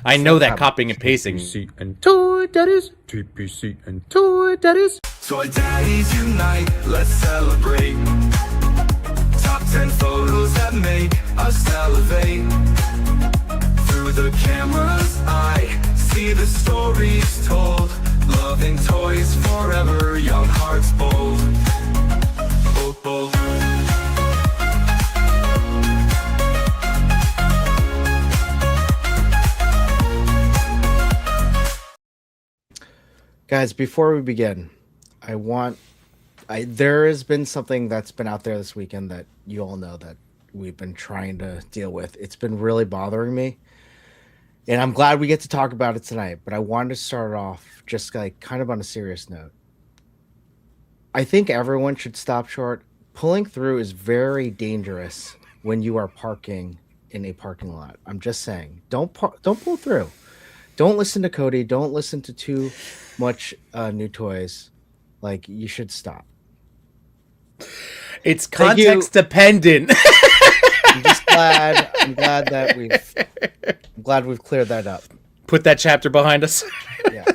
I know that copying and pasting. TPC and Toy Daddies. TPC and Toy Daddies. Toy Daddies unite, let's celebrate. Top 10 photos that make us salivate. Through the camera's eye, see the stories told. Loving toys forever, young hearts bold. Bold, bold. Guys, before we begin, there has been something that's been out there this weekend that you all know that we've been trying to deal with. It's been really bothering me, and I'm glad we get to talk about it tonight, but I wanted to start off just like kind of on a serious note. I think everyone should stop short. Pulling through is very dangerous when you are parking in a parking lot. I'm just saying, don't pull through. Don't listen to Cody. Don't listen to too much new toys. Like, you should stop. It's context dependent. I'm just glad. I'm glad we've cleared that up. Put that chapter behind us. Yeah.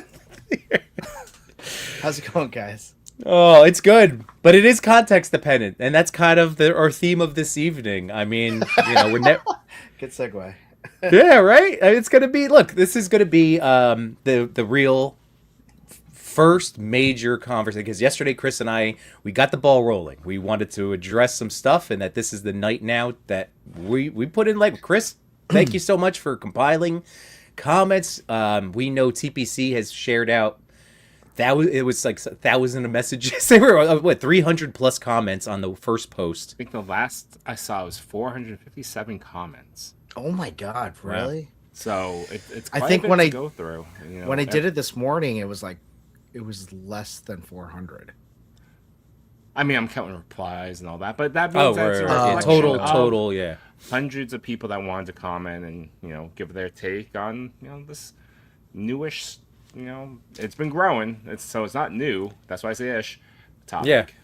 How's it going, guys? Oh, it's good, but it is context dependent, and that's kind of our theme of this evening. I mean, we're good segue. Yeah, right. It's gonna be. Look, this is gonna be the real first major conversation, because yesterday Chris and we got the ball rolling. We wanted to address some stuff, and that this is the night now that we put in. Like, Chris, thank you so much for compiling comments. We know TPC has shared out. It was like 1,000 messages. They were 300 plus comments on the first post. I think the last I saw was 457 comments. Oh my God! Really? Yeah. So it's quite I think a bit when to I go through. When I did it this morning, it was less than 400. I mean, I'm counting replies and all that, but that means that's right. Total, yeah. Hundreds of people that wanted to comment and give their take on this newish. It's been growing. It's not new. That's why I say ish. Topic.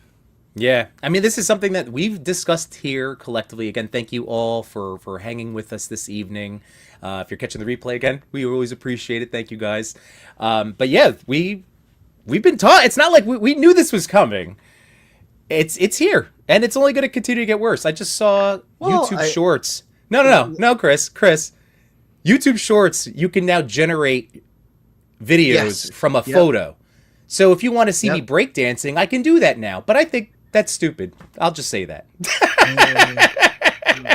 Yeah. I mean, this is something that we've discussed here collectively. Again, thank you all for hanging with us this evening. If you're catching the replay again, we always appreciate it. Thank you guys. But yeah, we've been taught. It's not like we knew this was coming. It's here, and it's only going to continue to get worse. I just saw YouTube Shorts. No, Chris. YouTube Shorts. You can now generate videos from a photo. So if you want to see me breakdancing, I can do that now. But I think that's stupid. I'll just say that.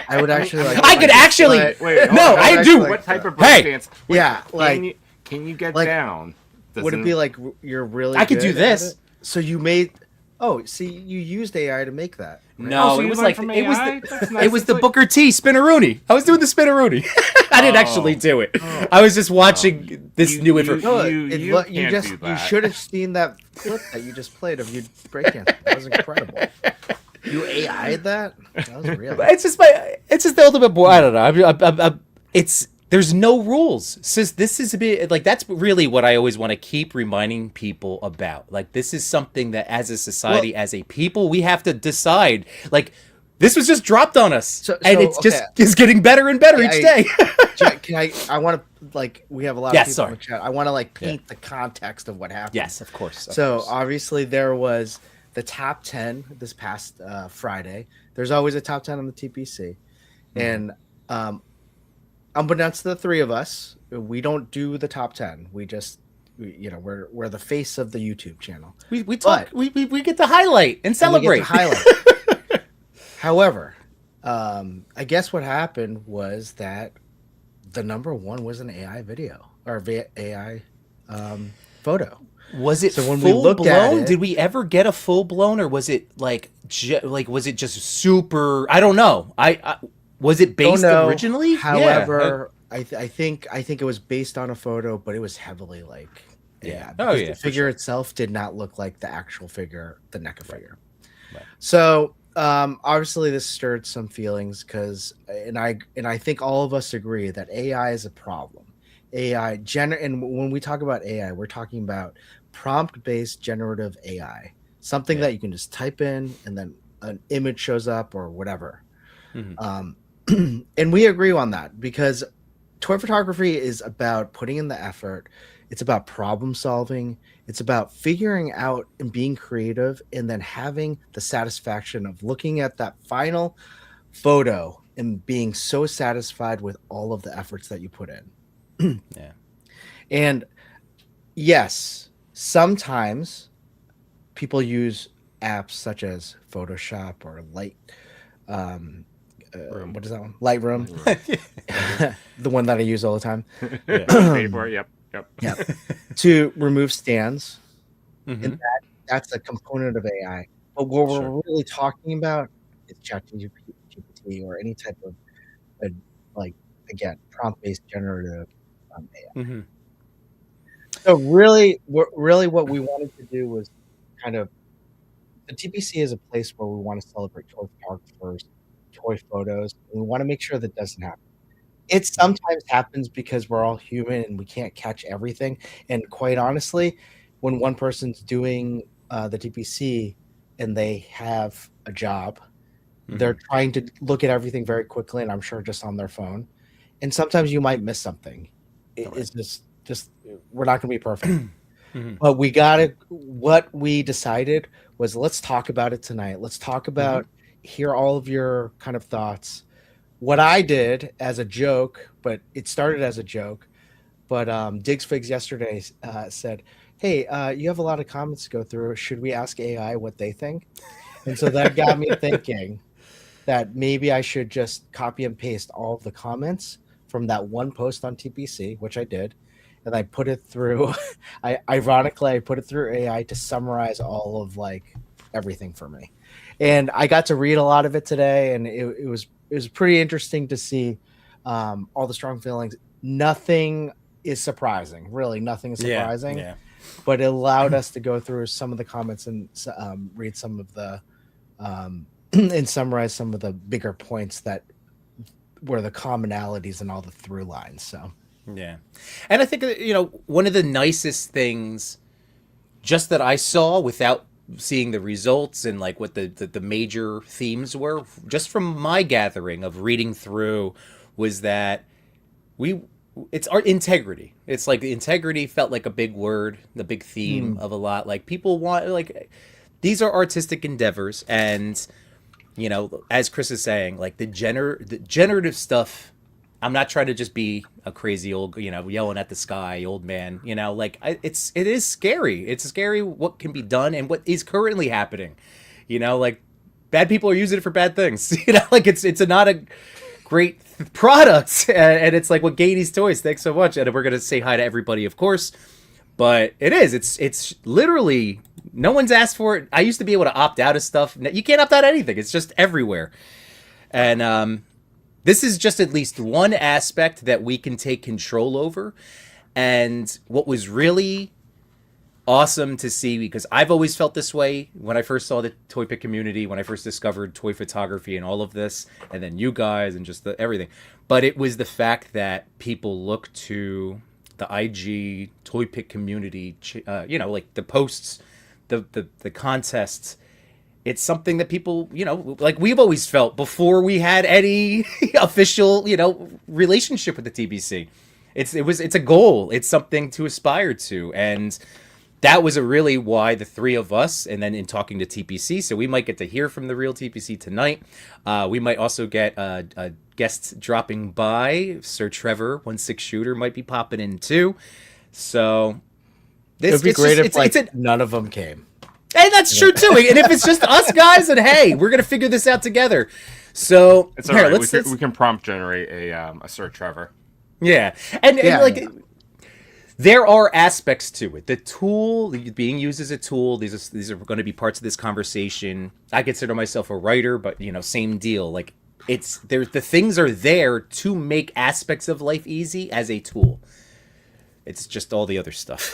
I would actually like. I could actually. Wait, no, I do. What type of breakdance? Yeah, can you get down? Would it be like you're really? I could do this. So you made. Oh, see, you used AI to make that. Right? No, so it was like it was the Booker T spinneroonie. I was doing the spinneroonie. I didn't actually do it. I was just watching this new information. You should have seen that clip that you just played of you breakdancing. That was incredible. You AI'd that? That was real. It's just the ultimate boy. I don't know. There's no rules. This is a bit like, that's really what I always want to keep reminding people about. Like, this is something that as a society, as a people, we have to decide. Like, this was just dropped on us, and it's just is getting better and better each day. I want to we have a lot of people in the chat. I want to paint the context of what happened. Yes, of course. Obviously there was the top 10 this past Friday. There's always a top 10 on the TPC, and unbeknownst to the three of us, we don't do the top 10. We just, we're the face of the YouTube channel. We talk. We get to highlight and celebrate. However, I guess what happened was that the number one was an AI video or AI photo. Was it full blown? Did we ever get a full blown, or was it was it just super? I don't know. Was it based originally? However, I think it was based on a photo, but it was heavily the figure itself did not look like the actual figure, the NECA figure. Right. So obviously this stirred some feelings because I think all of us agree that AI is a problem. And when we talk about AI, we're talking about prompt-based generative AI, something that you can just type in and then an image shows up or whatever. Mm-hmm. And we agree on that because toy photography is about putting in the effort. It's about problem solving. It's about figuring out and being creative, and then having the satisfaction of looking at that final photo and being so satisfied with all of the efforts that you put in. Yeah. And yes, sometimes people use apps such as Photoshop or what is that one? Lightroom, the one that I use all the time. Yeah, pay for it. Yep. Yeah, to remove stands, Mhm. and that's a component of AI. But what Sure. we're really talking about is ChatGPT or any type of uh, like again prompt-based generative AI. Mhm. So really, what we wanted to do was kind of the TPC is a place where we want to celebrate toy photographers, toy photos, and we want to make sure that doesn't happen. It sometimes happens because we're all human and we can't catch everything. And quite honestly, when one person's doing the TPC and they have a job, they're trying to look at everything very quickly, and I'm sure just on their phone. And sometimes you might miss something. It's just we're not going to be perfect. But we got it. What we decided was let's talk about it tonight. Let's talk about hear all of your kind of thoughts. What I did as a joke, but it started as a joke. But Diggs Figs yesterday said, "Hey, you have a lot of comments to go through. Should we ask AI what they think?" And so that got me thinking that maybe I should just copy and paste all of the comments from that one post on TPC, which I did, and I put it through. I put it through AI to summarize all of like everything for me, and I got to read a lot of it today, and it was pretty interesting to see all the strong feelings. Nothing is surprising, really. Nothing is surprising, Yeah. but it allowed us to go through some of the comments and read some of the and summarize some of the bigger points that were the commonalities and all the through lines. So Yeah. And I think, one of the nicest things just that I saw without seeing the results and like what the major themes were, just from my gathering of reading through, was that it's our integrity. It's like integrity felt like a big word, the big theme of a lot. Like people want, like, these are artistic endeavors, and as Chris is saying, like the generative stuff, I'm not trying to just be a crazy old, yelling at the sky old man, like it is scary. It's scary what can be done and what is currently happening, like bad people are using it for bad things, like it's not a great product. And it's like what Gatey's Toys, thanks so much. And we're going to say hi to everybody, of course, but it's literally, no one's asked for it. I used to be able to opt out of stuff. You can't opt out of anything. It's just everywhere. And, this is just at least one aspect that we can take control over. And what was really awesome to see, because I've always felt this way when I first saw the ToyPic community, when I first discovered toy photography and all of this, and then you guys and just everything. But it was the fact that people look to the IG ToyPic community, like the posts, the contests. It's something that people, like we've always felt before we had any official, relationship with the TBC. It's a goal. It's something to aspire to. And that was really why the three of us, and then in talking to TPC, so we might get to hear from the real TPC tonight. We might also get a guest dropping by. Sir Trevor, 1/6 shooter, might be popping in too. So it would be great if none of them came. And that's true too. And if it's just us guys, and hey, we're gonna figure this out together. So it's all right. We can prompt generate a Sir Trevor. Yeah, and like there are aspects to it. The tool being used as a tool. These are going to be parts of this conversation. I consider myself a writer, but same deal. Like it's there. The things are there to make aspects of life easy as a tool. It's just all the other stuff.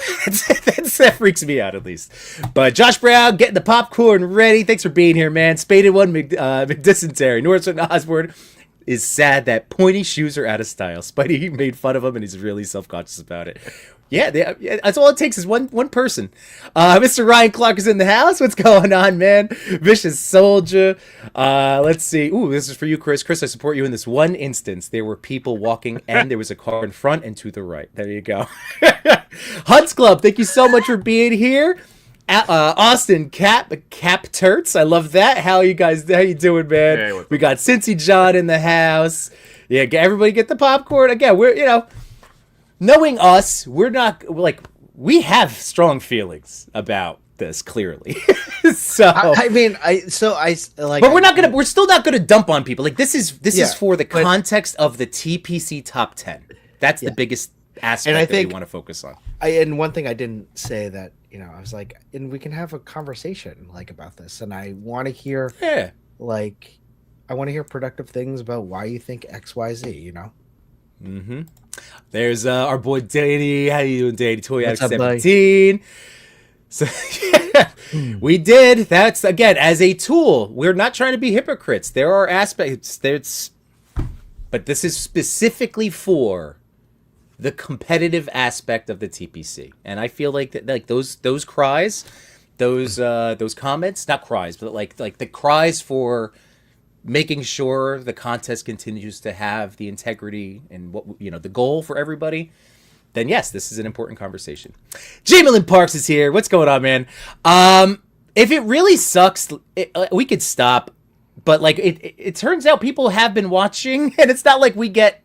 that freaks me out, at least. But Josh Brown, getting the popcorn ready. Thanks for being here, man. Spaded One, McDysentery, Northern Osborne. is sad that pointy shoes are out of style. Spidey made fun of him, and he's really self-conscious about it. Yeah, that's all it takes is one person. Mr. Ryan Clark is in the house. What's going on, man? Vicious Soldier. Let's see. Ooh, this is for you, Chris. Chris, I support you in this one instance. There were people walking, and there was a car in front and to the right. There you go. Hunts Club, thank you so much for being here. Austin Cap Turts, I love that. How you doing, man? Hey, we got Cincy John in the house. Yeah, everybody get the popcorn. Again, we're knowing us, we're not like we have strong feelings about this clearly. So I mean, but we're still not gonna dump on people. Like this is for the context of the TPC top 10. That's the biggest aspect that we want to focus on. And one thing I didn't say that, I was like, and we can have a conversation like about this, and I want to hear I want to hear productive things about why you think XYZ, Mm-hmm. There's our boy Daddy. How you doing, Daddy? Toy What's up, 17. So we did. That's again as a tool. We're not trying to be hypocrites. There are aspects. But this is specifically for the competitive aspect of the TPC, and I feel like that, like those cries, those comments, not cries, but like the cries for making sure the contest continues to have the integrity and what the goal for everybody, then yes, this is an important conversation. Jamelin Parks is here. What's going on, man? If it really sucks, we could stop, but like it turns out people have been watching, and it's not like we get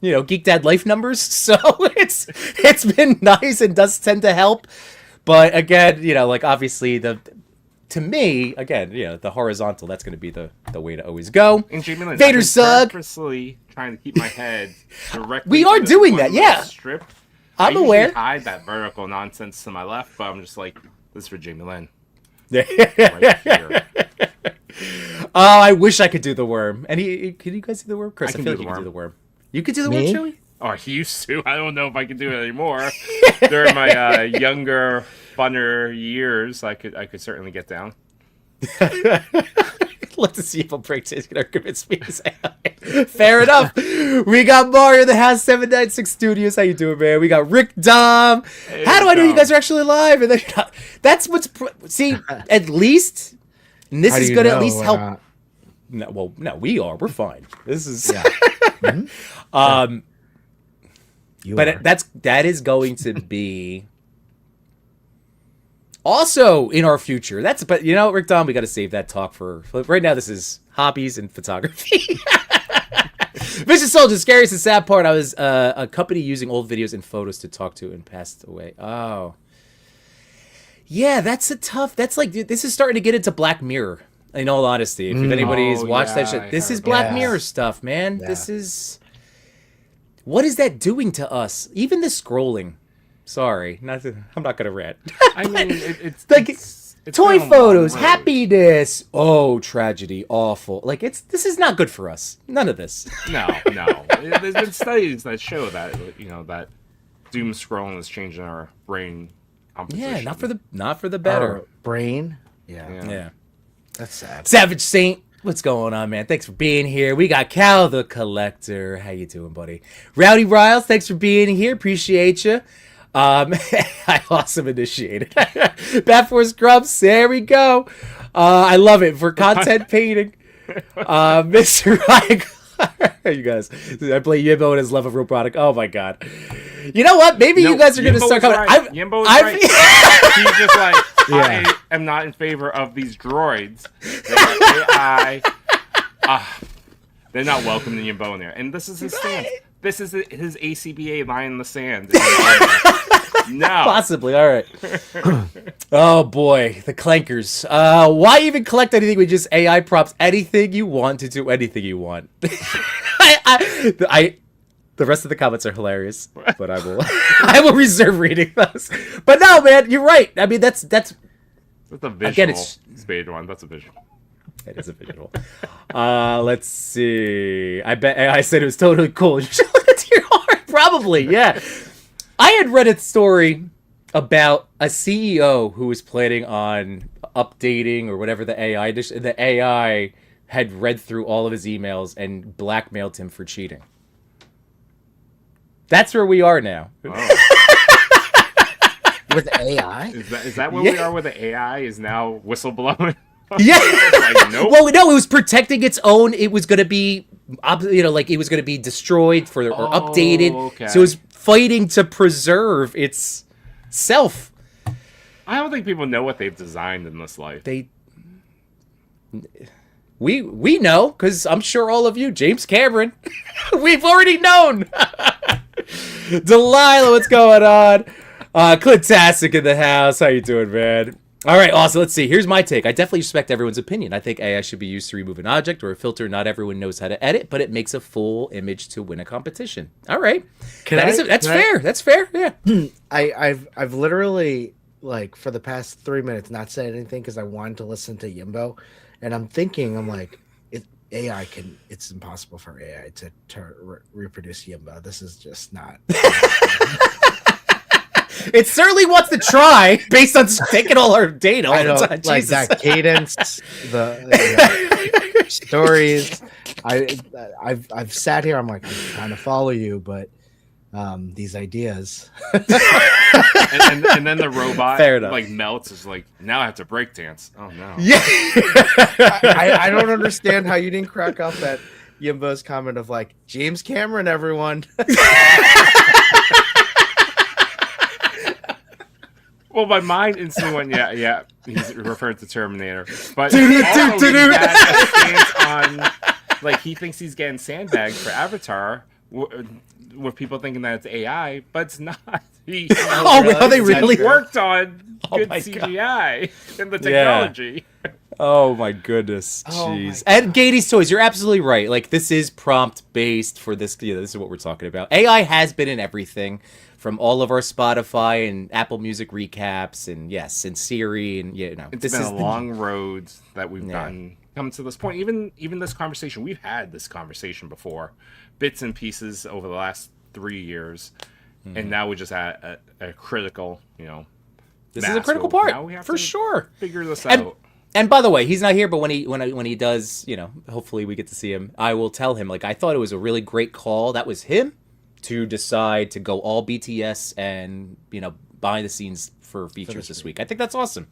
Geek Dad life numbers, so it's been nice and does tend to help. But again, like obviously to me, again, the horizontal, that's going to be the way to always go. And Jamie, Vader Sug. Purposely trying to keep my head directly. We are doing that, yeah. Strip. I'm I aware. usually hide that vertical nonsense to my left, but I'm just like, this is for Jamie Lynn. Yeah. Right here. Oh, I wish I could do the worm. And can you guys do the worm? Chris, I can feel do like the you can worm. do the worm. You could do the Me? worm, Chewy? Oh, I used to. I don't know if I can do it anymore. During my younger, funner years, I could certainly get down. Let's see if Break's gonna convince me to say hi. Fair enough. We got Mario in the house, 796 Studios. How you doing, man? We got Rick Dom. Hey, How do I know you Dom. guys are actually live? And then that's what's see. At least, and this How do is you gonna know at least we're help. not? No, we are. We're fine. This is. Yeah. You But are. that is going to be also in our future. But Rick Dom, we got to save that talk for right now. This is hobbies and photography. Vicious Soldier, scariest and sad part. I was a company using old videos and photos to talk to and passed away. Oh, yeah, that's like this is starting to get into Black Mirror. In all honesty, if anybody's watched that shit, this is Black Mirror stuff, man. Yeah. This is. What is that doing to us? Even the scrolling. Sorry, I'm not gonna rant. I mean, it's like it's toy been a long photos, road. happiness. Oh, tragedy, awful. Like this is not good for us. None of this. No. There's been studies that show that that doom scrolling is changing our brain composition. Yeah, not for the better. Our brain. Yeah. Yeah. That's sad. Savage Saint, what's going on, man? Thanks for being here. We got Cal the Collector. How you doing, buddy? Rowdy Riles, thanks for being here. Appreciate you. I awesome initiated. Bat Force Grubs, there we go. I love it for content painting. Mr. Ryan, you guys, I play Yimbo and his love of robotic. Oh my god. You know what? Maybe you guys are going to start coming. Right. Yimbo is right. He's just like, I am not in favor of these droids. They're not welcome to Yimbo in there. And this is his stance. This is his ACBA line in the sand. No. Possibly. All right. Oh boy, the clankers. Why even collect anything with just AI props? Anything you want to do anything you want. The rest of the comments are hilarious, but I will reserve reading those. But no, man, you're right. I mean, that's a visual. Again, it's Spade one. That's a visual. It is a visual. Let's see. I bet I said it was totally cool. You should look into your heart. Probably, yeah. I had read a story about a CEO who was planning on updating or whatever the AI had read through all of his emails and blackmailed him for cheating. That's where we are now. With AI? Is that where we are with the AI is now whistleblowing? Yeah. Like, nope. Well, no, it was protecting its own. It was going to be, like it was going to be destroyed or updated. Okay. So it was fighting to preserve its self. I don't think people know what they've designed in this life. We know, because I'm sure all of you, James Cameron, we've already known. Delilah, what's going on? Clintastic in the house. How you doing, man? All right, awesome. Let's see. Here's my take. I definitely respect everyone's opinion. I think AI should be used to remove an object or a filter. Not everyone knows how to edit, but it makes a full image to win a competition. All right. That's fair. That's fair. Yeah. I've literally, like, for the past 3 minutes not said anything because I wanted to listen to Yimbo, and I'm like, it's impossible for AI to reproduce Yimbo. This is just not. It certainly wants to try based on taking all our data all the time. Like Jesus. that cadence, the stories. I've sat here. I'm like, I'm trying to follow you, but these ideas. and then the robot Fair enough. like melts. Is like, now I have to break dance. Oh no. Yeah. I don't understand how you didn't crack up at Yimbo's comment of like, James Cameron, everyone. Well, my mind instantly went, yeah. He's referring to Terminator, but also he had a stance on, like, he thinks he's getting sandbagged for Avatar, with people thinking that it's AI, but it's not. He They really worked on good my CGI and the technology. Oh my goodness. Jeez. My And Gatey's Toys, you're absolutely right. Like, this is prompt based for this. This is what we're talking about. AI has been in everything from all of our Spotify and Apple Music recaps and and Siri and It's been a long road that we've come to this point. Even this conversation, we've had this conversation before, bits and pieces over the last 3 years, and now we just at a critical, This is a critical part now we have for to sure. Figure this out. And by the way, he's not here, but when he does, hopefully we get to see him. I will tell him, like, I thought it was a really great call. That was him to decide to go all BTS and behind the scenes for features this week. I think that's awesome.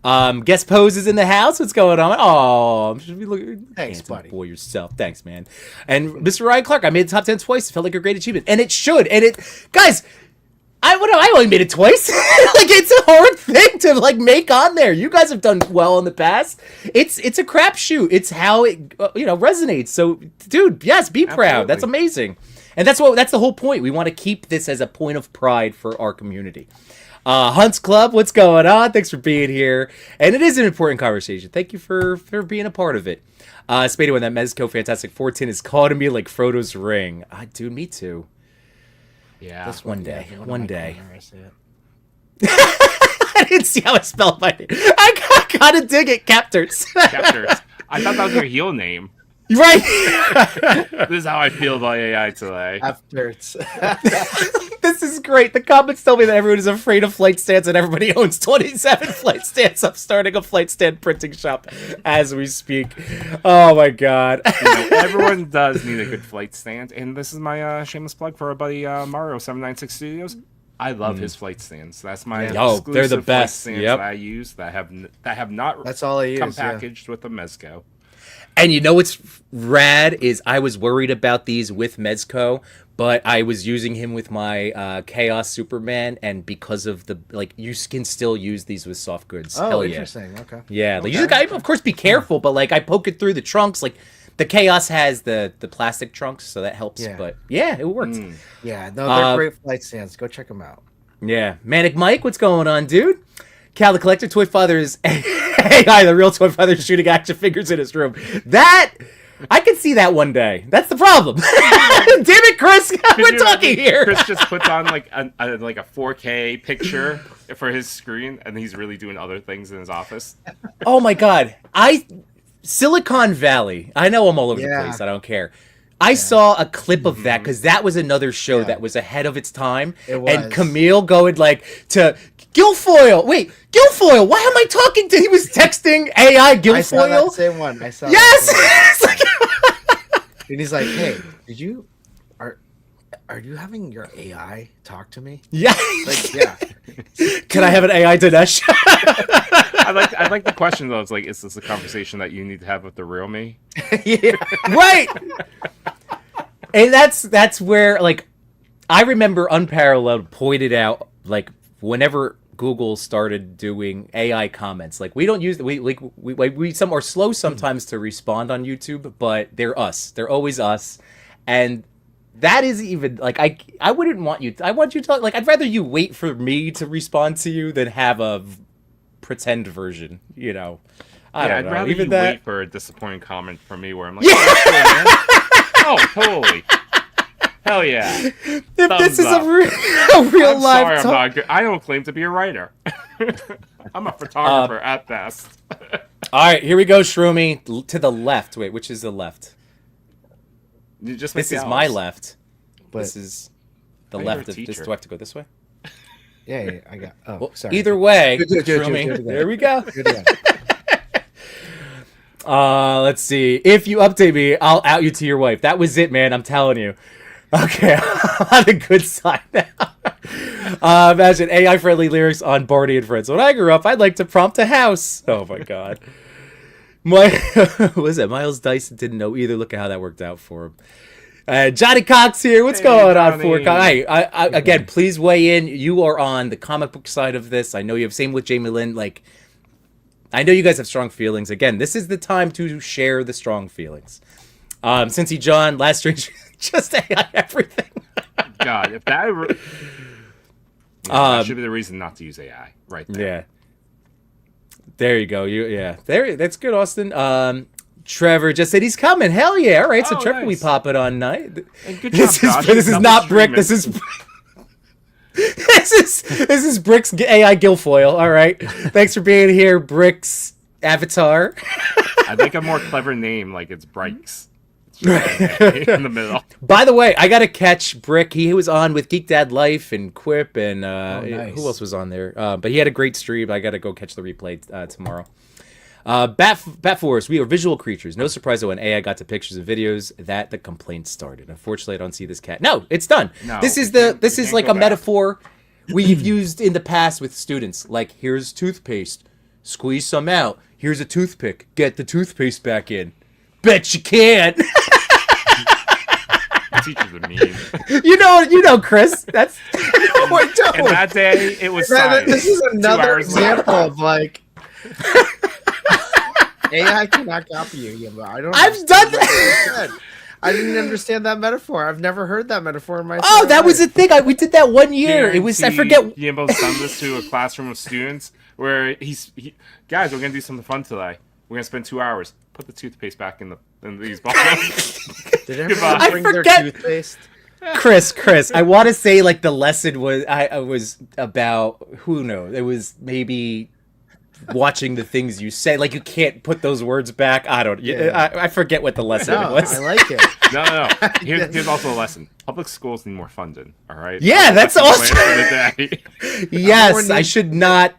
Guest Pose is in the house. What's going on? Oh, Thanks, buddy. Boy, yourself. Thanks, man. And Mr. Ryan Clark, I made the top 10 twice. It felt like a great achievement, and it should. And it, guys. I only made it twice. Like, it's a hard thing to make on there. You guys have done well in the past. It's a crapshoot. It's how it resonates. So, dude, yes, be proud. Absolutely. That's amazing, and that's the whole point. We want to keep this as a point of pride for our community. Hunts Club, what's going on? Thanks for being here, and it is an important conversation. Thank you for being a part of it. Spadey, when that Mezco Fantastic 14 is calling me like Frodo's ring, dude, me too. Yeah. Just one day. One day. I see it. I didn't see how I spelled my name. I gotta dig it, Captors. Captors. I thought that was your heel name. Right. This is how I feel about AI today. Afterwards. This is great. The comments tell me that everyone is afraid of flight stands and everybody owns 27 flight stands. I'm starting a flight stand printing shop as we speak. Oh my god. Everyone does need a good flight stand, and this is my shameless plug for our buddy Mario 796 Studios. I love his flight stands. That's my exclusive they're the best. flight stands that I use that have not That's all I use, come packaged with a Mezco. And you know what's rad is I was worried about these with Mezco, but I was using him with my Chaos Superman, and because of you can still use these with soft goods. Oh, Hell yeah. interesting. Okay. Yeah, you just gotta, of course, be careful, but I poke it through the trunks. The Chaos has the plastic trunks, so that helps. Yeah. But yeah, it worked. Yeah, no, they're great flight stands. Go check them out. Yeah, Manic Mike, what's going on, dude? Cal the Collector, Toy.Father is AI, the real Toy.Father shooting action figures in his room. That I can see that one day. That's the problem. Damn it, Chris, we're talking here. Chris just puts on a 4K picture for his screen, and he's really doing other things in his office. Oh my god, Silicon Valley. I know I'm all over the place. I don't care. I saw a clip of that because that was another show that was ahead of its time. It was. And Camille going like to Guilfoyle. Wait, Guilfoyle. Why am I talking to? He was texting AI Guilfoyle. I saw that same one. I saw. Yes. That same one. And he's like, "Hey, are you having your AI talk to me?" Yeah. Like, yeah. Can I have an AI Dinesh? I like the question though. It's like, is this a conversation that you need to have with the real me? Yeah. Right. And that's where, like, I remember Unparalleled pointed out, like, whenever Google started doing AI comments, like, we don't use we some are slow sometimes to respond on YouTube, but they're us. They're always us. And that is even like I wouldn't want you. I want you to like. I'd rather you wait for me to respond to you than have a pretend version. You know. I don't I'd know. rather Even you that. wait for a disappointing comment from me where I'm like, oh, totally. Hell yeah. If Thumbs this is up. a real I'm life sorry, I'm talk. not good. I don't claim to be a writer. I'm a photographer at best. All right, here we go, Shroomy. To the left. Wait, which is the left? You just make This the is my L's. left. But This is the Oh, you're a left of this. teacher. Do I have to go this way? yeah, I got. Oh, Well, sorry. either way, Do it Shroomy, again. there we go. Do it again. Let's see. If you update me, I'll out you to your wife. That was it, man. I'm telling you. Okay, I'm on the good side now. Imagine AI-friendly lyrics on Barney and Friends. When I grew up, I'd like to prompt a house. Oh my god. What was that? Miles Dyson didn't know either. Look at how that worked out for him. Johnny Cox here. What's Hey, going on, Johnny. 4Cox? Hey, again, please weigh in. You are on the comic book side of this. I know you have same with Jamie Lynn. Like, I know you guys have strong feelings. Again, this is the time to share the strong feelings. Cincy John, Last Strange, just AI everything. God, if that, that should be the reason not to use AI, right there. Yeah. There you go. That's good, Austin. Trevor just said he's coming. Hell yeah! All right, so Oh, Trevor, we nice. pop it on night. And good job, Josh. This is Double not Brick. streaming. This is Brick's AI Guilfoyle. All right, thanks for being here, Brick's avatar. I'd like a more clever name, like it's Brikes. In the middle. By the way, I gotta catch Brick. He was on with Geek Dad Life and Quip, and nice. who else was on there? But he had a great stream. I gotta go catch the replay tomorrow. Bat Force, we are visual creatures. No surprise that when AI got to pictures and videos that the complaints started. Unfortunately, I don't see this cat. No, it's done. No, this is we can't like go a back. metaphor we've used in the past with students. Like, here's toothpaste, squeeze some out. Here's a toothpick, get the toothpaste back in. Bet you can. Teachers are mean. you know, Chris. That's And that day, it was science. This is 2 another hours later. example of like AI cannot copy you. Yimbo. I don't. I've understand done what you said. I didn't understand that metaphor. I've never heard that metaphor in my. Oh, entire that was the life. thing. We did that one year. It was I forget. Yimbo's done this to a classroom of students where guys, we're gonna do something fun today. We're gonna spend 2 hours. Put the toothpaste back in these bottles. Did Goodbye. everyone I bring their forget- toothpaste? Chris, I want to say like the lesson was I was about who knows. It was maybe watching the things you say. Like you can't put those words back. I don't. I forget what the lesson No, was. I like it. No. Here's also a lesson. Public schools need more funding. All right. Yeah, that's the plan awesome. for the day. Yes, Everyone I needs- should not.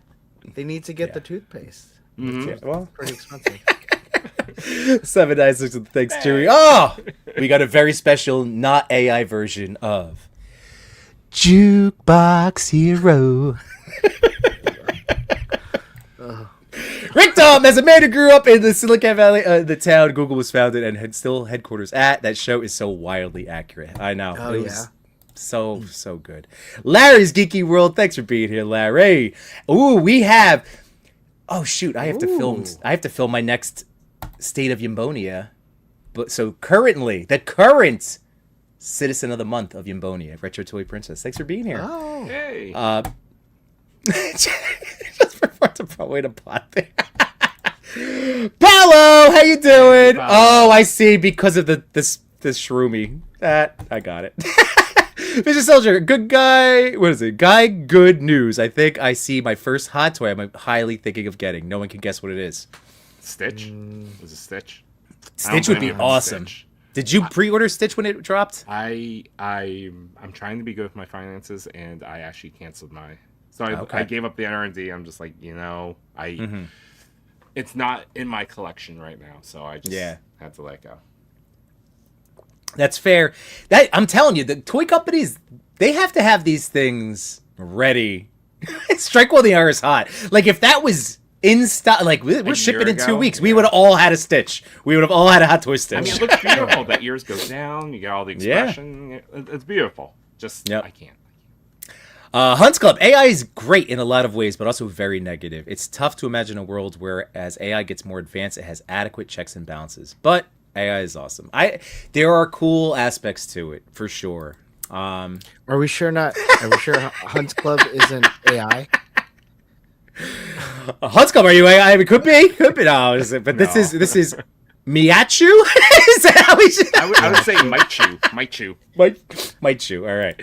They need to get the toothpaste. Mhm. Well, Pretty expensive. 796 with thanks, Chewy. Oh, we got a very special, not AI version of Jukebox Hero. Rick Tom, as a man who grew up in the Silicon Valley, the town Google was founded and had still headquarters at, that show is so wildly accurate. I know. Oh, It was yeah. so good. Larry's Geeky World, thanks for being here, Larry. Ooh, we have. Oh shoot, I have to film. I have to film my next State of Yimbonia. But so currently, the current Citizen of the Month of Yimbonia, Retro Toy Princess. Thanks for being here. Oh, Hey. Just before to probably to pot there. Paolo, how you doing? Paolo. Oh, I see. Because of this shroomy. That I got it. Mr. Soldier, good guy. What is it? Guy, good news. I think I see my first hot toy. I'm highly thinking of getting. No one can guess what it is. Stitch? Was it Stitch? I don't Stitch would be blame you for awesome. Stitch. Did you pre-order Stitch when it dropped? I'm trying to be good with my finances, and I actually canceled my. So Okay. I gave up the NRD. I'm just like, it's not in my collection right now, so I just had to let go. That's fair. I'm telling you, the toy companies, they have to have these things ready. Strike while the iron is hot. Like if that was in stock, like we're shipping in 2 weeks, we would have all had a Stitch. We would have all had a Hot Toy Stitch. I mean, it looks beautiful. That ears goes down. You get all the expression. It's beautiful. Just I can't. Hunts Club, AI is great in a lot of ways, but also very negative. It's tough to imagine a world where as AI gets more advanced, it has adequate checks and balances. But AI is awesome. There are cool aspects to it, for sure. Are we sure Hunts Club isn't AI? Hunts Club, are you AI? It could be. No, but this is Miachu? Is that how we should... I would say might chew. Might chew. All right.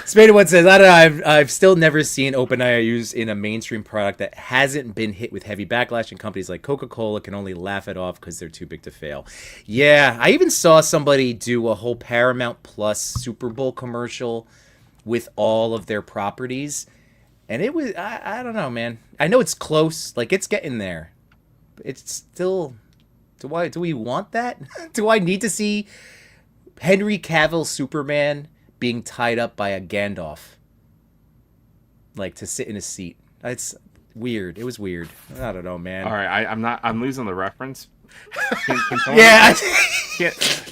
Spaded One says, I don't know, I've still never seen OpenAI used in a mainstream product that hasn't been hit with heavy backlash, and companies like Coca-Cola can only laugh it off because they're too big to fail. Yeah, I even saw somebody do a whole Paramount Plus Super Bowl commercial with all of their properties, and it was, I don't know, man. I know it's close, like it's getting there. It's still, do we want that? Do I need to see Henry Cavill Superman being tied up by a Gandalf, like to sit in a seat? It's weird. It was weird. I don't know, man. All right, I'm losing the reference.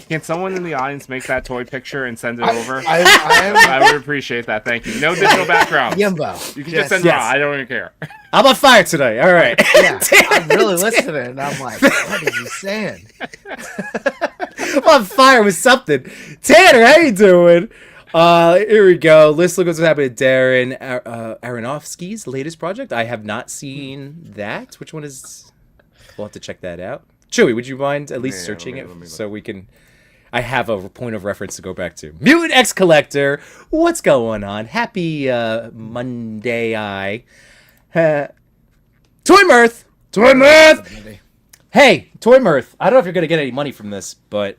Can someone in the audience make that toy picture and send it over? I would appreciate that. Thank you. No digital background. Yimbo. You can just send it out. I don't even care. I'm on fire today. All right. Yeah, I'm really listening, and I'm like, what is he saying? I'm on fire with something. Tanner, how you doing? Here we go. Let's look what's happening to Darren Aronofsky's latest project. I have not seen that. Which one is? We'll have to check that out. Chewy, would you mind at least searching it so we can? I have a point of reference to go back to. Mutant X Collector, what's going on? Happy Monday, Toy Mirth. Hey, Toy Mirth. I don't know if you're gonna get any money from this, but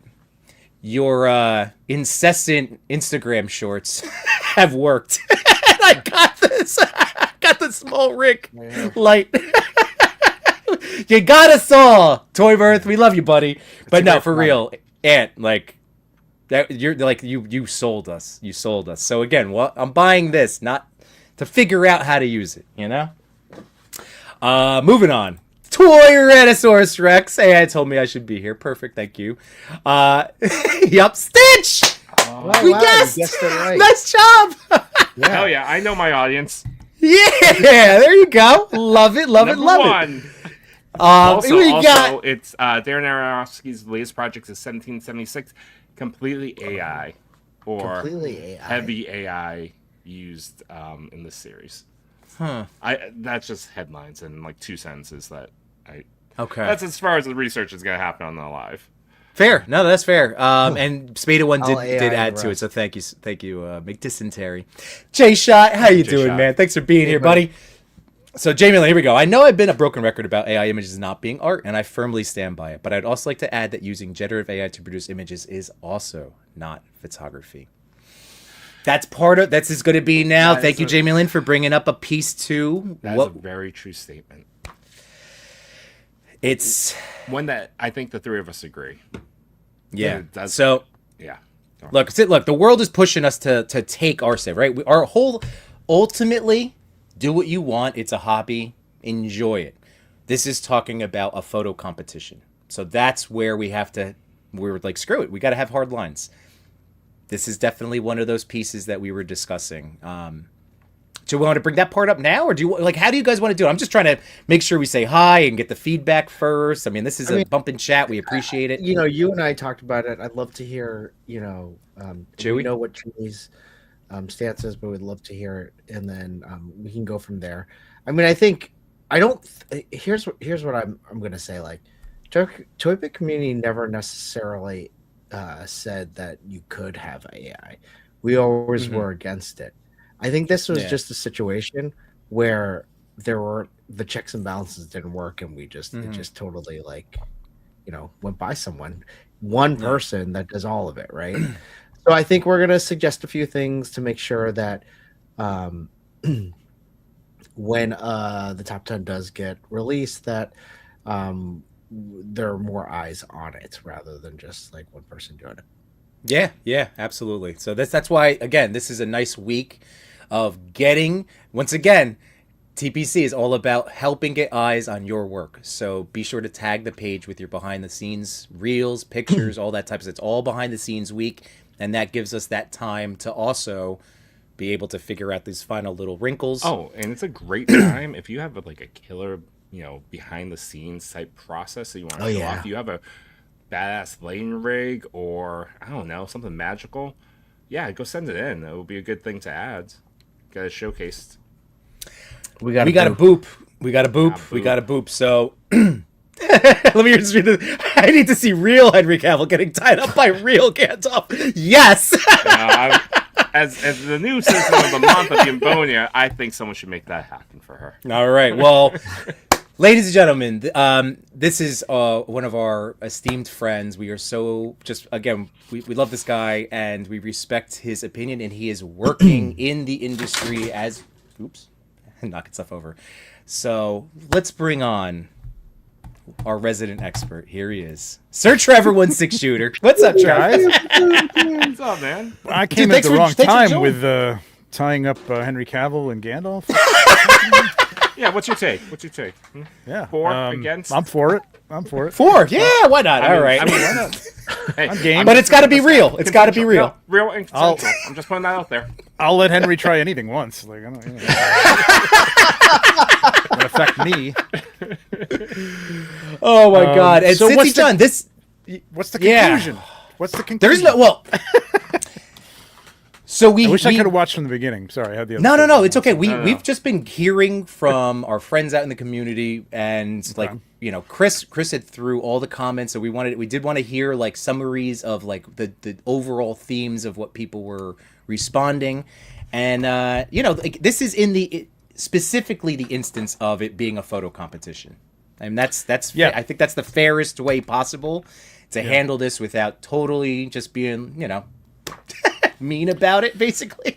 your incessant Instagram shorts have worked. I got this. I got the small rig light. You got us all, Toy Mirth. We love you, buddy. But no, for real, Ant, like that. You're like you sold us. You sold us. So again, I'm buying this not to figure out how to use it. You know. Moving on. Toy-Ranosaurus Rex. Hey, told me I should be here. Perfect, thank you. Yup, Stitch! We guessed! It right. Nice job! Hell yeah, I know my audience. Yeah, there you go. Love it. Number Love one. it. Also, it's Darren Aronofsky's latest project is 1776, completely AI, or heavy AI used in this series. Huh. That's just headlines and like 2 sentences that Okay. That's as far as the research is going to happen on the live. Fair. No, that's fair. And Spada One did add to rest. it, so thank you, McDysentery. Jay Shot, how you doing, man? Thanks for being here, buddy. So, Jamie, here we go. I know I've been a broken record about AI images not being art, and I firmly stand by it. But I'd also like to add that using generative AI to produce images is also not photography. That's part of that's going to be now. Thank you, Jamie Lynn, for bringing up a piece too. That's a very true statement. It's one that I think the three of us agree. Yeah. So yeah. Look, the world is pushing us to take our say, right? Our whole ultimately do what you want. It's a hobby. Enjoy it. This is talking about a photo competition. So that's where we're like, screw it. We got to have hard lines. This is definitely one of those pieces that we were discussing. Do we want to bring that part up now, or how do you guys want to do it? I'm just trying to make sure we say hi and get the feedback first. I mean, this is a bump and chat. We appreciate it. You and I talked about it. I'd love to hear, Chewy? we know what Chewy's stance is, but we'd love to hear it, and then we can go from there. I mean, here's what I'm going to say. Like, ToyPic community never necessarily said that you could have AI. We always were against it. I think this was just a situation where the checks and balances didn't work, and we just it just totally went by someone. one person that does all of it, right? So I think we're gonna suggest a few things to make sure that um, when the top 10 does get released, that there are more eyes on it rather than just like one person doing it. Yeah, absolutely. So that's why, again, this is a nice week of getting, once again, TPC is all about helping get eyes on your work. So be sure to tag the page with your behind the scenes reels, pictures, all that type of stuff. It's all behind the scenes week, and that gives us that time to also be able to figure out these final little wrinkles. Oh, and it's a great time if you have like a killer, behind the scenes type process that you want to show off. You have a badass lighting rig, or I don't know, something magical. Yeah, go send it in. It would be a good thing to add. Get it showcased. We got a boop. We got a boop. So let me just read this. I need to see real Henry Cavill getting tied up by real Gandalf. Yes. As the new citizen of the month of Yimbonia, I think someone should make that happen for her. All right. Well, ladies and gentlemen, this is one of our esteemed friends. We are so again, we love this guy and we respect his opinion, and he is working in the industry as knocking stuff over. So let's bring on our resident expert. Here he is, Sir Trevor 16 Shooter. What's up, Trevor? What's up, man? I came at the wrong time with tying up Henry Cavill and Gandalf. Yeah, what's your take? Yeah, For against? I'm for it. 4. Yeah, why not? All right. Why not? Hey, I'm game. But it's got to be real. It's got to be real. No, real and consensual. I'm just putting that out there. I'll let Henry try anything once. Like, I don't. It affect me. Oh my God! And so since he's done this, what's the conclusion? What's the conclusion? There's no So I wish I could have watched from the beginning. Sorry, I had the other No, it's okay. We've just been hearing from our friends out in the community, and Chris had through all the comments, so we did want to hear like summaries of like the overall themes of what people were responding, and this is specifically the instance of it being a photo competition. I mean, that's I think that's the fairest way possible to handle this without totally just being mean about it, basically.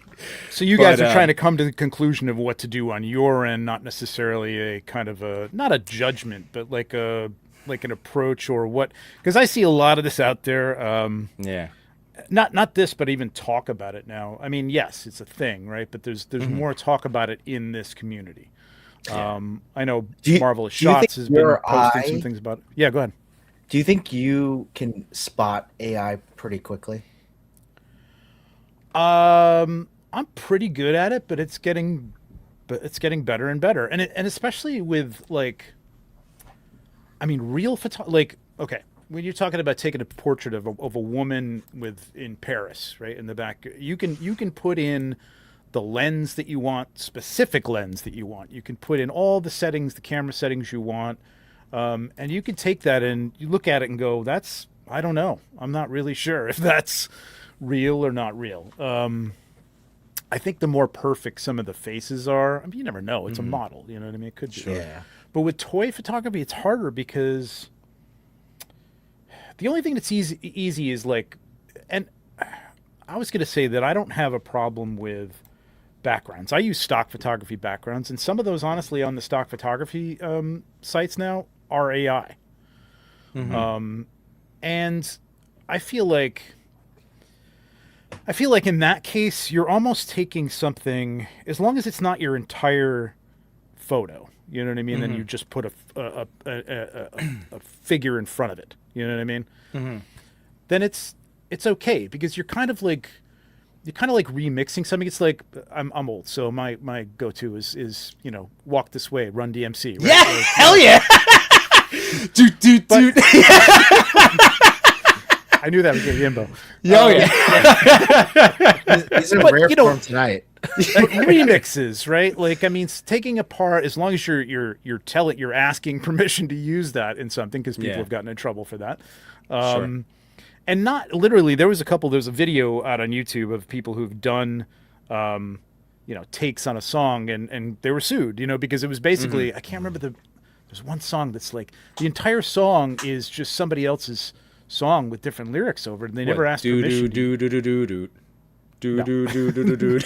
So you guys are trying to come to the conclusion of what to do on your end, not necessarily a kind of not a judgment, but like an approach or what? Because I see a lot of this out there. Not this, but even talk about it now. I mean, yes, it's a thing, right? But there's more talk about it in this community. I know Marvelous Shots has been posting some things about it. Yeah, go ahead. Do you think you can spot AI pretty quickly? I'm pretty good at it, but it's getting better and better, and especially with real photography. Okay, when you're talking about taking a portrait of a woman in Paris, right in the back, you can put in the lens that you want, specific lens that you want. You can put in all the settings, the camera settings you want, and you can take that and you look at it and go, I don't know. I'm not really sure if that's real or not real. I think the more perfect some of the faces are, you never know. It's a model, you know what I mean? It could be. Yeah. But with toy photography, it's harder because the only thing that's easy is and I was going to say that I don't have a problem with backgrounds. I use stock photography backgrounds, and some of those, honestly, on the stock photography sites now are AI. And I feel like in that case, you're almost taking something, as long as it's not your entire photo, you know what I mean? Then you just put a figure in front of it, you know what I mean? Then it's okay, because you're kind of remixing something. It's like, I'm old, so my go-to is Walk This Way, Run DMC. Right? Yeah, hell yeah. Dude. I knew that would get Yimbo. Yeah. These are rare form tonight. Remixes, right? Taking apart, as long as you're asking permission to use that in something, because people have gotten in trouble for that. Sure. And not literally. There's a video out on YouTube of people who've done, takes on a song, and they were sued, because it was basically, I can't remember there's one song that's like the entire song is just somebody else's song with different lyrics over it, and they never asked do permission. do do do do do do No. do do do do do.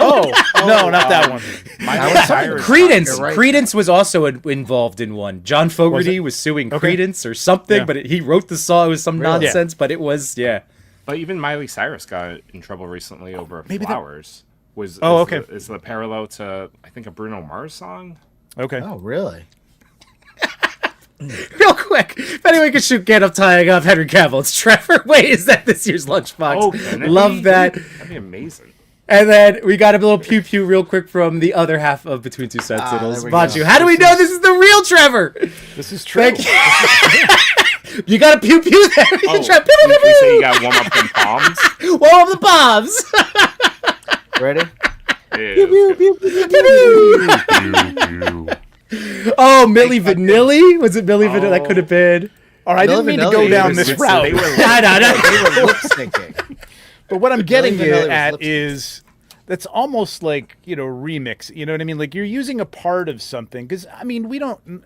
Oh, no, not that one. Miley was Cyrus. Credence. You're right. Credence was also involved in one. John Fogerty was suing Okay. Credence or something, Yeah. but he wrote the song. It was some Really? nonsense, but it was But even Miley Cyrus got in trouble recently over maybe that- Flowers. Oh, okay. Is the parallel to, I think, a Bruno Mars song? Okay. Oh, really? Real quick, if anyone could shoot Get Up Tying Up Henry Cavill, it's Trevor Way. Is that this year's Lunchbox? Oh, can it Love be? that. That'd be amazing. And then we got a little pew pew real quick from the other half of Between Two Sentinels. there we Machu, go. how do we know this is the real Trevor? This is true. Thank you. You got a pew pew there. Oh, You try- we say you got warm up them palms. Whoa, the bombs. Ready? Yeah, Oh, Milli Vanilli? Was it Milli Vanilli? That could have been. All right, I didn't Milli mean to Vanilli go down was- this they route. were I don't know. They were lip syncing. But what I'm getting Vanilli was at lip-syncing. is that's almost like, remix. You know what I mean? Like you're using a part of something. Because, I mean, we don't,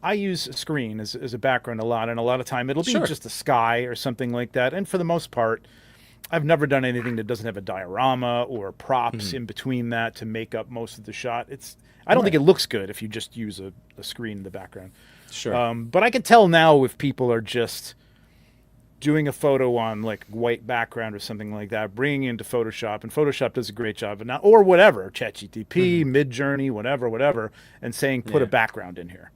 I use a screen as a background a lot. And a lot of time it'll be Sure. just the sky or something like that. And for the most part, I've never done anything that doesn't have a diorama or props in between that to make up most of the shot. I don't think it looks good if you just use a screen in the background. Sure. But I can tell now if people are just doing a photo on like white background or something like that, bringing it into Photoshop, and Photoshop does a great job, and or whatever, ChatGPT, Midjourney, whatever, and saying put a Yeah. background in here.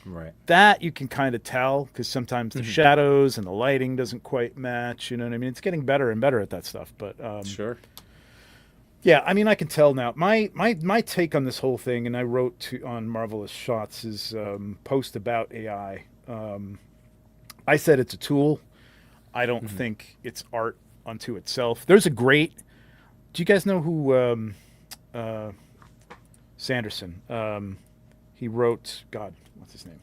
Right. That you can kind of tell because sometimes the shadows and the lighting doesn't quite match. You know what I mean? It's getting better and better at that stuff. But Sure. yeah, I mean, I can tell now. My take on this whole thing, and I wrote on Marvelous Shots, is post about AI. I said it's a tool. I don't think it's art unto itself. There's a great. Do you guys know who Sanderson? He wrote. God, what's his name?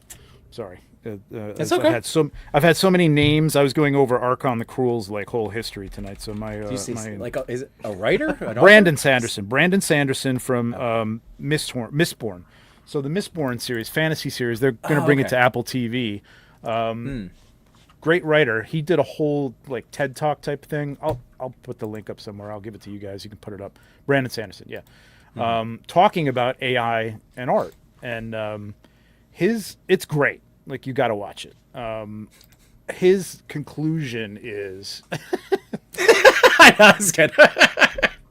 Sorry. It's okay. I've had so many names. I was going over Archon the Cruel's like whole history tonight. So my, Do you see, my like, is it a writer? An Brandon author? Sanderson from Mistborn. So the Mistborn series, fantasy series, they're going to bring it okay. to Apple TV. Great writer. He did a whole like TED Talk type thing. I'll put the link up somewhere. I'll give it to you guys. You can put it up. Brandon Sanderson, yeah. Talking about AI and art, and it's great. Like you got to watch it. His conclusion is I was kidding.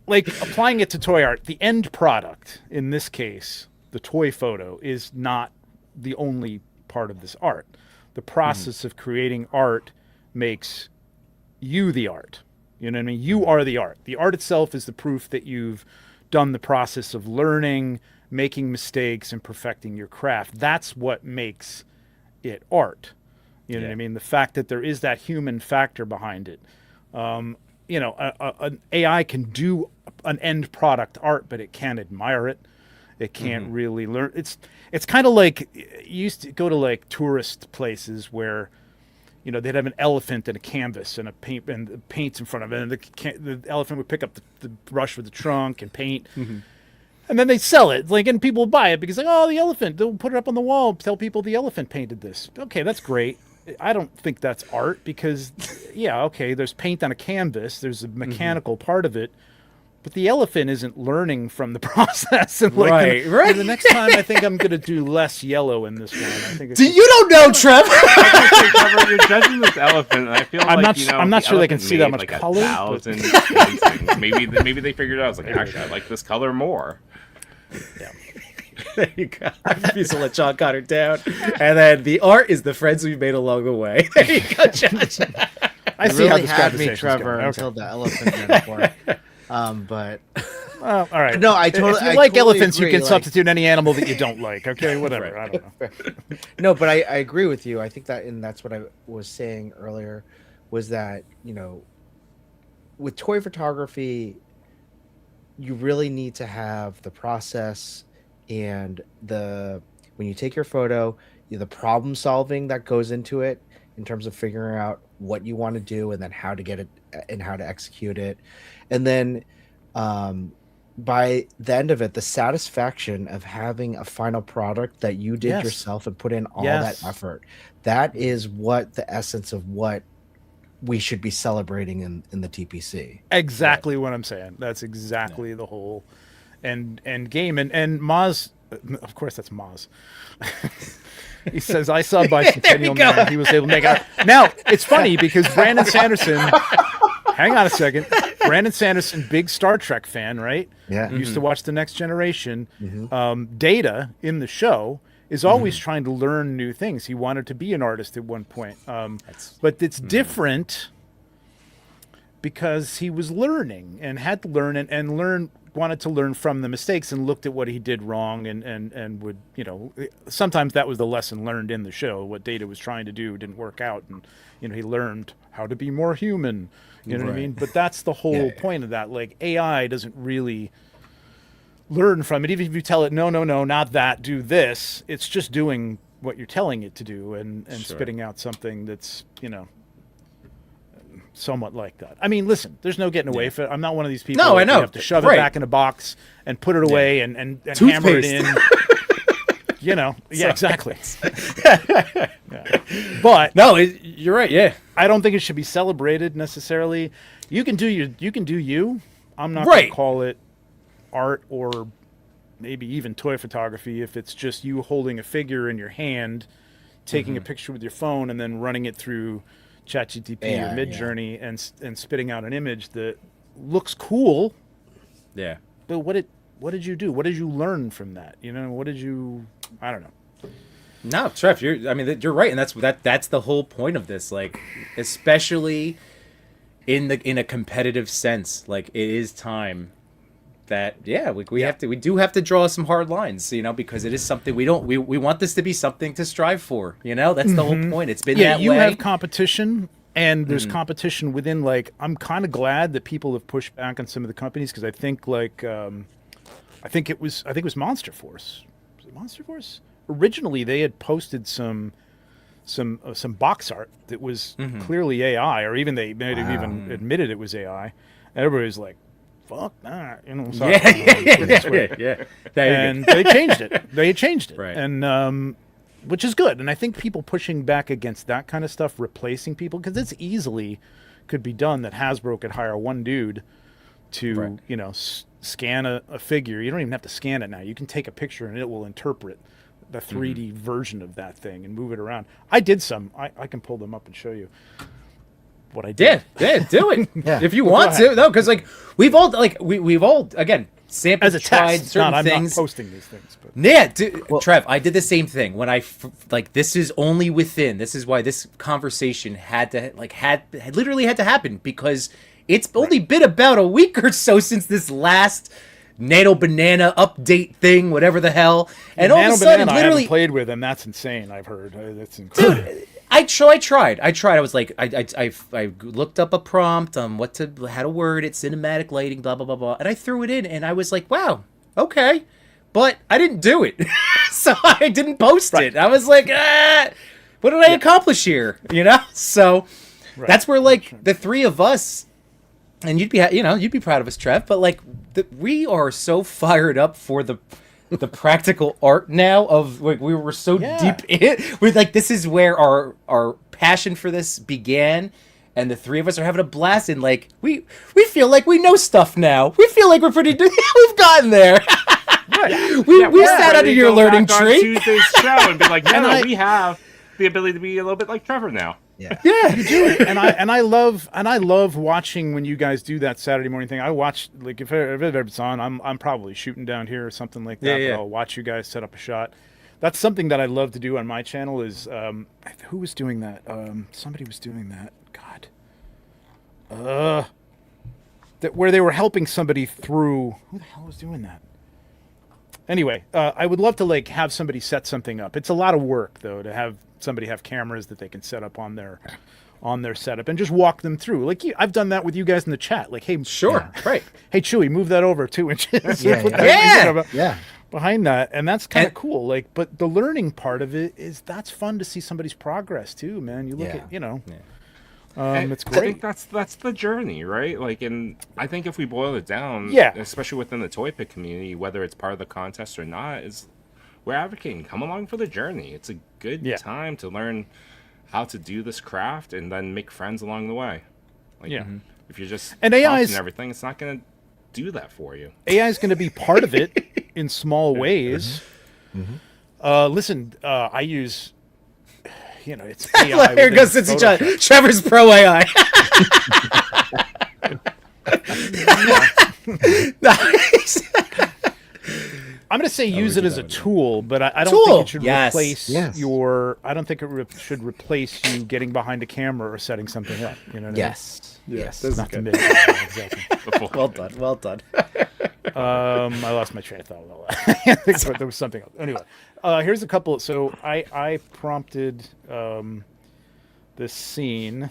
like applying it to toy art. The end product, in this case, the toy photo, is not the only part of this art. The process of creating art makes you the art. You know what I mean? You are the art. The art itself is the proof that you've done the process of learning, making mistakes, and perfecting your craft. That's what makes it art. You know what I mean? The fact that there is that human factor behind it. An AI can do an end product art, but it can't admire it. It can't really learn. It's kind of like you used to go to like tourist places where, they'd have an elephant and a canvas and a paint and the paint's in front of it, and the elephant would pick up the brush with the trunk and paint, and then they sell it. And people would buy it because the elephant. They'll put it up on the wall, tell people the elephant painted this. Okay, that's great. I don't think that's art because, there's paint on a canvas. There's a mechanical part of it. But the elephant isn't learning from the process. And Right. The next time, I think I'm going to do less yellow in this one. I think You don't know, Trev. Trevor, you're judging this elephant, and I feel I'm like not- I'm not the sure they can elephant see that made, much like, color, but- 1,000 paintings. Maybe they figured out. I was like, actually, I like this color more. There you go. I refuse to let John Connor down. And then the art is the friends we've made along the way. There you go, Josh. I You see how really this had me, conversation's Trevor, going. Okay. until the elephant metaphor. But All right. No, I If totally- you I like totally elephants, agree, you can like- substitute any animal that you don't like. Okay, whatever. I don't know. no, but I agree with you. I think that, and that's what I was saying earlier, was that with toy photography, you really need to have the process and when you take your photo, the problem solving that goes into it in terms of figuring out what you want to do and then how to get it and how to execute it, and then by the end of it, the satisfaction of having a final product that you did Yes. yourself and put in all Yes. that effort, that is what the essence of what we should be celebrating in the TPC. Exactly what I'm saying. That's exactly the whole end game. And Maz, of course, that's Maz. He says, "I saw Bicentennial Man. He was able to make it." Now it's funny because Brandon Sanderson. Hang on a second. Brandon Sanderson, big Star Trek fan, right? Yeah. Used to watch The Next Generation. Data in the show is always trying to learn new things. He wanted to be an artist at one point. But it's different because he was learning and had to learn and learn, wanted to learn from the mistakes and looked at what he did wrong and would, sometimes that was the lesson learned in the show. What Data was trying to do didn't work out. And, he learned how to be more human. You know what I mean? But that's the whole point of that. Like, AI doesn't really learn from it. Even if you tell it, no, not that, do this, it's just doing what you're telling it to do and spitting out something that's, somewhat like that. I mean, listen, there's no getting away from it. I'm not one of these people No, I know. You have to shove it back in a box and put it away and hammer it in. Yeah, exactly. But No, you're right. Yeah. I don't think it should be celebrated necessarily. You can do you. I'm not Right. going to call it art or maybe even toy photography if it's just you holding a figure in your hand, taking a picture with your phone, and then running it through ChatGPT or Midjourney and spitting out an image that looks cool. Yeah. But what did you do? What did you learn from that? What did you? I don't know. No, Trev, you're right, and that's the whole point of this. Like, especially in a competitive sense, like it is time that we do have to draw some hard lines, because it is something we want this to be something to strive for. That's the whole point. It's been that you way. have competition. And there's competition within, like, I'm kind of glad that people have pushed back on some of the companies because I think, like, I think it was Monster Force. Was it Monster Force? Originally, they had posted some box art that was clearly AI, or even they may have even admitted it was AI. And everybody was like, "Fuck that!" Sorry, Yeah. And they changed it. They changed it, Right. and which is good. And I think people pushing back against that kind of stuff, replacing people, because it's easily could be done that Hasbro could hire one dude to, scan a figure. You don't even have to scan it now. You can take a picture and it will interpret the 3D version of that thing and move it around. I did some. I can pull them up and show you what I did. Yeah, do it Yeah. if you want to. No, because we've all again sampled, As a tried test. certain I'm things. not posting these things. But. Yeah, Trev, I did the same thing when this is only within. This is why this conversation had literally had to happen, because it's only been about a week or so since this last Nano Banana update thing, whatever the hell, and all of a sudden, I literally haven't played with, and that's insane. I've heard that's incredible. Dude, I tried. I was like, I looked up a prompt on how to word it, cinematic lighting, blah blah blah blah, and I threw it in, and I was like, wow, okay, but I didn't do it, so I didn't post it. I was like, what did I accomplish here? So that's where the three of us, and you'd be proud of us, Trev, but we are so fired up for the practical art now of we were so deep in. We're this is where our passion for this began, and the three of us are having a blast. And we feel like we know stuff now. We feel like we've gotten there. We sat under your learning tree. Tuesday's show and be like, we have the ability to be a little bit like Trevor now. Yeah. You do. and I love watching when you guys do that Saturday morning thing. I watch, if it's on, I'm probably shooting down here or something like that. Yeah. But I'll watch you guys set up a shot. That's something that I love to do on my channel. Is who was doing that? Somebody was doing that. God. Where they were helping somebody through. Who the hell was doing that? Anyway, I would love to have somebody set something up. It's a lot of work though to have somebody have cameras that they can set up on their setup and just walk them through. I've done that with you guys in the chat. Hey, Sure, right. Hey, Chewy, move that over 2 inches. Yeah. Behind that, and that's kind of cool. But the learning part of it is that's fun to see somebody's progress too, man. You look at It's I great. think that's the journey, right? Like, and I think if we boil it down, Yeah. especially within the toy pick community, whether it's part of the contest or not, is we're advocating come along for the journey. It's a good Yeah. time to learn how to do this craft and then make friends along the way. Like, Yeah. if you're just And prompting AI's everything, it's not going to do that for you. AI is going to be part of it in small ways. Listen, I use, it's AI. Here within goes Cincy Photoshop. Trevor's pro AI. Nice. I'm going to say use it as a tool, but I don't Tool, think it should yes. replace Yes. I don't think it should replace you getting behind a camera or setting something up. You know what Yes. Yes. I mean? Not the minute. Exactly. Well done. Well done. I lost my train of thought. But there was something else. Anyway, here's a couple. So I prompted this scene,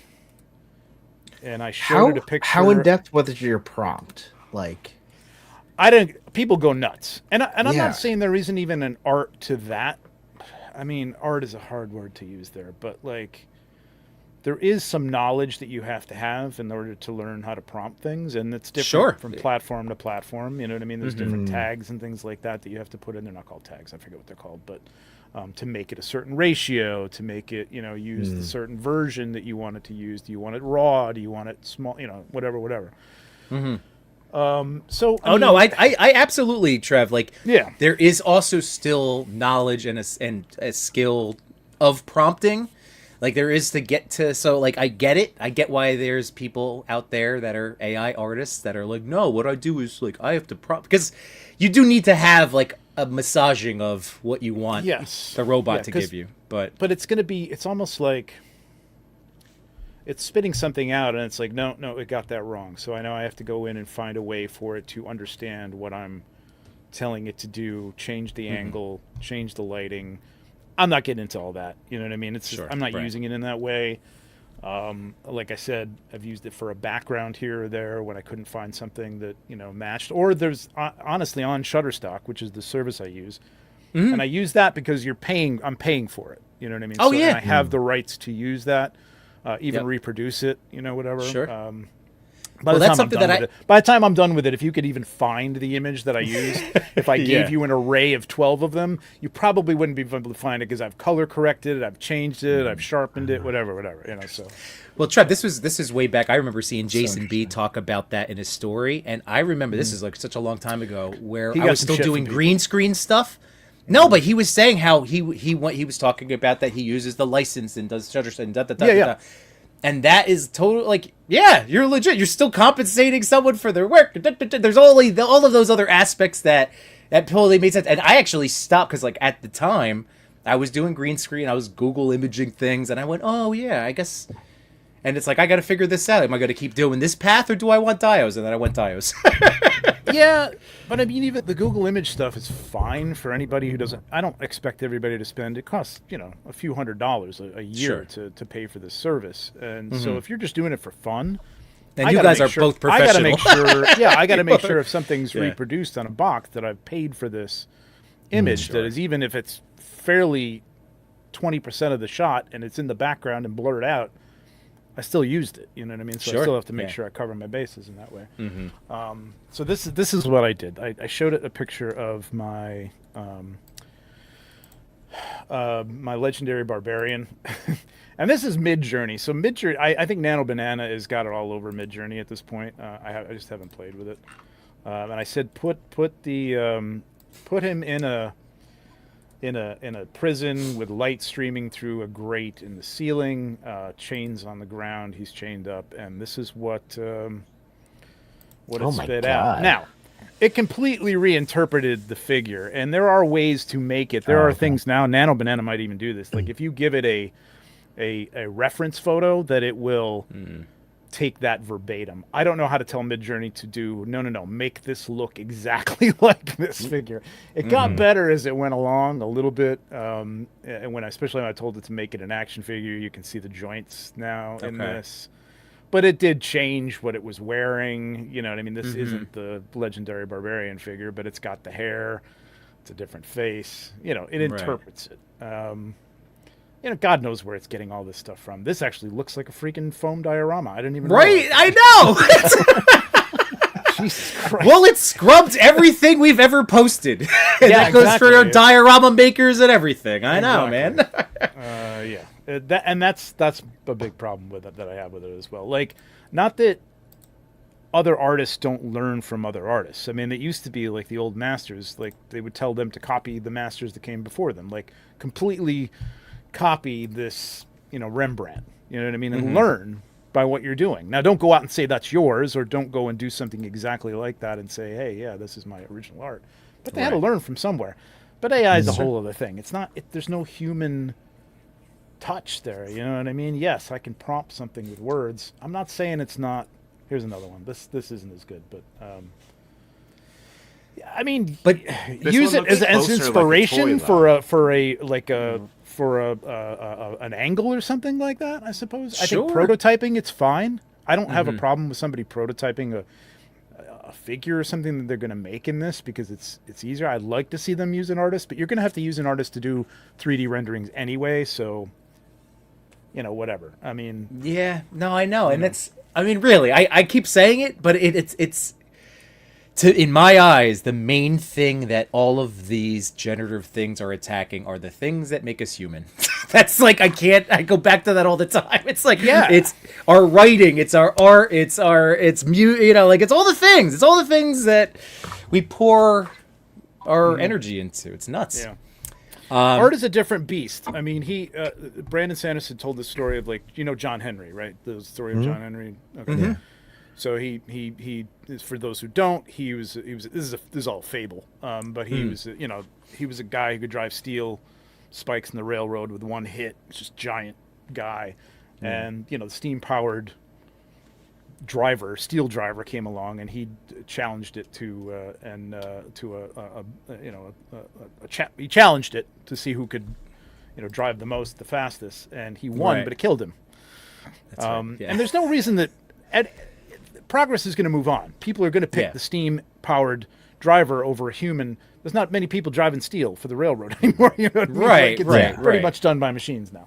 and I showed it a picture. How in depth was your prompt? Like, I didn't. People go nuts, and I'm Yeah. not saying there isn't even an art to that. I mean, art is a hard word to use there, but like, there is some knowledge that you have to have in order to learn how to prompt things, and it's different Sure. from platform to platform. You know what I mean? There's different tags and things like that you have to put in. They're not called tags. I forget what they're called, but to make it a certain ratio, to make it, use the certain version that you want it to use. Do you want it raw? Do you want it small? Whatever. So Oh no, I absolutely, Trev. Like, Yeah. there is also still knowledge and a skill of prompting. Like, there is to get to. So, like, I get it. I get why there's people out there that are AI artists that are like, no, what I do is like I have to prompt, because you do need to have like a massaging of what you want the robot to give you. But it's going to be, it's almost like it's spitting something out and it's like, no, it got that wrong. So I know I have to go in and find a way for it to understand what I'm telling it to do, change the angle, change the lighting. I'm not getting into all that. You know what I mean? It's just, Sure, I'm not right. using it in that way. Like I said, I've used it for a background here or there when I couldn't find something that, matched. Or there's honestly on Shutterstock, which is the service I use. And I use that because I'm paying for it. You know what I mean? Oh, yeah. And I have the rights to use that, even Yep. reproduce it, whatever. Sure. By Well, the that's time I'm something done that with it, by the time I'm done with it, if you could even find the image that I used, if I gave Yeah. you an array of 12 of them, you probably wouldn't be able to find it because I've color corrected it, I've changed it, I've sharpened it, whatever. So Well, Trev, this is way back. I remember seeing Jason B talk about that in his story, and I remember this is like such a long time ago where He I got was some still shit doing from people. green screen stuff. No, but he was saying how he was talking about that he uses the license and does Shutterstock and Yeah. and that is total, like, yeah, you're legit. You're still compensating someone for their work. There's all of those other aspects that totally made sense. And I actually stopped because, like, at the time, I was doing green screen. I was Google imaging things, and I went, oh yeah, I guess. And it's like, I got to figure this out. Am I going to keep doing this path, or do I want dios? And then I went dios. yeah, but I mean, even the Google image stuff is fine for anybody who doesn't. I don't expect everybody to spend. It costs a few $100s a year Sure. to pay for this service, and so if you're just doing it for fun. And I you gotta guys make are sure- both I gotta professional. make sure. Yeah, I got to make You sure are. if something's Yeah. reproduced on a box that I've paid for this image. That is, even if it's fairly 20% of the shot and it's in the background and blurred out, I still used it. You know what I mean? So I Sure. still have to make Yeah. sure I cover my bases in that way. So this is what I did. I showed it a picture of my my legendary barbarian. And this is Mid-Journey. So Mid-Journey, I think Nano Banana has got it all over Mid-Journey at this point. I just haven't played with it. And I said put him in a prison with light streaming through a grate in the ceiling, chains on the ground. He's chained up, and this is what it Oh my spit out. God. Now, it completely reinterpreted the figure, and there are ways to make it. There are things now. Nano Banana might even do this. Like if you give it a reference photo, that it will take that verbatim. I don't know how to tell Midjourney to do no, make this look exactly like this figure. It got better as it went along a little bit, and especially when I told it to make it an action figure, you can see the joints now in Okay. this. But it did change what it was wearing. You know what I mean? This isn't the legendary barbarian figure, but it's got the hair. It's a different face. It interprets it. God knows where it's getting all this stuff from. This actually looks like a freaking foam diorama. I didn't even Right, realize I know. Jesus Christ. Well, it scrubbed everything we've ever posted. And Yeah, that goes for exactly. our diorama makers and everything. I know, Exactly. man. Yeah. That's a big problem with it that I have with it as well. Like, not that other artists don't learn from other artists. I mean, it used to be like the old masters, like they would tell them to copy the masters that came before them, like completely copy this, Rembrandt. You know what I mean? And learn by what you're doing. Now, don't go out and say that's yours, or don't go and do something exactly like that and say, hey, yeah, this is my original art. But they had to learn from somewhere. But AI is a whole other thing. It's not. There's no human touch there. You know what I mean? Yes, I can prompt something with words. I'm not saying it's not. Here's another one. This isn't as good, but I mean, But use it one as looks closer inspiration like a toy, for an angle or something like that. I suppose. I think Sure. prototyping, it's fine. I don't have a problem with somebody prototyping a figure or something that they're going to make in this, because it's easier. I'd like to see them use an artist, but you're going to have to use an artist to do 3D renderings anyway. So, whatever. I mean, yeah, no, I know, and it's. I mean, really, I keep saying it, but it's in my eyes, the main thing that all of these generative things are attacking are the things that make us human. That's like, I go back to that all the time. It's like, Yeah. it's our writing, it's our art, it's like, it's all the things. It's all the things that we pour our energy into. It's nuts. yeah. Art is a different beast. I mean, Brandon Sanderson told the story of, like, John Henry, right? The story of John Henry. Okay. So he for those who don't, he was this is all fable. But he was he was a guy who could drive steel spikes in the railroad with one hit. Just giant guy, and the steam powered steel driver came along, and he challenged it he challenged it to see who could drive the most, the fastest, and he won, Right. but it killed him. That's right. Yeah. And there's no reason that progress is going to move on. People are going to pick Yeah. the steam powered driver over a human. There's not many people driving steel for the railroad anymore. You know what I mean? Right, It's right, pretty right. much done by machines now.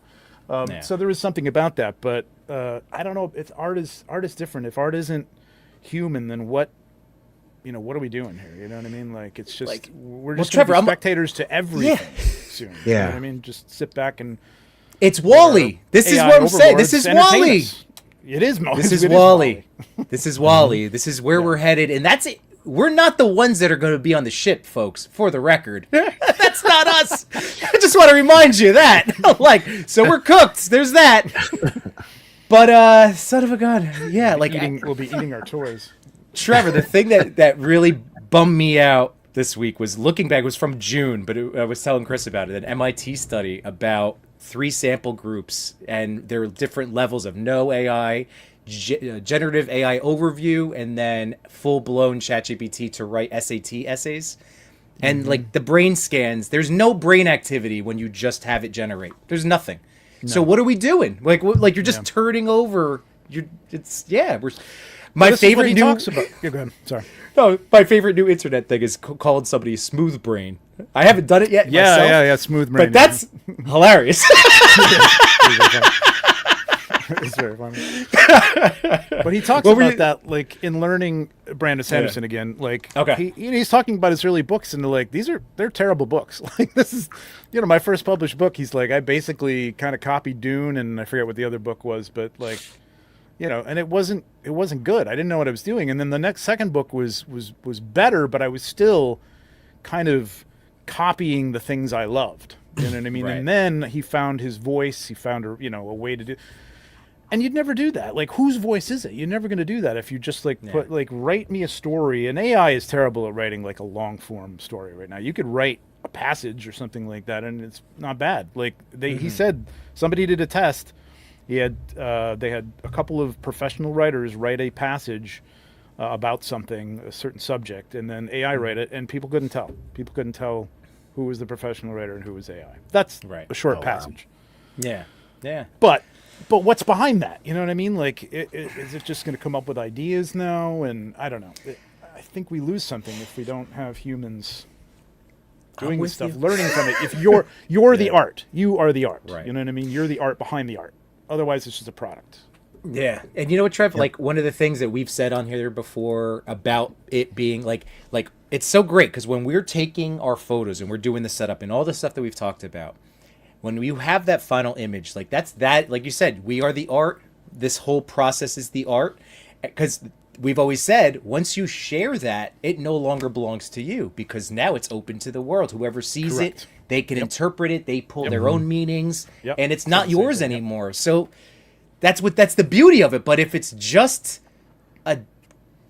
Yeah. So there is something about that, but I don't know. It's art is different. If art isn't human, then what? What are we doing here? You know what I mean? Like, it's just Like, we're well, just gonna be Trevor, spectators to everything soon. You know Yeah. what I mean? Just sit back and It's Wally. This is AI what I'm saying. overlords This is entertain Wally. us. It is Mo. This is It Wally. This is Wally. This is where we're headed, and that's it. We're not the ones that are going to be on the ship, folks. For the record, that's not us. I just want to remind you of that. So we're cooked. There's that. But son of a gun, yeah. Like, We'll be eating our toys. Trevor, the thing that really bummed me out this week was looking back. It was from June, but I was telling Chris about it. An MIT study about 3 sample groups and their different levels of no AI, generative AI overview, and then full-blown ChatGPT to write SAT essays. And like the brain scans, there's no brain activity when you just have it generate. There's nothing. So what are we doing? Like you're just turning over. We're my This is what favorite he new. talks about. Yeah, go ahead. Sorry. No, my favorite new internet thing is calling somebody a smooth brain. I haven't done it yet. myself, Yeah. Smooth brain. But that's hilarious. It's very funny. But he talks What were about you- that, like, in learning Brandon Sanderson again. Like, Okay. he's talking about his early books, and they're terrible books. Like, this is, my first published book. He's like, I basically kind of copied Dune, and I forget what the other book was, but like, and it wasn't good. I didn't know what I was doing. And then the second book was better, but I was still kind of copying the things I loved. You know what I mean? Right. And then he found his voice. He found a way to do. And you'd never do that. Like, whose voice is it? You're never going to do that if you just write me a story. And AI is terrible at writing like a long form story right now. You could write a passage or something like that, and it's not bad. Like he said, somebody did a test. They had a couple of professional writers write a passage about something, a certain subject, and then AI write it, and people couldn't tell. People couldn't tell who was the professional writer and who was AI. That's Right. a short wow. passage. Yeah. But what's behind that? You know what I mean? Like, is it just going to come up with ideas now? And I don't know. I think we lose something if we don't have humans doing with this stuff, you. learning from it. If you're the art, you are the art. Right. You know what I mean? You're the art behind the art. Otherwise, it's just a product. Yeah, and you know what, Trev? Like one of the things that we've said on here before about it being like it's so great because when we're taking our photos and we're doing the setup and all the stuff that we've talked about, when you have that final image, like like you said, we are the art. This whole process is the art, because we've always said once you share that, it no longer belongs to you because now it's open to the world. Whoever sees Correct. it, they can interpret it. They pull their own meanings, Yep. and it's not Sounds the same yours thing, yep. anymore. So that's the beauty of it. But if it's just a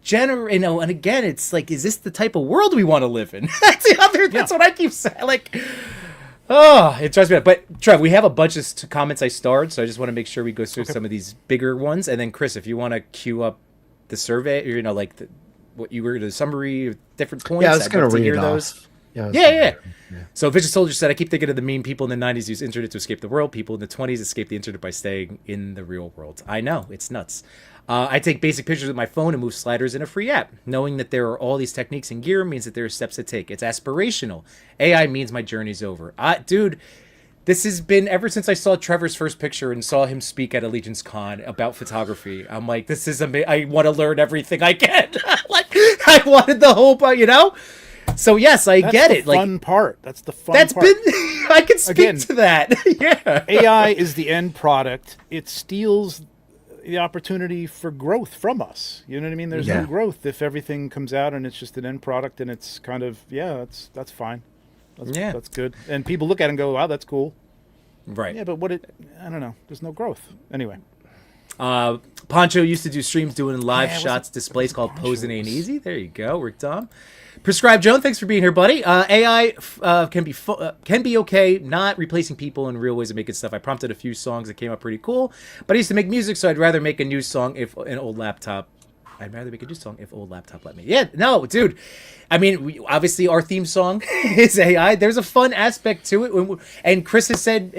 and again, it's like, is this the type of world we want to live in? That's the other. That's what I keep saying. Like, oh, it drives me up. But Trev, we have a bunch of comments I starred, so I just want to make sure we go through some of these bigger ones, and then Chris, if you want to queue up the survey, or like what you were the summary of different points. Yeah, I was I'd going love to to read hear it those. off. Yeah. So Vicious Soldier said, I keep thinking of the meme people in the 90s used internet to escape the world. People in the 20s escaped the internet by staying in the real world. I know, it's nuts. I take basic pictures with my phone and move sliders in a free app. Knowing that there are all these techniques and gear means that there are steps to take. It's aspirational. AI means my journey's over. Dude, this has been ever since I saw Trevor's first picture and saw him speak at Allegiance Con about photography. I'm like, this is amazing. I want to learn everything I can. Like, I wanted the whole part, So yes, I get it. Fun part. That's the fun That's part. been. I can speak Again, to that. Yeah. AI is the end product. It steals the opportunity for growth from us. You know what I mean? There's no growth if everything comes out and it's just an end product and it's kind of that's fine. That's good. And people look at it and go, wow, that's cool. Right. Yeah, but I don't know. There's no growth. Anyway. Poncho used to do streams doing live Yeah, shots displays called Poncho Posing Ain't was? Easy. There you go, Rick Dom. Prescribed Joan, thanks for being here, buddy. AI can be okay, not replacing people in real ways of making stuff. I prompted a few songs that came out pretty cool, but I used to make music, so I'd rather make a new song if an old laptop. I'd rather make a new song if old laptop let me. Yeah, no, dude. I mean, obviously our theme song is AI. There's a fun aspect to it, and Chris has said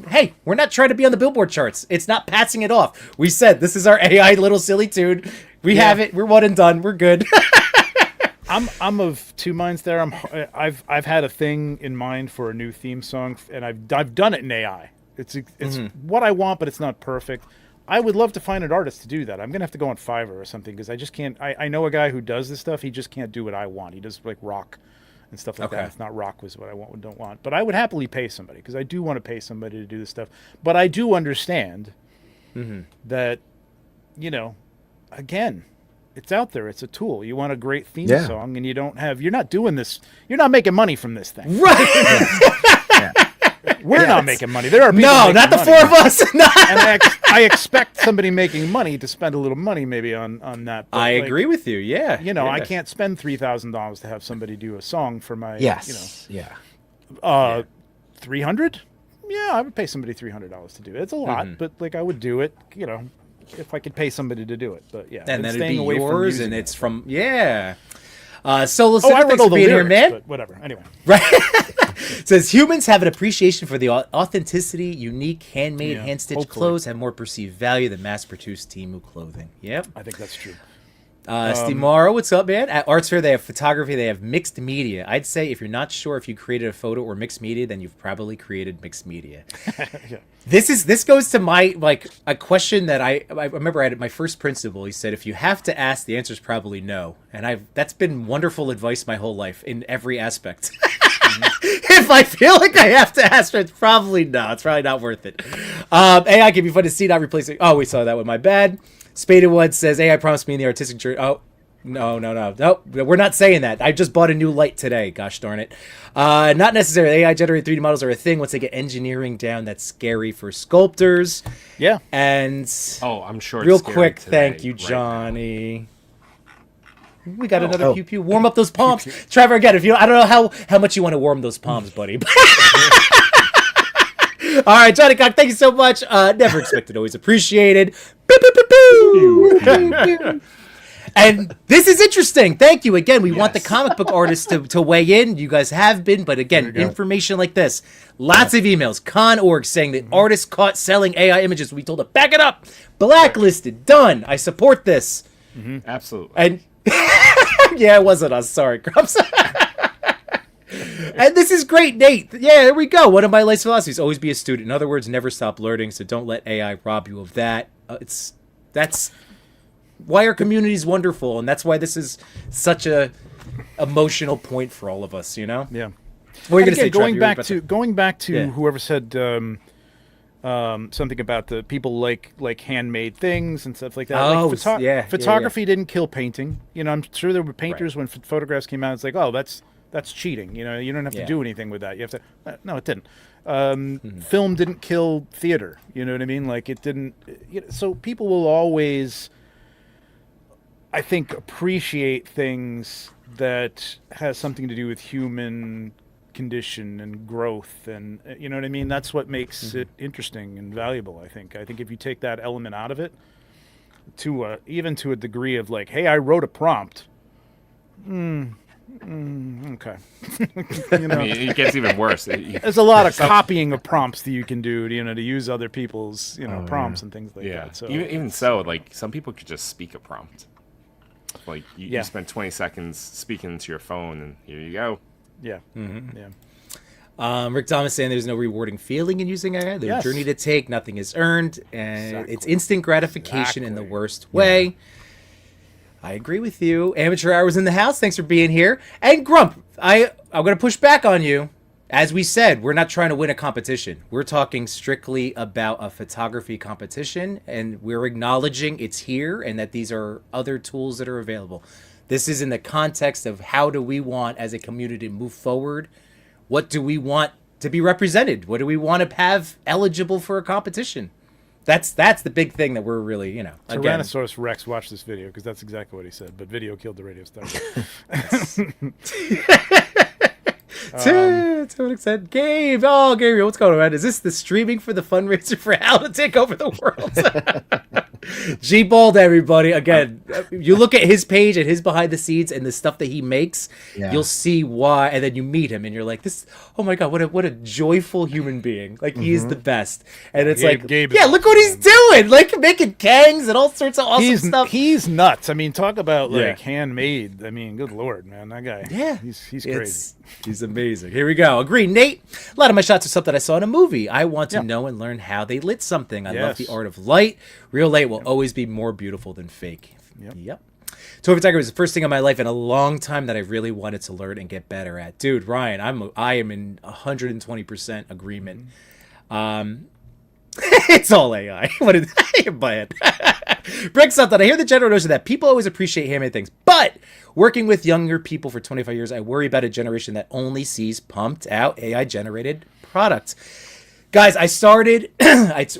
hey, we're not trying to be on the Billboard charts. It's not passing it off. We said this is our AI little silly tune. We have it. We're one and done. We're good. I'm of two minds there. I've had a thing in mind for a new theme song, and I've done it in AI. It's what I want, but it's not perfect. I would love to find an artist to do that. I'm gonna have to go on Fiverr or something because I just can't. I know a guy who does this stuff. He just can't do what I want. He does like rock and stuff like that. It's not rock was what I want, don't want. But I would happily pay somebody because I do want to pay somebody to do this stuff. But I do understand that, again, it's out there. It's a tool. You want a great theme song, and you're not doing this. You're not making money from this thing. Right. We're not making money. There are people No, making not the money. four of us. And I expect somebody making money to spend a little money maybe on that. But I agree with you. Yeah. I can't spend $3,000 to have somebody do a song for my. Yes. $300. Yeah, I would pay somebody $300 to do it. It's a lot, but I would do it. If I could pay somebody to do it. But yeah, And then it'd be away from yours, using and it. it's from Solo Cinder, I wrote thanks all for the being here, lyrics, man. but whatever. Anyway. Right. It says humans have an appreciation for the authenticity, unique, handmade, hand-stitched hopefully. clothes have more perceived value than mass-produced Temu clothing. Yep. I think that's true. Steve Morrow, what's up, man? At Arts Fair, they have photography, they have mixed media. I'd say if you're not sure if you created a photo or mixed media, then you've probably created mixed media. Yeah. This goes to my a question that I remember I had my first principal. He said if you have to ask, the answer is probably no, and that's been wonderful advice my whole life in every aspect. If I feel like I have to ask, it's probably no. It's probably not worth it. AI can be fun to see, not replacing. Oh, we saw that one. My bad. Spaded Wood says AI promised me in the artistic journey. Oh. No, we're not saying that. I just bought a new light today. Gosh darn it. Not necessarily. AI generated 3D models are a thing. Once they get engineering down, that's scary for sculptors. Yeah. And I'm sure. real It's scary quick, today, thank you, right now. Johnny. We got another pew pew. Warm up those palms, Trevor. Again, I don't know how much you want to warm those palms, buddy. All right, Johnny Cock, thank you so much. Never expected, always appreciated. Boop, boop, boop, boop. And this is interesting. Thank you again. We want the comic book artists to weigh in. You guys have been, but again, information like this. Lots of emails. Con.org saying that artists caught selling AI images. We told to back it up. Blacklisted. Done. I support this. Absolutely. And yeah, it wasn't us. Sorry, Grumps. And this is great, Nate. Yeah, there we go. One of my life's philosophies: always be a student. In other words, never stop learning. So don't let AI rob you of that. That's why our community is wonderful, and that's why this is such a emotional point for all of us. You know. Yeah. What are you going to And say? again, going back to Yeah. whoever said something about the people like handmade things and stuff like that. Oh, Like yeah, photography didn't kill painting. You know, I'm sure there were painters when photographs came out. It's like, oh, that's cheating. You know, you don't have to do anything with that. You have to. No, it didn't. Film didn't kill theater. You know what I mean? Like it didn't. So people will always, I think, appreciate things that has something to do with human condition and growth, and you know what I mean. That's what makes it interesting and valuable. I think if you take that element out of it, to even to a degree of like, hey, I wrote a prompt. Okay. You know, I mean, it gets even worse. there's a lot of copying of prompts that you can do, to use other people's prompts and things like that. So even so, like some people could just speak a prompt. Like you spend 20 seconds speaking to your phone, and here you go. yeah, yeah. Rick Thomas saying there's no rewarding feeling in using AI. There's a journey to take. Nothing is earned, and it's instant gratification in the worst way. I agree with you. Amateur Hours in the house. Thanks for being here. And Grump, I'm going to push back on you. As we said, we're not trying to win a competition. We're talking strictly about a photography competition, and we're acknowledging it's here and that these are other tools that are available. This is in the context of how do we want as a community to move forward? What do we want to be represented? What do we want to have eligible for a competition? That's the big thing that we're really, again. Tyrannosaurus Rex watched this video because that's exactly what he said. But video killed the radio star. To an extent, Gabe. Oh, Gabriel, what's going on, man? Is this the streaming for the fundraiser for How to Take Over the World? G Bald, everybody. Again, you look at his page and his behind the scenes and the stuff that he makes, you'll see why. And then you meet him and you're like, this, oh my God, what a joyful human being. Like, he is the best. And it's Gabe look what he's doing. Like, making kangs and all sorts of awesome stuff. He's nuts. I mean, talk about handmade. I mean, good Lord, man. That guy. Yeah. He's crazy. He's amazing. Here we go. Agree, Nate. A lot of my shots are something I saw in a movie. I want to know and learn how they lit something. I love the art of light. Real light will always be more beautiful than fake. Yep. Toy.Father was the first thing in my life in a long time that I really wanted to learn and get better at. Dude, Ryan, I am in 120% agreement. It's all AI. What did I buy it? Break something. I hear the general notion that people always appreciate handmade things, but working with younger people for 25 years, I worry about a generation that only sees pumped out AI generated products. Guys, I started.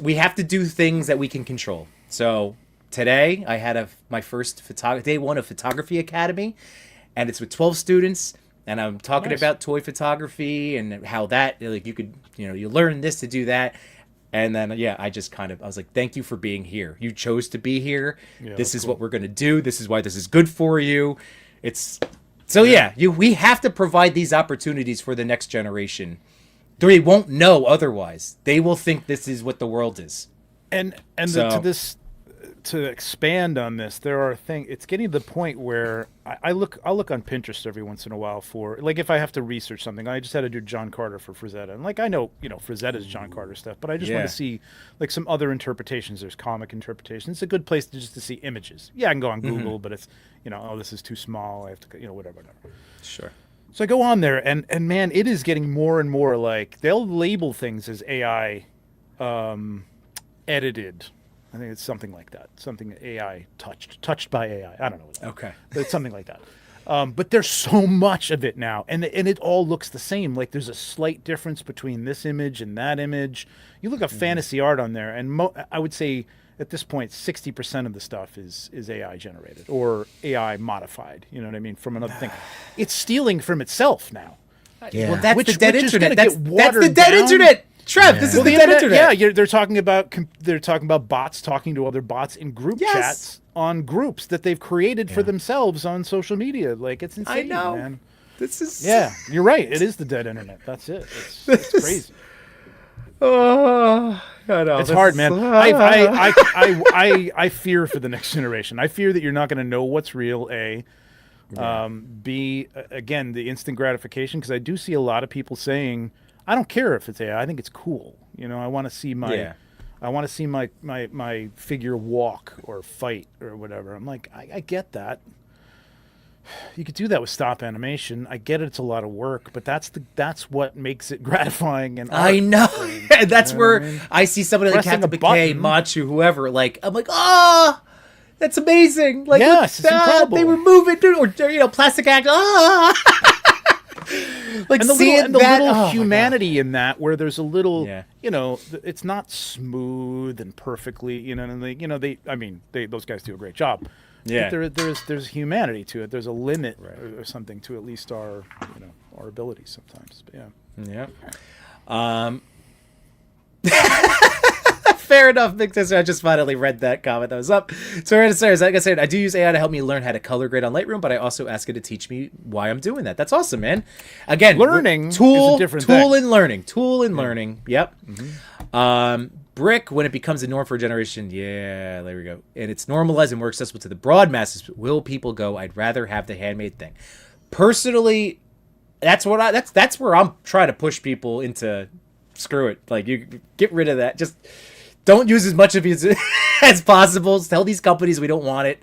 We have to do things that we can control. So today I had my first day one of Photography Academy, and it's with 12 students. And I'm talking about toy photography and how that, like, you could, you learn this to do that. And then, I was like, thank you for being here. You chose to be here. This is what we're going to do. This is why this is good for you. We have to provide these opportunities for the next generation. They won't know otherwise. They will think this is what the world is. To expand on this, there are things. It's getting to the point where I'll look on Pinterest every once in a while for, like, if I have to research something. I just had to do John Carter for Frazetta, and like I know Frazetta's John Carter stuff, but I just want to see like some other interpretations. There's comic interpretations. It's a good place to see images. I can go on Google, but it's this is too small. I have to whatever. Sure. So I go on there, and man, it is getting more and more like they'll label things as AI edited. I think it's something like that. Something AI touched by AI. I don't know. Okay. But it's something like that. But there's so much of it now, and it all looks the same. Like there's a slight difference between this image and that image. You look at fantasy art on there, and I would say at this point 60% of the stuff is AI generated or AI modified. You know what I mean? From another thing. It's stealing from itself now. Yeah. Well, that's the dead internet. That's the dead internet. Trev, this is the dead internet. Yeah, they're talking about bots talking to other bots in group chats on groups that they've created for themselves on social media. Like, it's insane, I know. man. This is you're right. It is the dead internet. That's it. It's crazy. Oh, I know. It's hard, man. I fear for the next generation. I fear that you're not going to know what's real, A. B, again, the instant gratification, because I do see a lot of people saying, I don't care if it's AI, I think it's cool. I want to see my figure walk or fight or whatever. I'm like, I get that. You could do that with stop animation. I get it's a lot of work, but that's what makes it gratifying. And I know. And that's where I see somebody like Pressing a Captain McKay, button. Machu, whoever. Like, I'm like, oh, that's amazing. Like, Yes, it's incredible. They were moving, dude, or plastic act. Like And the seeing little, that the oh little my God. humanity in that, where there's a little, Yeah. it's not smooth and perfectly, and those guys do a great job. Yeah. But there's humanity to it. There's a limit or something to at least our abilities sometimes. But yeah. Yeah. Fair enough, Big Sister. I just finally read that comment that was up. So, like I said, I do use AI to help me learn how to color grade on Lightroom, but I also ask it to teach me why I'm doing that. That's awesome, man. Again, Learning tool, is a different tool thing. and learning. Tool and learning. Yep. Brick, when it becomes a norm for a generation, yeah, there we go. And it's normalized and more accessible to the broad masses. Will people go, I'd rather have the handmade thing? Personally, that's where I'm trying to push people into screw it. Like, you get rid of that. Just don't use as much of it as possible. Tell these companies we don't want it.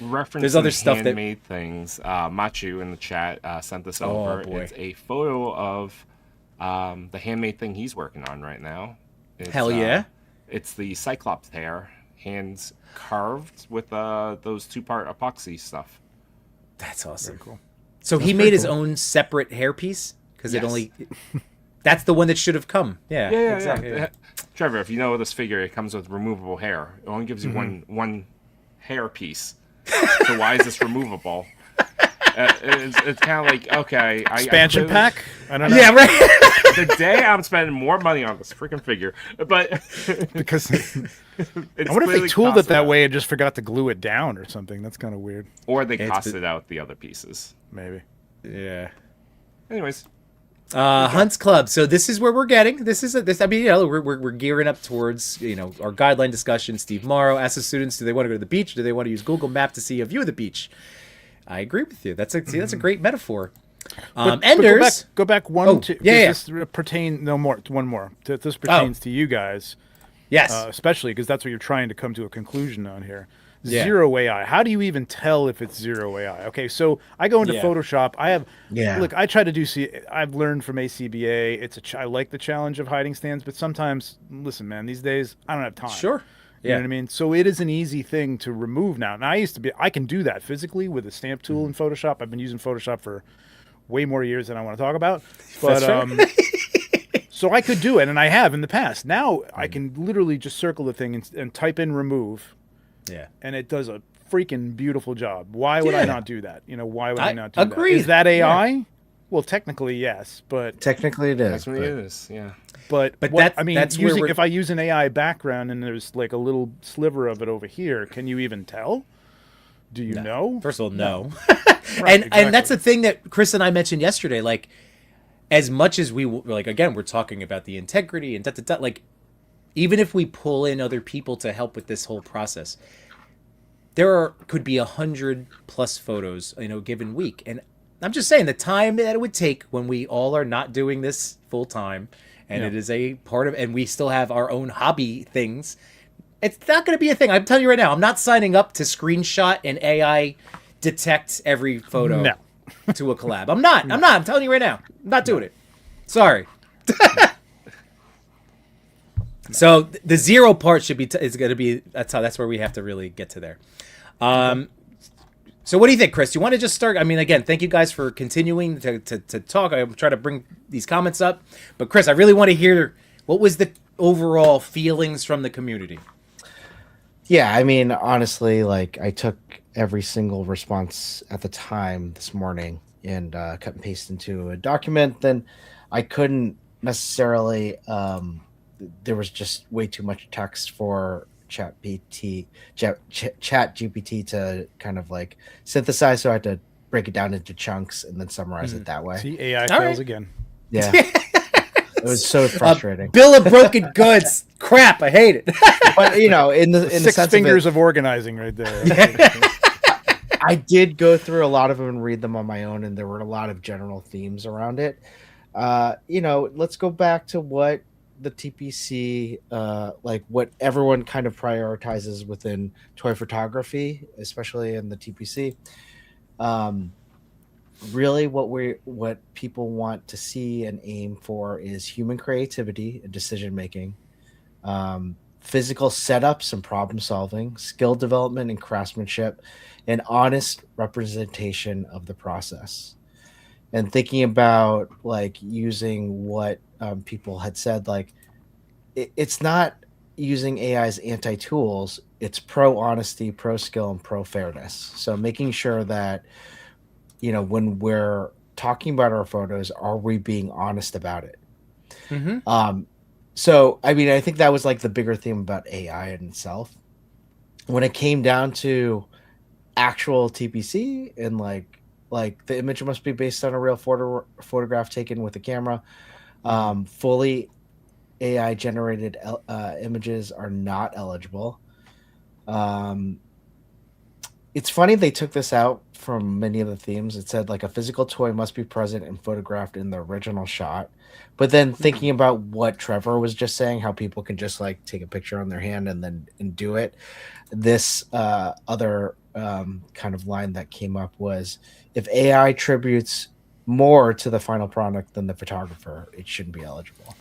Referencing There's other stuff that- handmade things. Machu in the chat sent this over. boy. It's a photo of the handmade thing he's working on right now. It's, Hell yeah. It's the Cyclops hair, hands carved with those 2-part epoxy stuff. That's awesome. Very cool. So he made his own separate hairpiece? Because Yes. it only... That's the one that should have come. Yeah, exactly. Yeah. Trevor, if you know this figure, it comes with removable hair. It only gives you one hair piece. So why is this removable? It's kind of like, okay. Expansion I pack? I don't know. Yeah, right. The day I'm spending more money on this freaking figure. But Because it's I wonder if clearly they tooled it costed that out. way and just forgot to glue it down or something. That's kind of weird. Or they It's costed out the other pieces. Maybe. Yeah. Anyways. Hunts Club. So this is where we're getting. We're gearing up towards our guideline discussion. Steve Morrow asks the students, do they want to go to the beach? Do they want to use Google Map to see a view of the beach? I agree with you. That's a great metaphor. But Enders. go back one. Oh, yeah. This one more. This pertains to you guys. Yes. Especially because that's what you're trying to come to a conclusion on here. Yeah. Zero AI. How do you even tell if it's zero AI? Okay, so I go into Yeah. Photoshop. Yeah. Look, I try to do. I've learned from ACBA. I like the challenge of hiding stands, but sometimes, listen, man, these days I don't have time. Sure. You know what I mean? So it is an easy thing to remove now. Now I can do that physically with a stamp tool in Photoshop. I've been using Photoshop for way more years than I want to talk about. But so I could do it, and I have in the past. Now I can literally just circle the thing and type in remove. Yeah. And it does a freaking beautiful job. Why would I Yeah. not do that? Why would I not do agreed. that? Is that AI? Well, technically, yes, but Technically, it is. That's what it is. Yeah. but that's where we're- if I use an AI background and there's like a little sliver of it over here, can you even tell? Do you know? First of all, no. Right, and that's exactly. the thing that Chris and I mentioned yesterday. Like, as much as again, we're talking about the integrity and like, even if we pull in other people to help with this whole process, could be 100+ photos in a given week. And I'm just saying the time that it would take when we all are not doing this full time, and it is a part of, and we still have our own hobby things. It's not going to be a thing. I'm telling you right now. I'm not signing up to screenshot and AI detect every photo No. to a collab. I'm not. I'm telling you right now. I'm not doing it. Sorry. So the zero part should be is going to be that's where we have to really get to there. So what do you think, Chris? You want to just start? I mean, again, thank you guys for continuing to talk. I'm trying to bring these comments up, but Chris, I really want to hear what was the overall feelings from the community. Yeah, I mean, honestly, like I took every single response at the time this morning and cut and paste into a document. Then I couldn't necessarily. There was just way too much text for Chat GPT to kind of like synthesize, so I had to break it down into chunks and then summarize it that way. See, AI All fails right. again. Yeah, it was so frustrating. Bill of broken goods. Crap, I hate it. But in the Six sense fingers of of organizing right there. I did go through a lot of them and read them on my own, and there were a lot of general themes around it. Let's go back to what the TPC, like what everyone kind of prioritizes within toy photography, especially in the TPC. Really, what people want to see and aim for is human creativity and decision making, physical setups and problem solving, skill development and craftsmanship, and honest representation of the process. And thinking about like using what people had said, like it's not using AI as anti-tools, it's pro honesty, pro skill, and pro fairness. So making sure that when we're talking about our photos, are we being honest about it? So I mean, I think that was like the bigger theme about AI in itself. When it came down to actual TPC and like the image must be based on a real photograph taken with a camera, fully AI generated images are not eligible. It's funny they took this out from many of the themes. It said like a physical toy must be present and photographed in the original shot. But then thinking about what Trevor was just saying, how people can just like take a picture on their hand and do it. This other kind of line that came up was, if AI attributes more to the final product than the photographer, it shouldn't be eligible.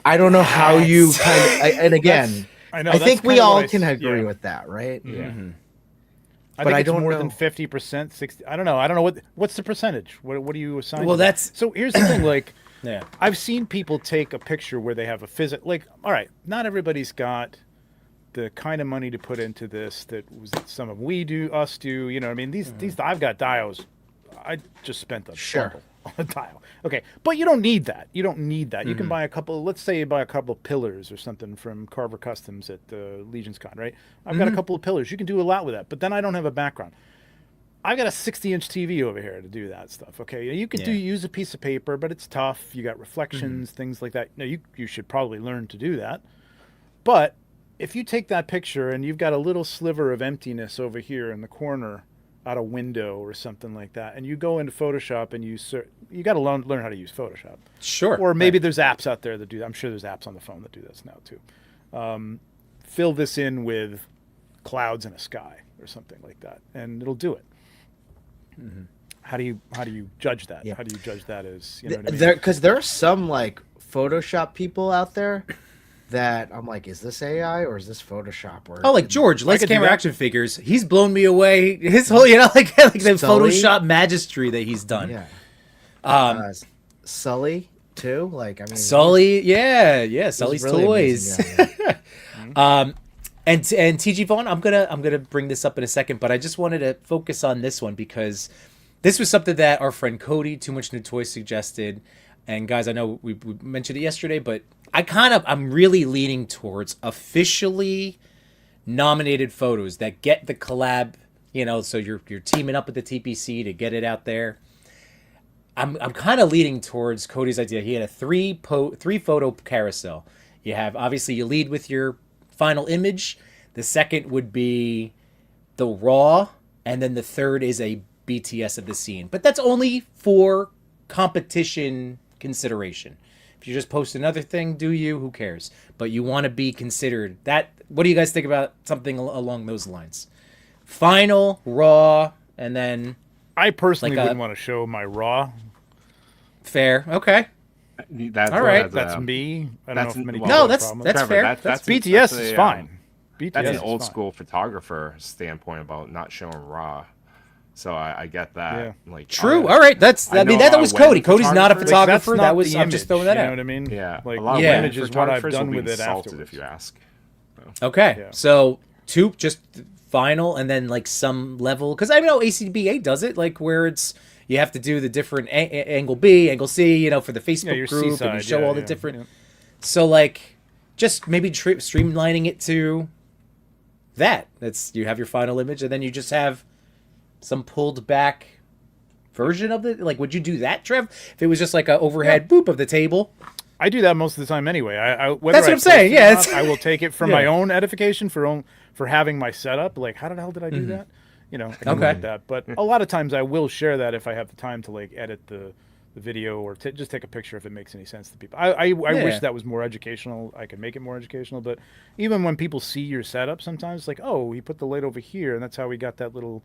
I don't know how you kind of, and again, I think we all can agree with that, right? Yeah. Mm-hmm. I But think I it's don't more know. than 50%, 60. I don't know. What's the percentage? What do you assign? Well, to that? that's- so here's the thing. Like, Yeah. I've seen people take a picture where they have a like, all right, not everybody's got the kind of money to put into this that was some of us do. You know what I mean? These I've got dials. I just spent a Sure. bundle on a dial. Okay, but you don't need that. You don't need that. You can buy a couple. Let's say you buy a couple of pillars or something from Carver Customs at Legion's Con, right? I've got a couple of pillars. You can do a lot with that. But then I don't have a background. I've got a 60-inch TV over here to do that stuff. Okay, you could use a piece of paper, but it's tough. You got reflections, things like that. Now you should probably learn to do that. But if you take that picture and you've got a little sliver of emptiness over here in the corner out a window or something like that, and you go into Photoshop and you got to learn how to use Photoshop. Sure. Or maybe there's apps out there that do that. I'm sure there's apps on the phone that do this now too. Fill this in with clouds in a sky or something like that, and it'll do it. How do you judge that? Yeah. How do you judge that as, you know what I mean? Because there are some like Photoshop people out there that I'm like, is this AI or is this Photoshop? Or Oh, like George, Lights could do Camera that. Action Figures. He's blown me away. His whole, like the Sully? Photoshop magistry that he's done. yeah. Sully too. Like I mean, Sully, yeah, he's Sully's really toys. amazing guy. And TG Vaughn, I'm gonna bring this up in a second, but I just wanted to focus on this one because this was something that our friend Cody, Too Much New Toys, suggested. And guys, I know we mentioned it yesterday, but I'm really leaning towards officially nominated photos that get the collab. So you're teaming up with the TPC to get it out there. I'm kind of leaning towards Cody's idea. He had a three photo carousel. You have, obviously, you lead with your final image. The second would be the raw, and then the third is a BTS of the scene. But that's only for competition consideration. If you just post another thing, who cares? But you want to be considered. What do you guys think about something along those lines? Final, raw, and then I personally like wouldn't want to show my raw. fair. Okay. That's All right. That's me. I don't know if many well, people No, have a that's problem with that's that. Trevor, fair. That's BTS is a, fine. BTS That's an is old fine. school photographer standpoint about not showing raw. So I get that. Yeah. Like True. All right. That was Cody. Cody's not a Like, photographer. that's That not was. the I'm just image, throwing that you know out. what I mean? Yeah, Like a lot of Yeah. women image is what I've photographers done will be with it insulted afterwards. if you ask. Okay. Yeah. So two, just final, and then like some level, because I know ACBA does it, like where it's you have to do the different angle B, angle C, for the Facebook your group, and you seaside, show yeah, all the yeah, different. yeah. So like, just maybe streamlining it to that. You have your final image, and then you just have some pulled back version of it. Like, would you do that, Trev? If it was just like a overhead boop of the table. I do that most of the time anyway. Whether That's what I I'm saying, post it yeah, or not, it's- I will take it for Yeah. my own edification, for having my setup. Like, how the hell did I do that? I can look at that. But a lot of times I will share that if I have the time to like edit the video or just take a picture if it makes any sense to people. I wish that was more educational. I could make it more educational. But even when people see your setup, sometimes like, oh, he put the light over here, and that's how we got that little,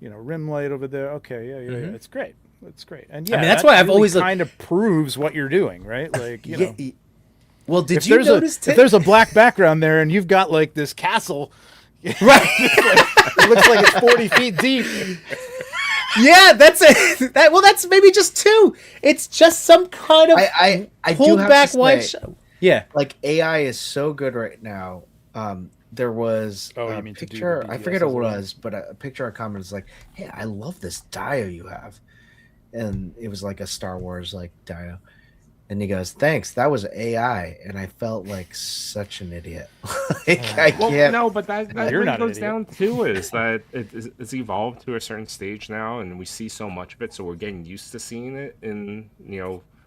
rim light over there. Okay, yeah. It's great. It's great. And yeah, I mean, that's why I've always kind of proves what you're doing, right? Like, Well, did you notice if there's a black background there and you've got like this castle, right? It looks like it's 40 feet deep. Yeah, that's it. That's maybe just 2. It's just some kind of I pulled do have back to white say, show. Yeah, like AI is so good right now. There was a picture, I forget what it was, but a picture I commented was like, "Hey, I love this dio you have," and it was like a Star Wars like dio. And he goes, "Thanks, that was AI," and I felt like such an idiot. I can't. No, but that You're what not it goes an down to is that it's evolved to a certain stage now, and we see so much of it, so we're getting used to seeing it in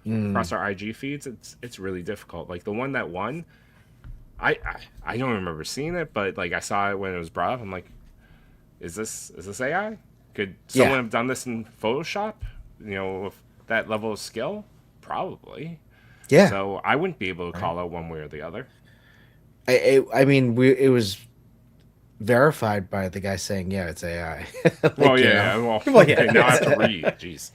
across our IG feeds. It's really difficult. Like the one that won, I don't remember seeing it, but like I saw it when it was brought up. I'm like, is this AI? Could someone have done this in Photoshop? With that level of skill. Probably. Yeah. So I wouldn't be able to call out one way or the other. I mean, it was verified by the guy saying, "Yeah, it's AI." Well, yeah. Well, yeah. Now I have to read. Jeez.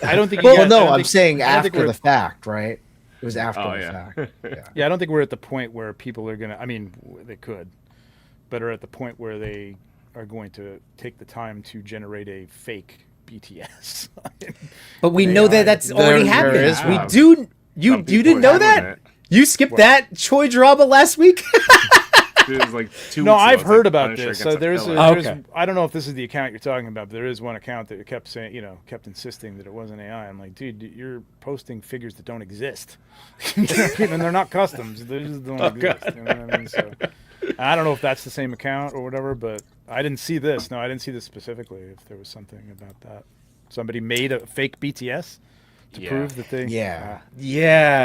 I don't think. I'm saying after the fact, right? It was after the fact. Yeah, I don't think we're at the point where people are gonna. I mean, they could, but are at the point where they are going to take the time to generate a fake BTS. but we know that that's already happened. We do. You didn't know that? You skipped that Choi drama last week? It was like 2 No, weeks I've ago. heard It's like about Punisher this. against So there's, Attila. I don't know if this is the account you're talking about, but there is one account that kept saying, kept insisting that it wasn't AI. I'm like, dude, you're posting figures that don't exist. And they're not customs. They just don't exist. You know what I mean? So I don't know if that's the same account or whatever, but I didn't see this. No, I didn't see this specifically. If there was something about that. Somebody made a fake BTS to prove that they... Yeah.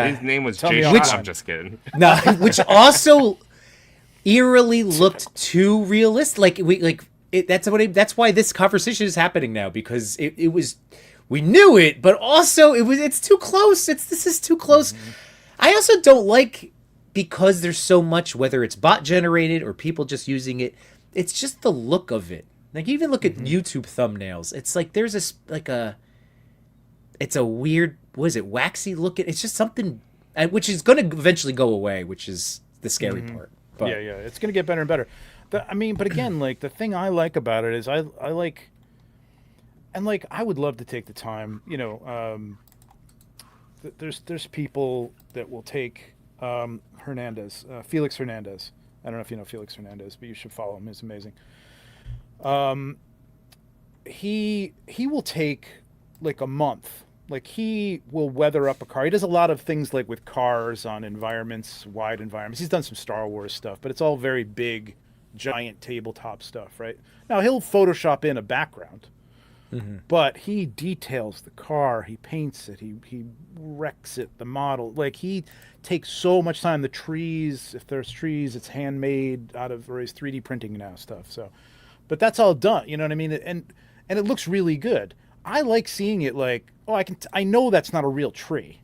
His name was Tell Jay me Sean. online. I'm just kidding. No, which also eerily looked too realistic. That's why this conversation is happening now, because it was, we knew it, but also it's too close. This is too close. Mm-hmm. I also don't like, because there's so much, whether it's bot generated or people just using it, it's just the look of it. Like, even look at YouTube thumbnails. It's like there's it's a weird, waxy looking. It's just something, which is going to eventually go away, which is the scary part. But, yeah, it's going to get better and better. But again, like, the thing I like about it is I like, and like, I would love to take the time, there's people that will take Hernandez, Felix Hernandez. I don't know if you know Felix Hernandez, but you should follow him. He's amazing. He will take like a month. Like, he will weather up a car. He does a lot of things like with cars on environments, wide environments. He's done some Star Wars stuff, but it's all very big, giant tabletop stuff, right? Now, he'll Photoshop in a background, but he details the car. He paints it. He wrecks it, the model. Like, he takes so much time. The trees, if there's trees, it's handmade out of, or he's 3D printing now stuff. So, but that's all done. You know what I mean? And it looks really good. I like seeing it like, I know that's not a real tree.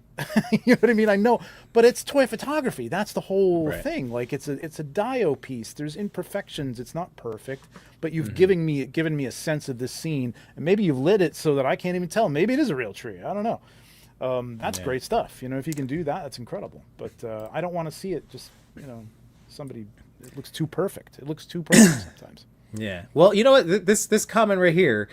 You know what I mean? I know, but it's toy photography. That's the whole thing. Like, it's a dio piece. There's imperfections. It's not perfect, but you've given me a sense of this scene, and maybe you've lit it so that I can't even tell. Maybe it is a real tree. I don't know. That's great stuff. If you can do that, that's incredible. But I don't want to see it just, somebody. It looks too perfect. It looks too perfect sometimes. Yeah. Well, you know what? This comment right here.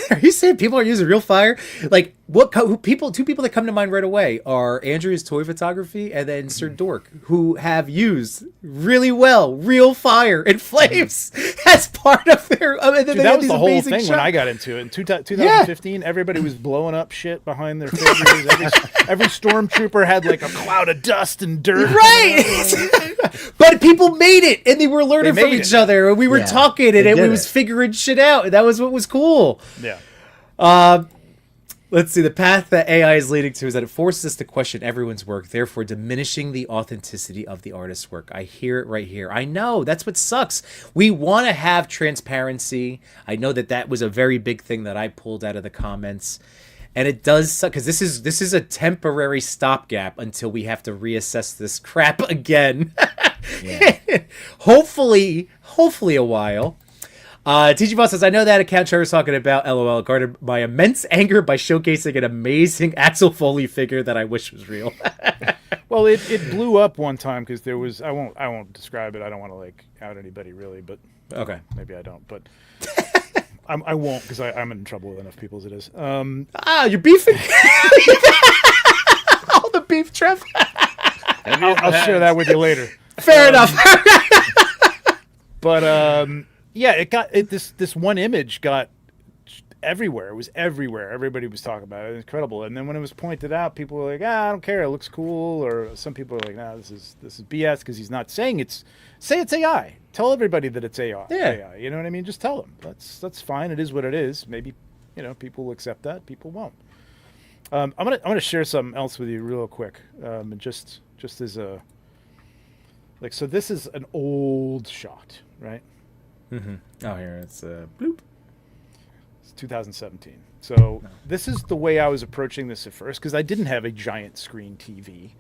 Are you saying people are using real fire? Like, two people that come to mind right away are Andrew's Toy Photography and then Sir Dork, who have used really well real fire and flames as part of their. Dude, that was the whole thing when I got into it in 2015. Everybody was blowing up shit behind their figures. Every stormtrooper had like a cloud of dust and dirt. Right. But people made it, and they were learning from each other, and we were talking, and we was figuring shit out, and that was what was cool. Yeah. Let's see. The path that AI is leading to is that it forces us to question everyone's work, therefore diminishing the authenticity of the artist's work. I hear it right here. I know. That's what sucks. We want to have transparency. I know that was a very big thing that I pulled out of the comments. And it does suck because this is a temporary stopgap until we have to reassess this crap again. Hopefully a while. TG Boss says, I know that account Trevor's talking about, LOL, garnered my immense anger by showcasing an amazing Axel Foley figure that I wish was real. Well, it blew up one time because there was I won't describe it. I don't want to like out anybody really, but Okay. maybe I don't. But I won't because I'm in trouble with enough people as it is. You're beefing? All the beef, Trev? I'll share that with you later. Fair enough. But this one image got everywhere. It was everywhere. Everybody was talking about it. It was incredible. And then when it was pointed out, people were like, I don't care. It looks cool. Or some people are like, nah, this is BS because he's not saying it's AI. Tell everybody that it's AI. Yeah. AI. You know what I mean? Just tell them. That's fine. It is what it is. Maybe, people will accept that. People won't. I'm gonna share something else with you real quick. Just as a so this is an old shot, right? Mm-hmm. Oh, here it's bloop. It's 2017. So this is the way I was approaching this at first because I didn't have a giant screen TV.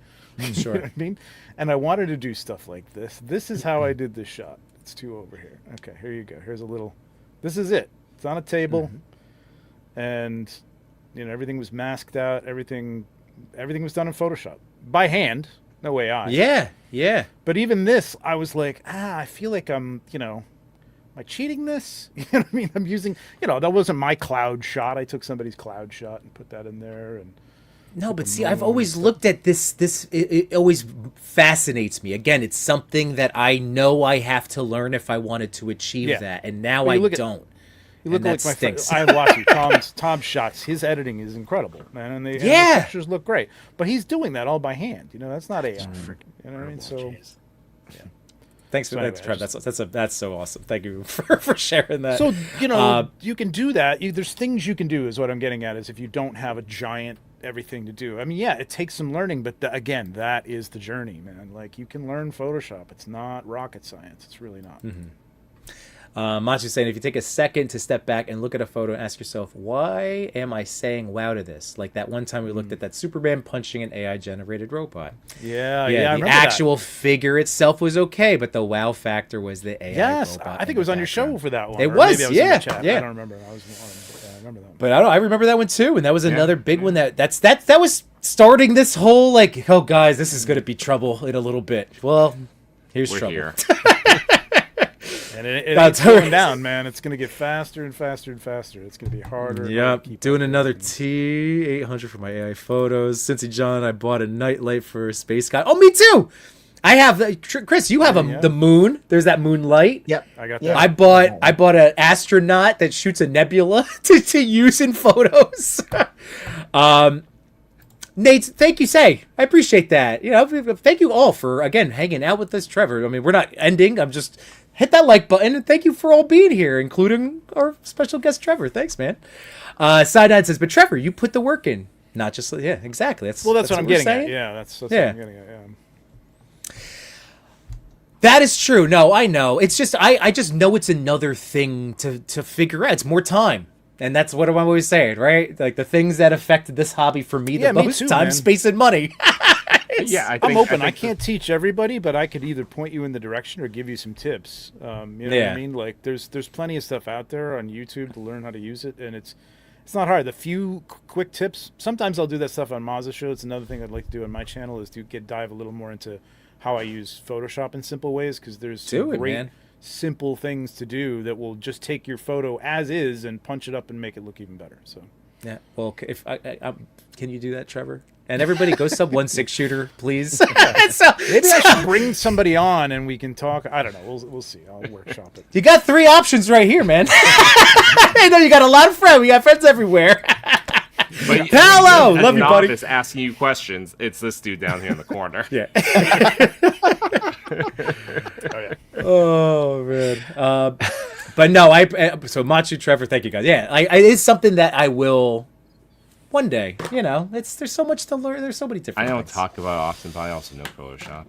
Sure. You know what I mean? And I wanted to do stuff like this. This is how I did this shot. It's two over here. Okay, here you go. Here's a little. This is it. It's on a table, and everything was masked out. Everything was done in Photoshop by hand. No AI. Yeah. But even this, I was like, I feel like I'm, am I cheating this? You know what I mean? I'm using, that wasn't my cloud shot. I took somebody's cloud shot and put that in there. And no, but see, I've always looked at this. It always fascinates me. Again, it's something that I know I have to learn if I wanted to achieve that, and now I don't. You look like my friend. stinks. I watch you. Tom's shots. His editing is incredible, man, and the pictures look great. But he's doing that all by hand. That's not AI. You know what I mean? So, thanks for that, Trev. That's so awesome. Thank you for sharing that. So you can do that. There's things you can do. Is what I'm getting at. Is if you don't have a giant everything to do. I mean, it takes some learning, but again, that is the journey, man. Like you can learn Photoshop. It's not rocket science. It's really not. Mm-hmm. Machu's saying, if you take a second to step back and look at a photo and ask yourself, why am I saying wow to this? Like that one time we looked at that Superman punching an AI-generated robot. Yeah, the actual figure itself was okay, but the wow factor was the AI robot. I think it was on your show for that one. It was, maybe I was in the chat. yeah. I don't remember. I remember that one. But I remember that one too, and that was another big one that was starting this whole like, oh guys, this is going to be trouble in a little bit. Well, here's We're trouble. Here. And it ain't slowing down, man. It's going to get faster and faster and faster. It's going to be harder. Yep. Doing another T800 for my AI photos. Cincy John, I bought a nightlight for Space Guy. Oh, me too. I have Chris. You have the moon. There's that moonlight. Yep, I got that. I bought an astronaut that shoots a nebula to use in photos. Nate, thank you. I appreciate that. Thank you all for again hanging out with us, Trevor. I mean, we're not ending. I'm just. Hit that like button, and thank you for all being here, including our special guest, Trevor. Thanks, man. Side9 says, but Trevor, you put the work in. Not just, exactly. That's what I'm getting at. Yeah, that's what I'm getting at, That is true. No, I know. It's just, I just know it's another thing to figure out. It's more time. And that's what I'm always saying, right? Like the things that affected this hobby for me the most, too, time, man. Space, and money. I'm open. I can't teach everybody, but I could either point you in the direction or give you some tips. You know what I mean? Like there's plenty of stuff out there on YouTube to learn how to use it, and it's not hard. The few quick tips. Sometimes I'll do that stuff on Mazda Show. It's another thing I'd like to do on my channel is to dive a little more into how I use Photoshop in simple ways because there's some great simple things to do that will just take your photo as is and punch it up and make it look even better. So yeah. Well, if can you do that, Trevor? And everybody go sub 1.6 shooter, please. Maybe I should bring somebody on and we can talk. I don't know. We'll see. I'll workshop it. You got 3 options right here, man. I know you got a lot of friends. We got friends everywhere. Hello, love you, buddy. Just asking you questions. It's this dude down here in the corner. Yeah. Oh man. But no, so Machu, Trevor, thank you guys. Yeah, it is something that I will one day, there's so much to learn. There's so many different. I don't things. talk about it often, but I also know Photoshop.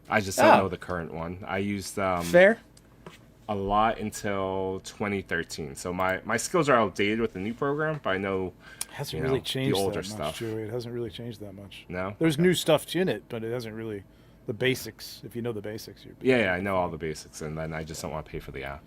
I just don't know the current one. I used Fair. a lot until 2013. So my skills are outdated with the new program, but I know It hasn't really changed the older that much, stuff. Joey. It hasn't really changed that much. No? There's Okay. new stuff in it, but it hasn't really the basics. If you know the basics, you're Yeah, I know all the basics, and then I just don't want to pay for the app.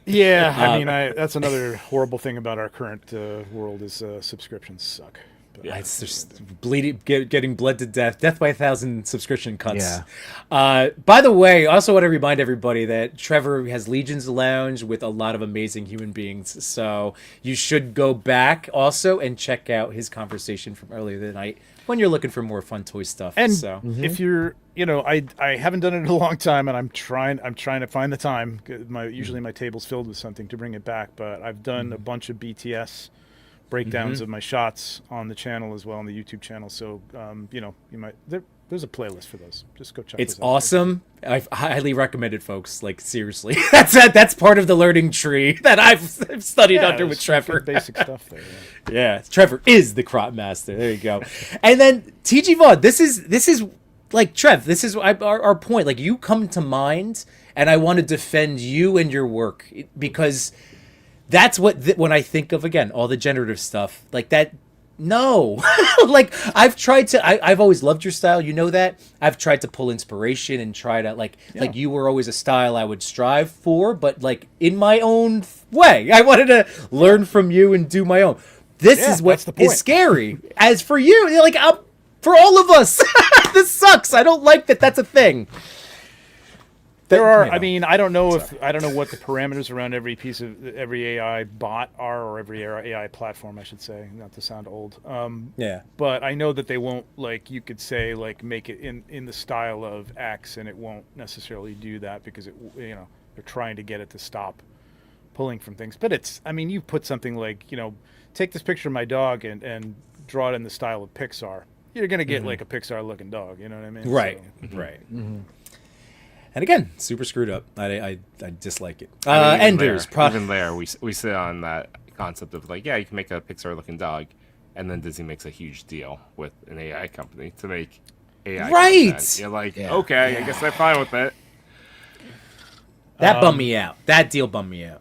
Yeah, I mean, that's another horrible thing about our current world is subscriptions suck. But, Yeah, it's just bleeding, getting bled to death by 1,000 subscription cuts. Yeah. By the way, I also want to remind everybody that Trevor has Legion's Lounge with a lot of amazing human beings. So you should go back also and check out his conversation from earlier tonight when you're looking for more fun toy stuff. And so if you're, I haven't done it in a long time, and I'm trying to find the time. Usually my table's filled with something to bring it back, but I've done a bunch of BTS breakdowns of my shots on the channel as well, on the YouTube channel. So, you might there's a playlist for those. Just go check. it's those out. awesome. I highly recommend it, folks. Like seriously, that's part of the learning tree that I've studied under there's with some Trevor. good basic stuff there. Yeah. Yeah, Trevor is the crop master. There you go. And then TG Vaughn, this is like Trev. This is our point. Like you come to mind, and I want to defend you and your work because that's what when I think of again all the generative stuff like that. No, like I've always loved your style. You know that I've tried to pull inspiration and try to like you were always a style I would strive for, but like in my own way. I wanted to learn from you and do my own. This is what that's the point. is scary. As for you, like for all of us, this sucks. I don't like that. That's a thing. There are. I mean, I don't know what the parameters around every AI bot are, or every AI platform, I should say, not to sound old. Yeah. But I know that they won't, like you could say, like make it in the style of X, and it won't necessarily do that because they're trying to get it to stop pulling from things. But it's, I mean, you put something like, take this picture of my dog and draw it in the style of Pixar. You're gonna get like a Pixar looking dog. You know what I mean? Right. So, Right. And again, super screwed up. I dislike it. I mean, Enders. even there, we sit on that concept of like, yeah, you can make a Pixar-looking dog, and then Disney makes a huge deal with an AI company to make AI Right. content. You're like, okay, I guess I'm fine with it. That bummed me out. That deal bummed me out.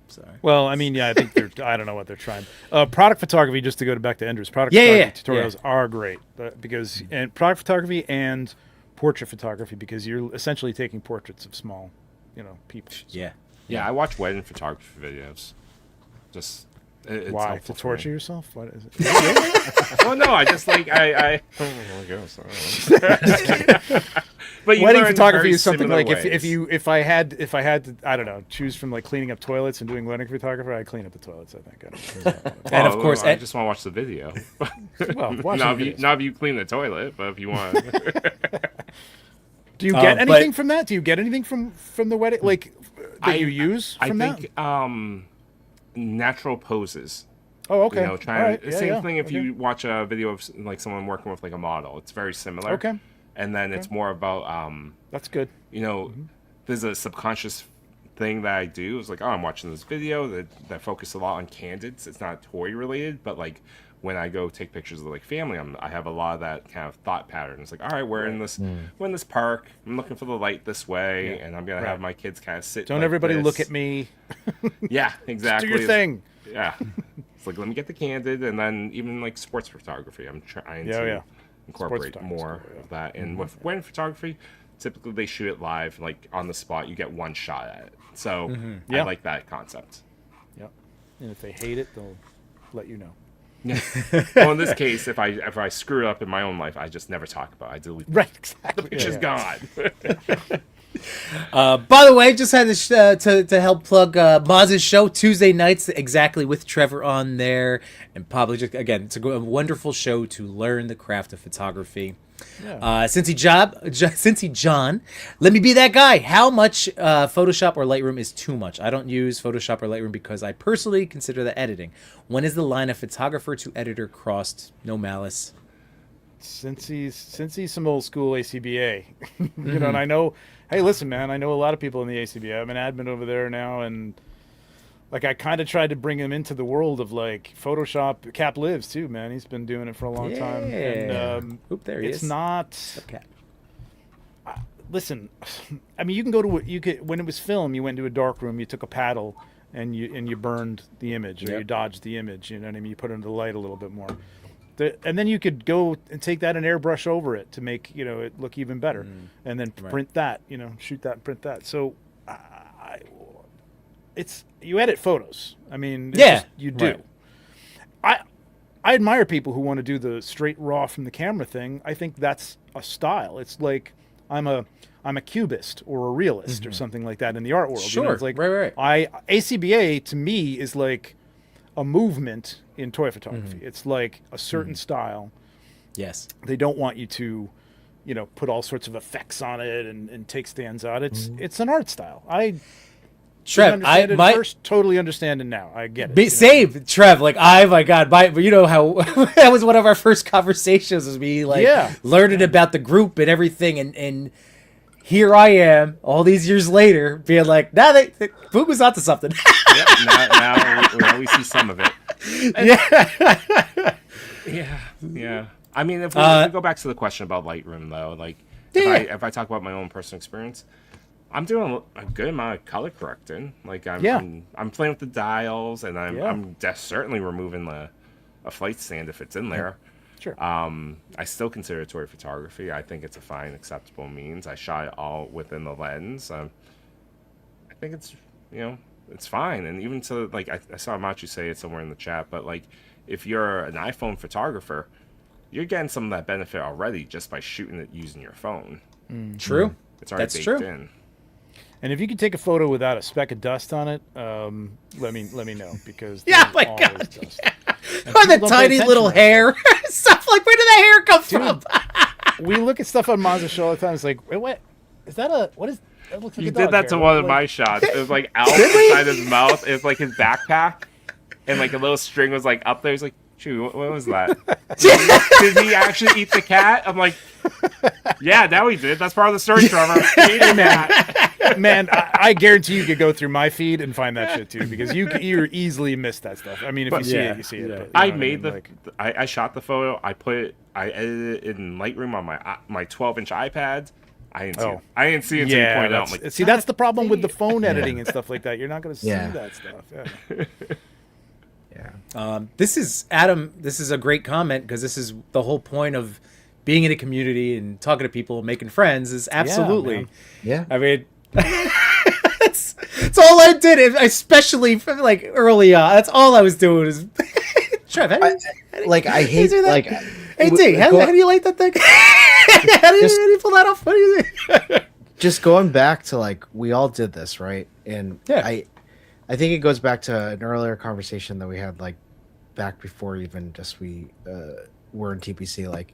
Sorry. Well, I mean, I think I don't know what they're trying. Product photography, just to go back to Enders, product Yeah, photography tutorials are great because and product photography and portrait photography because you're essentially taking portraits of small, people. Yeah. Yeah, I watch wedding photography videos. Just it's Why? To helpful for torture me. yourself? What is it? Well, no, I just like I But you Wedding learn photography very is something similar like ways. if I had to I don't know, choose from like cleaning up toilets and doing wedding photography, I'd clean up the toilets. I think. And of course, I just want to watch the video. Well, watch not the if you videos. not if you clean the toilet, but if you want. Do you get but- anything from that? Do you get anything from the wedding like that you use I from that? think natural poses. Oh, okay. Trying All right. Yeah, same yeah. thing if Okay. you watch a video of like someone working with like a model. It's very similar. Okay. And then it's more about That's good. there's a subconscious thing that I do. It's like, oh, I'm watching this video that focus a lot on candids. It's not toy related, but like when I go take pictures of like family, I have a lot of that kind of thought pattern. It's like, all right, we're in this park. I'm looking for the light this way, and I'm gonna have my kids kind of sit. Don't like everybody this. look at me. Yeah, exactly. Do your thing. Yeah. It's like, let me get the candid, and then even like sports photography. I'm trying to incorporate photography's more cool, yeah. of that. And with wedding photography, typically they shoot it live, like on the spot. You get one shot at it. So Yeah. I like that concept. Yep. And if they hate it, they'll let you know. Well, in this case, if I screw it up in my own life, I just never talk about it. I delete it. Right. Exactly. The picture's gone. By the way, just had to help plug Maz's show Tuesday nights exactly with Trevor on there, and probably just again it's a wonderful show to learn the craft of photography. Yeah. Cincy John, let me be that guy. How much Photoshop or Lightroom is too much? I don't use Photoshop or Lightroom because I personally consider that editing. When is the line of photographer to editor crossed? No malice. Since he's some old school ACBA, and I know. Hey, listen, man. I know a lot of people in the ACBA. I'm an admin over there now, and like I kind of tried to bring him into the world of like Photoshop. Cap lives too, man. He's been doing it for a long time. And Oop, there he it's is. not. Okay. Listen, I mean, you can go to you could when it was film. You went to a dark room. You took a paddle and you burned the image, or you dodged the image. You know what I mean? You put it into the light a little bit more. And then you could go and take that and airbrush over it to make it look even better, and then print that, shoot that and print that. So, it's you edit photos. I mean, you do. Right. I admire people who want to do the straight raw from the camera thing. I think that's a style. It's like I'm a cubist or a realist or something like that in the art world. Sure, it's like right. ACBA to me is like a movement in toy photography. It's like a certain style. Yes. They don't want you to, put all sorts of effects on it and take stands out. It's an art style. Trev, first totally understand it now. I get it. Same, Trev. Like, my God, you know how that was one of our first conversations, was me learning about the group and everything, and here I am all these years later, being like, Boog was onto something. now we see some of it. Yeah. I mean, if we go back to the question about Lightroom, though, like if I talk about my own personal experience, I'm doing a good amount of color correcting. Like I'm playing with the dials, and I'm certainly removing a flight stand if it's in there. Sure. I still consider it toy photography. I think it's a fine, acceptable means. I shot it all within the lens. I think it's it's fine. And even to like I saw Machu say it somewhere in the chat, but like if you're an iPhone photographer, you're getting some of that benefit already just by shooting it using your phone. True. It's already baked in. And if you can take a photo without a speck of dust on it, let me know, because my always God. dust. Or the tiny little hair. Stuff like, where did the hair come from? We look at stuff on Mazda all the time. It's like, wait, what? Is that what is that? Looks like You a did dog that to hair. one of my shots. It was like out inside his mouth. It was like his backpack, and like a little string was like up there. He's like, "Chew, what was that? Did he actually eat the cat?" I'm like, "Yeah, now he did. That's part of the story, Trevor." He ate a cat. Man, I guarantee you could go through my feed and find that shit too, because you easily miss that stuff. I mean, if you see it, you see it. But, you know I what made mean? I shot the photo. I edited it in Lightroom on my 12-inch iPad. I didn't see it. I didn't see it until you pointed out. I'm like, that's the problem with the phone editing and stuff like that. You're not going to see that stuff. This is Adam. This is a great comment, because this is the whole point of being in a community and talking to people, making friends. Is absolutely. Yeah. I mean, that's all I did, especially from like early on. That's all I was doing. Is Trev, how do you light that thing? how do you pull that off? What do you think? Just going back to like, we all did this, right? And I think it goes back to an earlier conversation that we had, like back before even just we were in TPC. Like,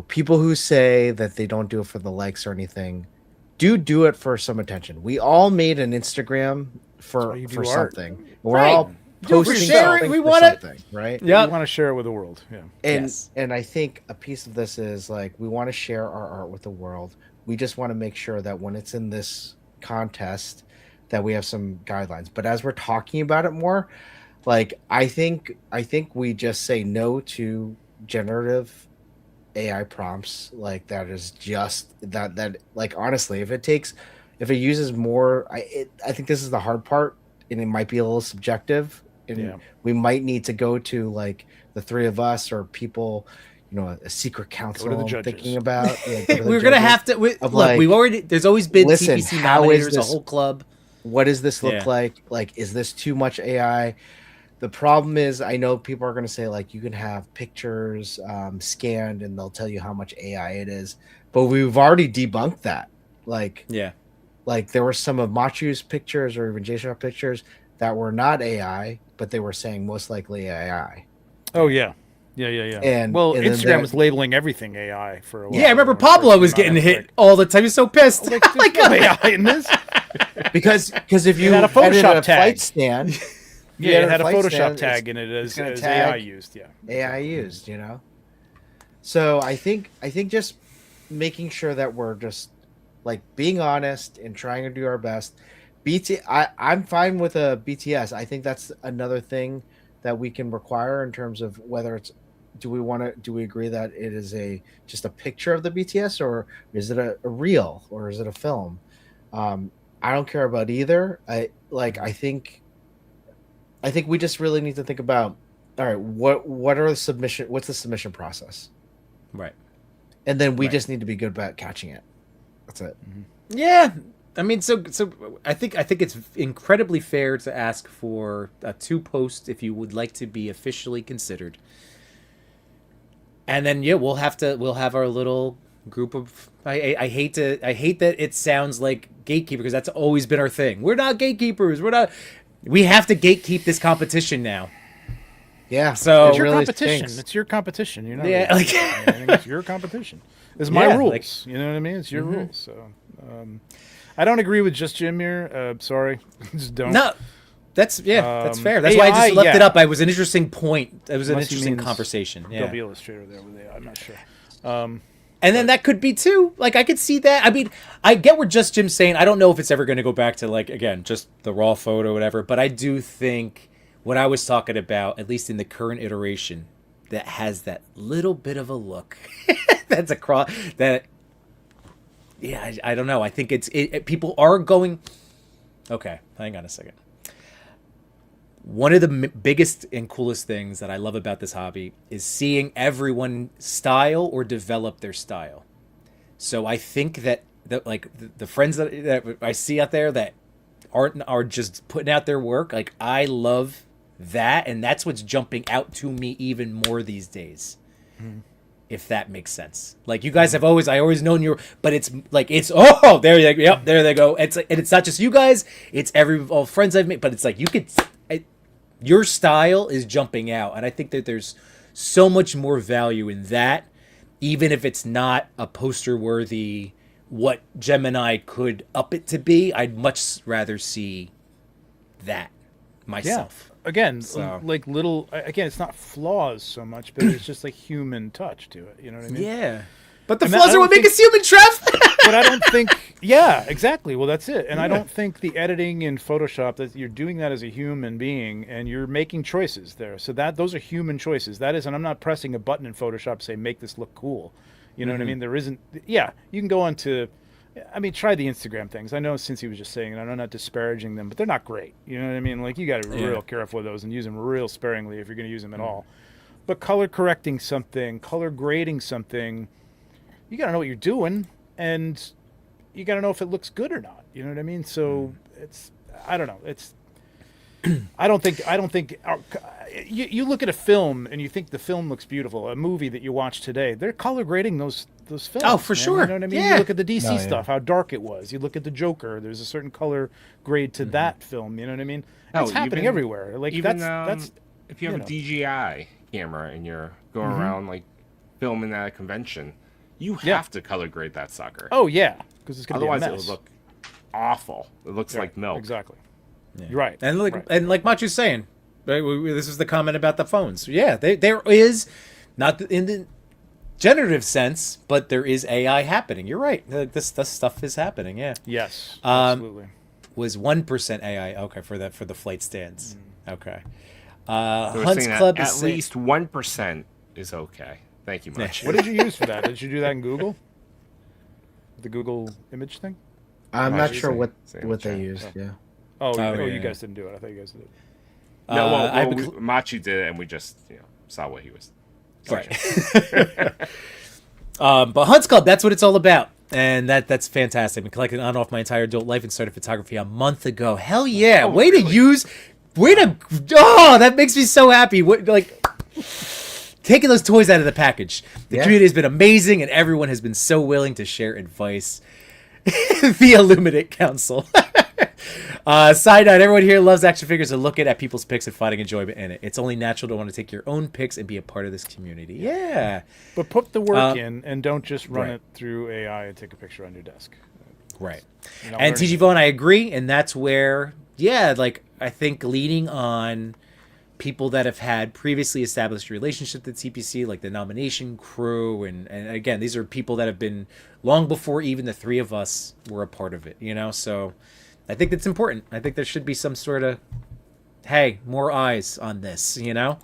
people who say that they don't do it for the likes or anything, do it for some attention. We all made an Instagram for something. We're all posting something for something, right? Yeah, we want to share it with the world. Yeah, and I think a piece of this is like, we want to share our art with the world. We just want to make sure that when it's in this contest, that we have some guidelines. But as we're talking about it more, like I think we just say no to generative AI prompts. Like that is just that like, honestly, if it uses more, I think this is the hard part, and it might be a little subjective, and we might need to go to like the three of us or people, a secret council thinking about. We're gonna have to look. We've already. There's always been TPC nominators, a whole club. What does this look like? Like, is this too much AI? The problem is, I know people are going to say, like, you can have pictures scanned and they'll tell you how much AI it is. But we've already debunked that. Like, there were some of Machu's pictures or even Jason pictures that were not AI, but they were saying most likely AI. Oh, yeah. Yeah. And Instagram was labeling everything AI for a while. Yeah, I remember Pablo was getting hit all the time. He's so pissed. Like, there's no AI in this. Because if you had a Photoshop tag. Flight stand... Yeah, it had a Photoshop tag in it as AI used. Yeah, AI used. So I think just making sure that we're just like being honest and trying to do our best, I'm fine with a BTS. I think that's another thing that we can require in terms of whether it's do we agree that it is just a picture of the BTS, or is it a reel, or is it a film? I don't care about either. I think we just really need to think about, all right, what's the submission process? Right. And then we Right. just need to be good about catching it. That's it. Yeah. I mean, so I think it's incredibly fair to ask for a 2-post if you would like to be officially considered. And then we'll have our little group of I hate that it sounds like gatekeeper, because that's always been our thing. We're not gatekeepers. We have to gatekeep this competition now. Yeah. So It's your really competition. stinks. It's your competition. You're not. Yeah, really- like- I think it's your competition. It's my Yeah, rules. like- You know what I mean? It's your rules. So, I don't agree with just Jim here. Sorry, just don't. No, that's fair. That's why I AI, just left it yeah. up. It was an interesting point. It was an Unless he interesting means conversation. Yeah. Adobe Illustrator there with AI. I'm not sure. And then that could be too. Like, I could see that. I mean, I get what Just Jim's saying. I don't know if it's ever going to go back to, like, again, just the raw photo or whatever. But I do think what I was talking about, at least in the current iteration, that has that little bit of a look that's across that. Yeah, I don't know. I think people are going. Okay, hang on a second. One of the biggest and coolest things that I love about this hobby is seeing everyone style or develop their style. So I think that the friends that I see out there that are just putting out their work, like, I love that, and that's what's jumping out to me even more these days. If that makes sense. Like, you guys I always known but it's like, there they go. It's like, and it's not just you guys, it's all friends I've made, but it's like, your style is jumping out, and I think that there's so much more value in that, even if it's not a poster worthy what Gemini could up it to be. I'd much rather see that myself. Again, So- like little. Again, it's not flaws so much, but it's just like human touch to it. You know what I mean? Yeah. But the And flaws I are don't what make think- us human, Trev. But I don't think. Yeah, exactly. Well, that's it. And I don't think the editing in Photoshop, that you're doing that as a human being, and you're making choices there. So those are human choices. That is, and I'm not pressing a button in Photoshop to say make this look cool. You know what I mean? There isn't. Yeah, you can go on to. I mean, try the Instagram things. I know since he was just saying it, I'm not disparaging them, but they're not great. You know what I mean? Like, you got to be real careful with those and use them real sparingly if you're going to use them at all. But color correcting something, color grading something, you got to know what you're doing, and you got to know if it looks good or not. You know what I mean? So I don't know. I don't think you look at a film and you think the film looks beautiful. A movie that you watch today, they're color grading those films. Oh, for man. sure. You know what I mean? Yeah. You look at the DC No, yeah. stuff, how dark it was. You look at the Joker. There's a certain color grade to that film. You know what I mean? Oh, It's happening even- everywhere. Like Even that's if you have you a know. DJI camera and you're going around like filming at a convention, you Yeah. have to color grade that sucker. Oh yeah, because it's gonna Otherwise, be a it mess. would look awful. It looks Yeah, like milk. Exactly. You're right. And like right. Machu's saying, right, this is the comment about the phones. Yeah, there is, not in the generative sense, but there is AI happening. You're right. This stuff is happening. Yeah. Yes, Um, absolutely. Was 1% AI okay for the flight stands? Okay. So we're Hunt's saying Club that is at saying- least 1% is okay. Thank you much. What did you use for that? Did you do that in Google? The Google image thing? I'm Oh, not she's sure saying- what saying what they chat. used. Yeah. Oh, Oh, you yeah. guys didn't do it. I thought you guys did it. No, well, I've well, been Machi did it, and we just saw what he was. Right. But Hunt's Club, that's what it's all about. And that's fantastic. I've been collecting on and off my entire adult life and started photography a month ago. Hell yeah. Oh, way really? to use. That makes me so happy. Taking those toys out of the package. The Yeah. community has been amazing, and everyone has been so willing to share advice via Luminate Council. Side note, everyone here loves action figures and looking at people's pics and finding enjoyment in it. It's only natural to want to take your own pics and be a part of this community. Yeah. But put the work in and don't just run right. it through AI and take a picture on your desk. Right. You know, And learn- TG Vaughn, I agree, and that's where, I think leaning on people that have had previously established relationships with TPC, like the nomination crew, and again, these are people that have been long before even the three of us were a part of it, so I think that's important. I think there should be some sort of, hey, more eyes on this, you know?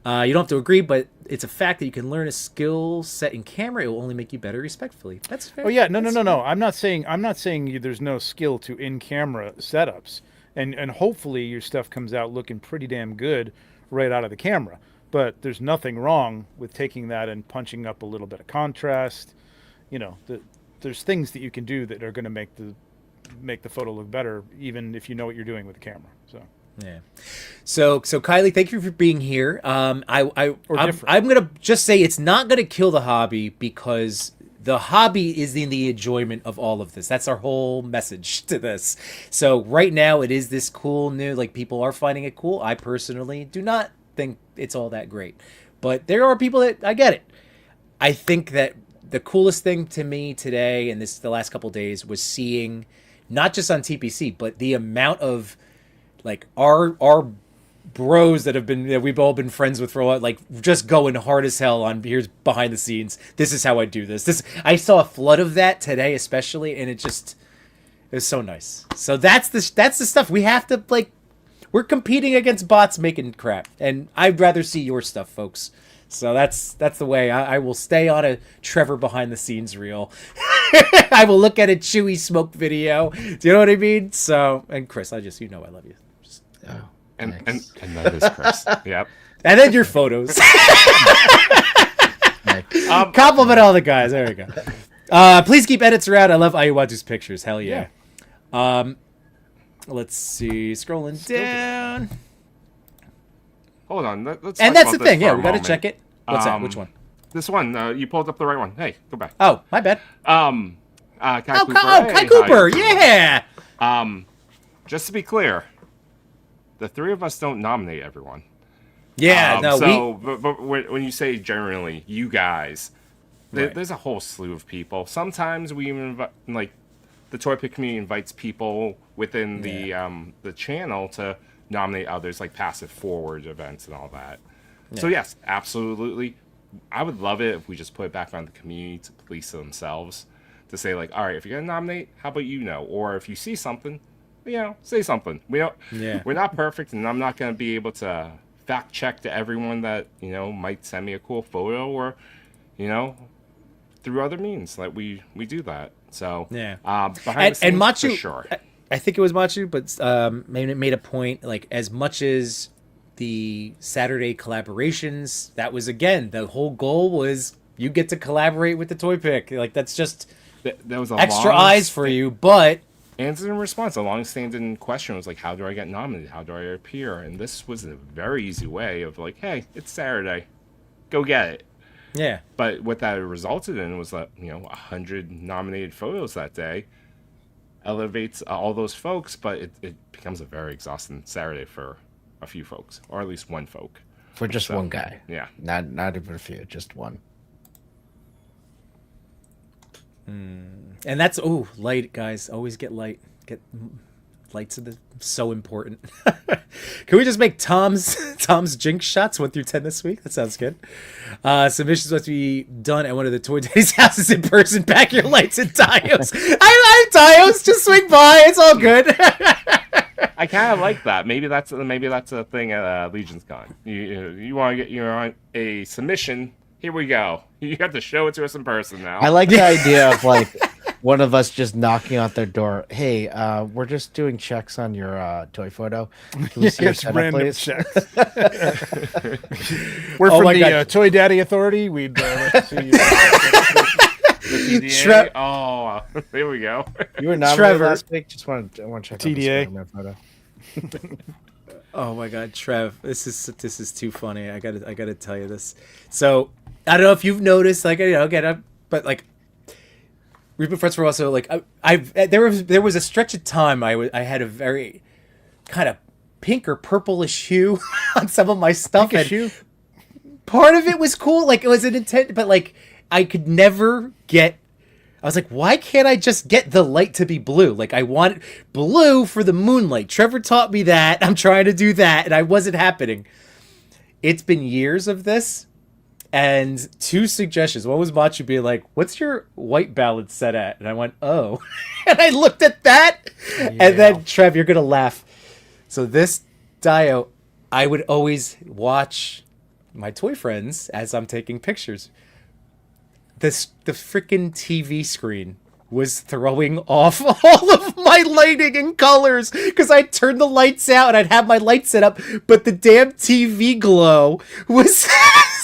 You don't have to agree, but it's a fact that you can learn a skill set in camera. It will only make you better respectfully. That's fair. Oh yeah, no. I'm not saying there's no skill to in-camera setups, and hopefully your stuff comes out looking pretty damn good right out of the camera. But there's nothing wrong with taking that and punching up a little bit of contrast. You know, there's things that you can do that are going to make the photo look better, even if you know what you're doing with the camera. So. Yeah. So Kylie, thank you for being here. I'm gonna just say it's not gonna kill the hobby, because the hobby is in the enjoyment of all of this. That's our whole message to this. So right now it is this cool new, like, people are finding it cool. I personally do not think it's all that great, but there are people that, I get it. I think that the coolest thing to me today, and this the last couple of days, was seeing not just on TPC, but the amount of, like, our bros that we've all been friends with for a while, like, just going hard as hell on, here's behind the scenes, this is how I do this. I saw a flood of that today, especially, and it was so nice. So that's the stuff we have to, like, we're competing against bots making crap, and I'd rather see your stuff, folks. So that's the way. I will stay on a Trevor behind the scenes reel. I will look at a Chewy smoke video. Do you know what I mean? So, and Chris, I love you. And that is Chris. Yep. And then your photos. Compliment all the guys. There we go. Please keep edits around. I love Ayuwatu's pictures. Hell yeah. Let's see. Scrolling down. Hold on. Let's and talk that's the about this thing. for Yeah, a we got to moment. check it. What's that? Which one? This one. You pulled up the right one. Hey, go back. Oh, my bad. Kai Cooper. Kai Cooper. Yeah. Just to be clear, the three of us don't nominate everyone. Yeah. But when you say generally, you guys, there's a whole slew of people. Sometimes we even invite, like, the ToyPic community invites people within the channel to nominate others, like passive forward events and all that. Yeah. So yes, absolutely. I would love it if we just put it back on the community to police themselves, to say, like, all right, if you're gonna nominate, how about or if you see something, say something. We're not perfect, and I'm not gonna be able to fact check to everyone that might send me a cool photo, or through other means. Like we do that. So behind the scenes, Machu, for sure. I think it was Machu, but made a point, like, as much as the Saturday collaborations, that was, again, the whole goal was you get to collaborate with the ToyPic. Like, that's just that was a extra eyes for you, but answer and response. A long-standing question was like, how do I get nominated? How do I appear? And this was a very easy way of, like, hey, it's Saturday, go get it. Yeah. But what that resulted in was that 100 nominated photos that day elevates all those folks, but it becomes a very exhausting Saturday for a few folks, or at least one folk. For just one guy. Yeah. Not even a few, just one. And that's light, guys. Always get light. Get lights are so important. Can we just make Tom's jinx shots 1 through 10 this week? That sounds good. Submissions must be done at one of the Toy Daddies houses in person. Pack your lights and diodes. I Diodes. Just swing by. It's all good. I kind of like that. Maybe that's a thing at Legion's Con. You want to get a submission? Here we go. You have to show it to us in person now. I like the idea of, like, one of us just knocking on their door. Hey, we're just doing checks on your toy photo. Can we see your setup, random please? checks. We're from the Toy Daddy Authority. We'd like to see you. TDA. Oh, there we go. You were nominated last week. I want to check TDA. out the photo. Oh my God, Trev, this is too funny. I gotta tell you this. So I don't know if you've noticed, like, but, like, we've been friends for a while. So, like, there was a stretch of time I had a very kind of pink or purplish hue on some of my stuff. Pinkish hue? Part of it was cool, like, it was an intent, but, like, I could never get. I was like, why can't I just get the light to be blue? Like, I want blue for the moonlight. Trevor taught me that. I'm trying to do that, and I wasn't happening. It's been years of this, and two suggestions. One was Machu being like, "What's your white balance set at?" And I went, "Oh," and I looked at that, and then Trev, you're gonna laugh. So this Dio, I would always watch my toy friends as I'm taking pictures. The freaking TV screen was throwing off all of my lighting and colors because I turned the lights out and I'd have my lights set up, but the damn TV glow was.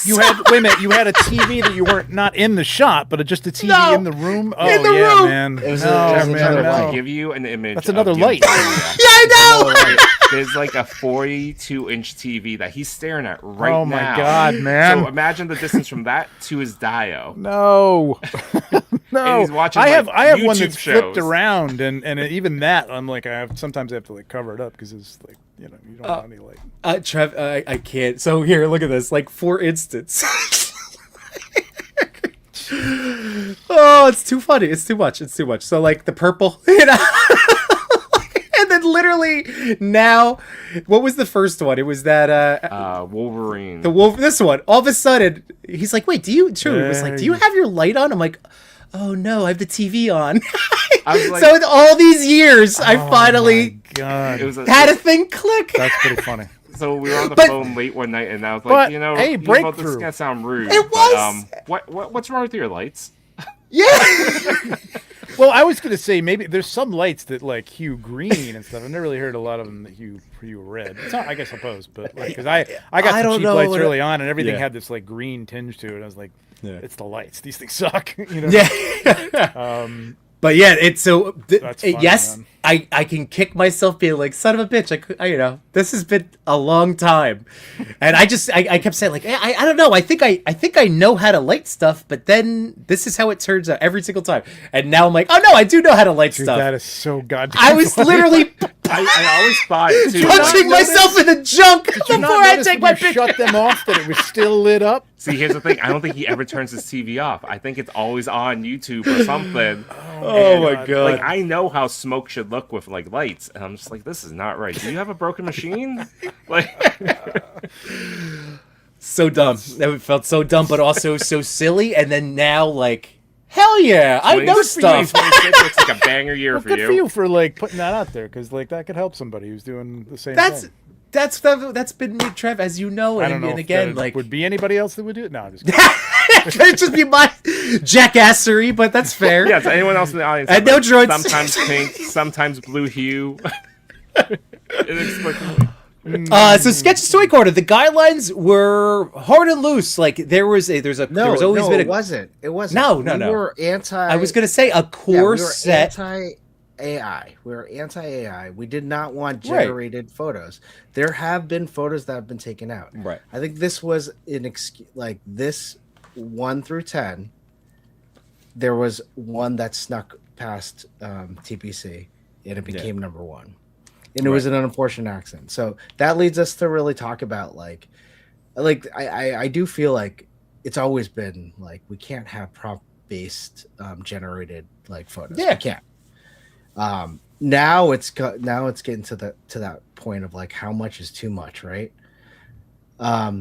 You had wait a minute. You had a TV that you weren't not in the shop, but just a TV in the room. Oh in the yeah, room. man. It was To light. give you an image. That's another of light. Yimbo, Yeah, I know. there's like a 42-inch TV that he's staring at right now. Oh my god, man. So imagine the distance from that to his Dio. No, no. And he's watching, I have like, one YouTube that's shows. flipped around, and even that I'm like sometimes I have to like cover it up because it's like you don't have any light. Trev, I can't. So here, look at this. Like, for instance. Oh, it's too funny. It's too much. It's too much. So, like, the purple, you know? And then literally now, what was the first one? It was that, Wolverine. the wolf, this one. All of a sudden, he's like, wait, It was like, do you have your light on? I'm like, oh no, I have the TV on. I was like, So in all these years, I finally God, it was had a thing click. that's pretty funny. So we were on the But- phone late one night, and I was But, like, you know, hey, Yimbo, this is breakthrough. gonna sound rude. It was. But, what's wrong with your lights? Yeah. Well, I was gonna say maybe there's some lights that like hue green and stuff. I've never really heard a lot of them that hue red. It's not, I suppose, but because I got I some don't cheap know lights what early on, and everything Yeah. had this like green tinge to it. I was like, Yeah. it's the lights. These things suck. You know. Yeah. But yeah, it's so. That's funny, yes, man. I can kick myself being like, son of a bitch. I you know, this has been a long time, and I kept saying like, I don't know. I think I know how to light stuff, but then this is how it turns out every single time. And now I'm like, oh no, I do know how to light Dude, stuff. that is so goddamn. I was funny. literally I always thought too. punching myself in the junk Did you before not I notice take when my you picture. shut them off that it was still lit up? See, here's the thing. I don't think he ever turns his TV off. I think it's always on YouTube or something. Oh my god! Like, I know how smoke should look with like lights, and I'm just like, this is not right. Do you have a broken machine? Like, So dumb. It felt so dumb, but also so silly. And then now, like, hell yeah, I know stuff. 2026 looks like a banger year Well, for good you. for you for like putting that out there because like that could help somebody who's doing the same thing. That's been me, Trev, as you know. I And, don't know and if again, there like, would be anybody else that would do it. No, I'm just kidding. it'd just be my jackassery, but that's fair. Yeah, to anyone else in the audience. And like, no droids. Sometimes pink, sometimes blue hue. Inexplicably. So Sketch's Toy Corner, the guidelines were hard and loose. Like there was always been it wasn't. It wasn't. No. We were anti. I was gonna say a core we were set. anti-AI. We were anti-AI. We did not want generated photos. There have been photos that have been taken out. Right. I think this was like this 1 through 10. There was one that snuck past TPC, and it became number one. And it was an unfortunate accident. So that leads us to really talk about like I do feel like it's always been like we can't have prompt based generated like photos. Yeah. We can't. Now it's getting to that point of like how much is too much, right?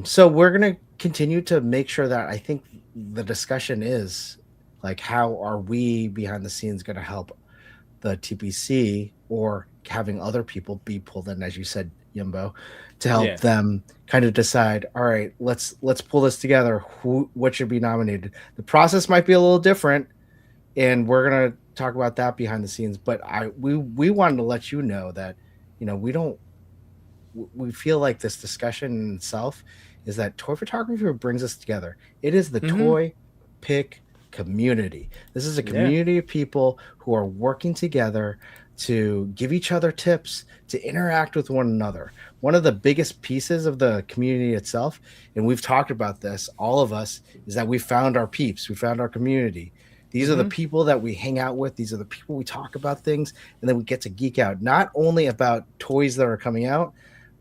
So we're gonna continue to make sure that I think the discussion is like how are we behind the scenes going to help the TPC or having other people be pulled in, as you said, Yimbo, to help them kind of decide, all right, let's pull this together. What should be nominated? The process might be a little different, and we're gonna talk about that behind the scenes. But we wanted to let you know that, you know, we feel like this discussion in itself is that toy photography brings us together. It is the ToyPic community. This is a community of people who are working together to give each other tips, to interact with one another. One of the biggest pieces of the community itself, and we've talked about this, all of us, is that we found our peeps, we found our community. These are the people that we hang out with. These are the people we talk about things, and then we get to geek out, not only about toys that are coming out,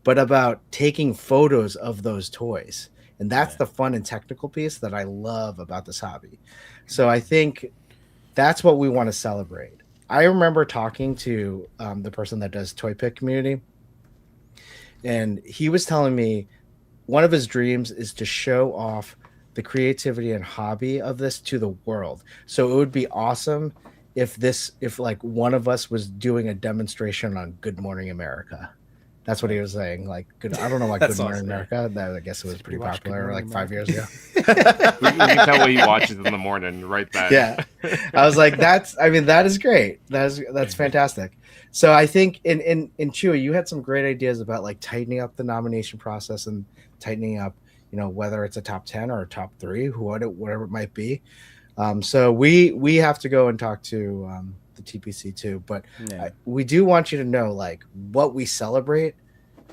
but about taking photos of those toys. And that's the fun and technical piece that I love about this hobby. So I think that's what we want to celebrate. I remember talking to the person that does ToyPic community, and he was telling me one of his dreams is to show off the creativity and hobby of this to the world. So it would be awesome if like one of us was doing a demonstration on Good Morning America. That's what he was saying. Like, I don't know why Good That's Morning awesome. America. That, I guess it was pretty watch Good popular Morning like 5 years ago. We can tell what he watches in the morning, right then. Yeah, I was like, that is great. That's fantastic. So I think in Chewy, you had some great ideas about like tightening up the nomination process and tightening up, whether it's a top 10 or a top 3, whatever it might be. So we have to go and talk to the TPC too, but we do want you to know, like, what we celebrate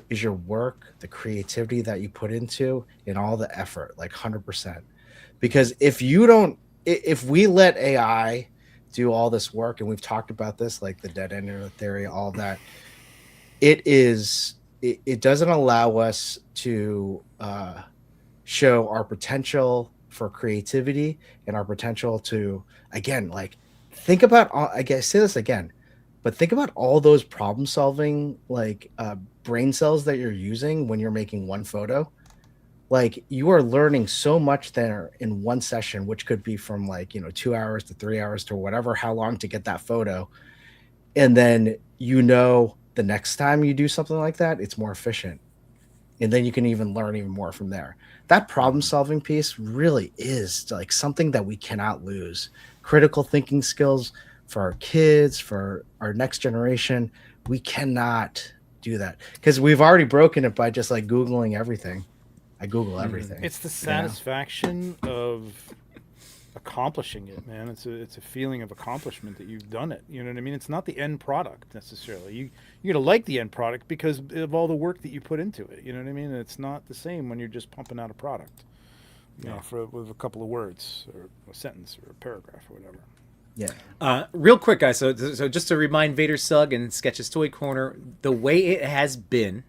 is your work, the creativity that you put into, and all the effort, like 100%. Because if we let AI do all this work, and we've talked about this, like the dead end theory, all that, it doesn't allow us to show our potential for creativity and our potential to, again, like, think about, I guess, say this again, but think about all those problem solving, like, brain cells that you're using when you're making one photo. Like, you are learning so much there in one session, which could be from like, 2 hours to 3 hours to whatever, how long to get that photo. And then, the next time you do something like that, it's more efficient. And then you can even learn even more from there. That problem solving piece really is like something that we cannot lose. Critical thinking skills for our kids, for our next generation. We cannot do that because we've already broken it by just like Googling everything. I Google everything. It's the satisfaction of accomplishing it, man. It's a feeling of accomplishment that you've done it. You know what I mean? It's not the end product necessarily. You're gonna like the end product because of all the work that you put into it. You know what I mean? It's not the same when you're just pumping out a product, with a couple of words or a sentence or a paragraph or whatever. Yeah. Real quick, guys. So just to remind Vader Sugg and Sketch's Toy Corner, the way it has been,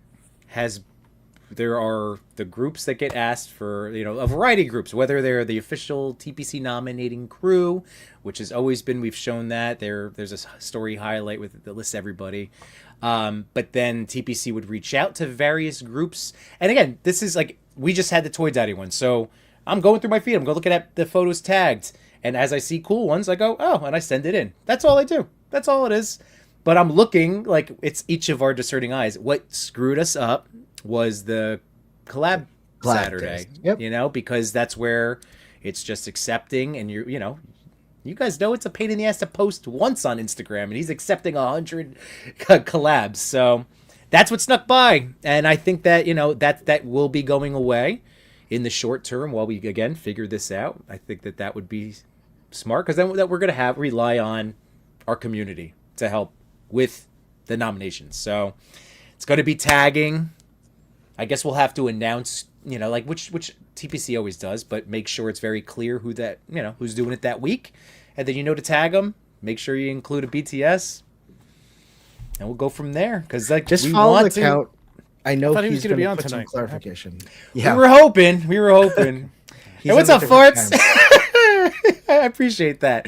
there are the groups that get asked for, a variety of groups, whether they're the official TPC nominating crew, which has always been, we've shown that there's a story highlight that lists everybody. But then TPC would reach out to various groups. And again, this is like, we just had the Toy Daddy one. So I'm going through my feed. I'm going looking at the photos tagged. And as I see cool ones, I go, oh, and I send it in. That's all I do. That's all it is. But I'm looking like it's each of our discerning eyes. What screwed us up was the collab Saturday, Yep. because that's where it's just accepting, and you guys know it's a pain in the ass to post once on Instagram, and he's accepting 100 collabs. So that's what snuck by, and I think that that will be going away in the short term while we again figure this out. I think that would be smart because then that we're going to rely on our community to help with the nominations. So it's going to be tagging. I guess we'll have to announce, like which TPC always does, but make sure it's very clear who that, who's doing it that week. And then to tag them, make sure you include a BTS. And we'll go from there. Because just we follow want the count. I know thought he was he's gonna going be to on put some tonight. clarification. We were hoping. Hey, what's up, farts? I appreciate that.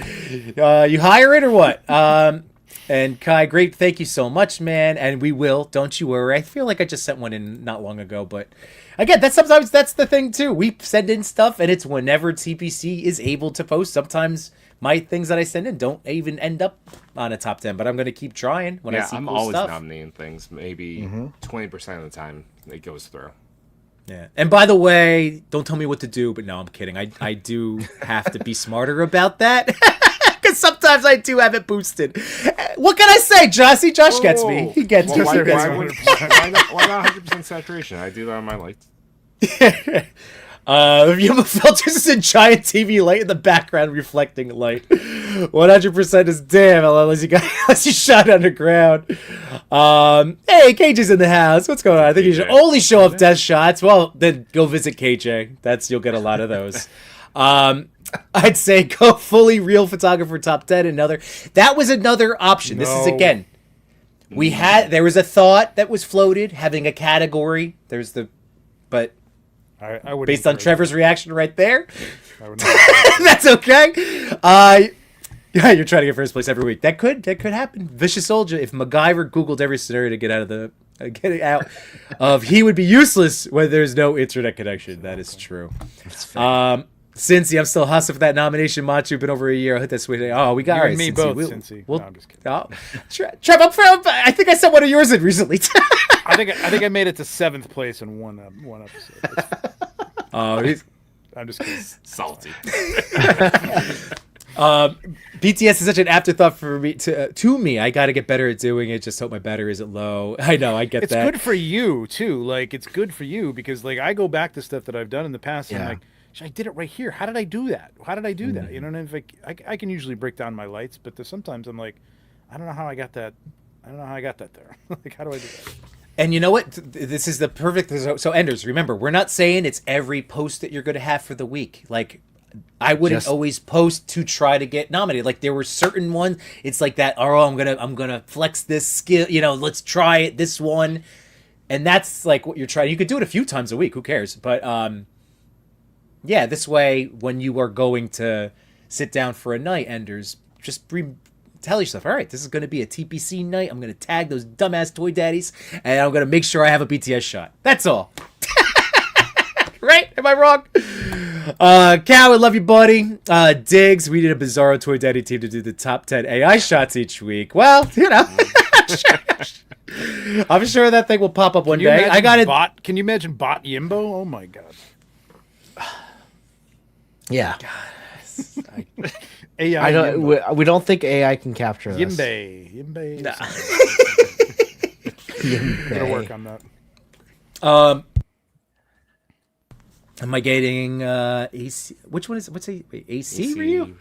You hire it or what? And Kai, great. Thank you so much, man. And we will. Don't you worry. I feel like I just sent one in not long ago. But again, sometimes that's the thing, too. We send in stuff, and it's whenever TPC is able to post. Sometimes my things that I send in don't even end up on a top 10. But I'm going to keep trying when I see I'm cool always stuff. nominating things. Maybe 20% of the time it goes through. Yeah. And by the way, don't tell me what to do. But no, I'm kidding. I do have to be smarter about that. Because sometimes I do have it boosted. What can I say, Josh? See, Josh gets me. He gets me. Why He gets me. why not 100% saturation? I do that on my lights. Yimbo filters is a giant TV light in the background reflecting light. 100% is damn unless you shot underground. Hey, KJ's in the house. What's going on? I think you should only show up death shots. Well, then go visit KJ. You'll get a lot of those. I'd say go fully real photographer top 10. That was another option. No. This is again. There was a thought that was floated having a category. But I would based on Trevor's reaction right there, I would that's okay. You're trying to get first place every week. That could happen. Vicious Soldier. If MacGyver Googled every scenario to get out of he would be useless when there's no internet connection. That is true. Cincy, I'm still hustling for that nomination. Machu, been over a year. I'll hit that sweet. Oh, we got You all and right, me Cincy. both, We'll- Cincy. we'll- No, I'm just kidding. Oh. Trev, I think I sent one of yours in recently. I think I made it to 7th place in one episode. Oh, he's- I'm just kidding. Salty. BTS is such an afterthought for me to me. I got to get better at doing it. Just hope my battery isn't low. I know, I get It's that. good for you too. Like it's good for you because like I go back to stuff that I've done in the past and I'm Yeah. like, "Shit, I did it right here. How did I do that? How did I do that?" You know, and if I can usually break down my lights, but there's sometimes I'm like, I don't know how I got that. I don't know how I got that there. Like, how do I do that? And you know what? This is the perfect. So, Enders, remember, we're not saying it's every post that you're going to have for the week. Like, I wouldn't Just- always post to try to get nominated. Like, there were certain ones. It's like that. Oh, I'm gonna flex this skill. You know, let's try it. This one, and that's like what you're trying. You could do it a few times a week. Who cares? But yeah, this way, when you are going to sit down for a night, Enders, just tell yourself, all right, this is going to be a TPC night. I'm going to tag those dumbass toy daddies, and I'm going to make sure I have a BTS shot. That's all. Right? Am I wrong? Cal, I love you, buddy. Diggs, we need a Bizarro Toy Daddy team to do the top 10 AI shots each week. Well, you know, I'm sure that thing will pop up one Can you day. imagine I got it. Bot. Can you imagine bot Yimbo? Oh my god. Yeah. AI. I don't. Yimbo. We don't think AI can capture this. Yimbe. Nah. Gotta work on that. Am I getting AC? Which one is? What's AC Ryu?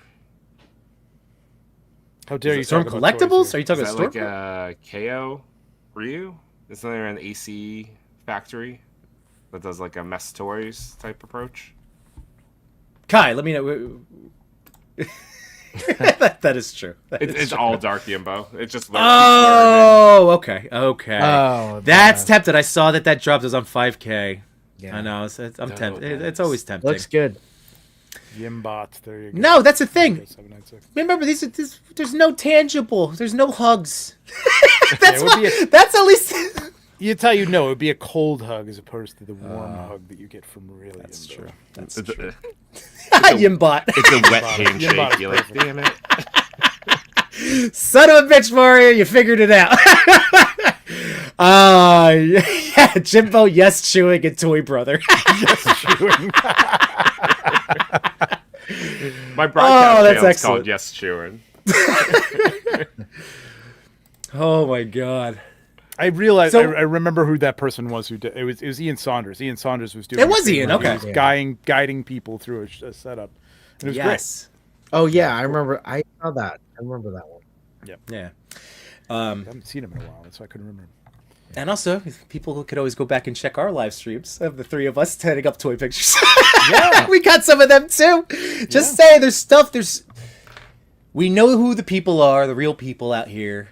How dare you Storm talk about Collectibles? toys Are here? you talking Is about that Storm? like KO Ryu? Isn't there an AC factory that does like a mess toys type approach? Kai, let me know. that is true. That is It's true. all Dark Yimbo. It just Oh, okay. Oh, That's tempted. I saw that dropped. It was on 5K. Yeah. I know. I'm No, tempted. It's nice. always tempting. Looks good. Yimbot. There you go. No, that's the thing. 796. Remember, there's no tangible. There's no hugs. It would be That's at least. That's how you know it would be a cold hug as opposed to the warm hug that you get from really. That's Yimbo. true. That's It's true. a, Yimbot. it's a wet Yimbot handshake. is You're like, perfect. damn it. Son of a bitch, Mario, you figured it out. Yeah, Jimbo, yes, chewing, and Toy Brother. My broadcast that's channel's excellent. called Yes Chewing. Oh my god. I realized. So- I remember who that person was. Who did, it was Ian Saunders. Ian Saunders was doing. It was a thing Ian, where he okay. was Yeah. guiding people through a setup. And it was Yes. Oh yeah, I remember. I saw that. I remember that one. Yeah. great. I haven't seen him in a while, so I couldn't remember. And also, people could always go back and check our live streams of the three of us setting up toy pictures. Yeah. We got some of them too. Just say there's stuff. We know who the people are, the real people out here.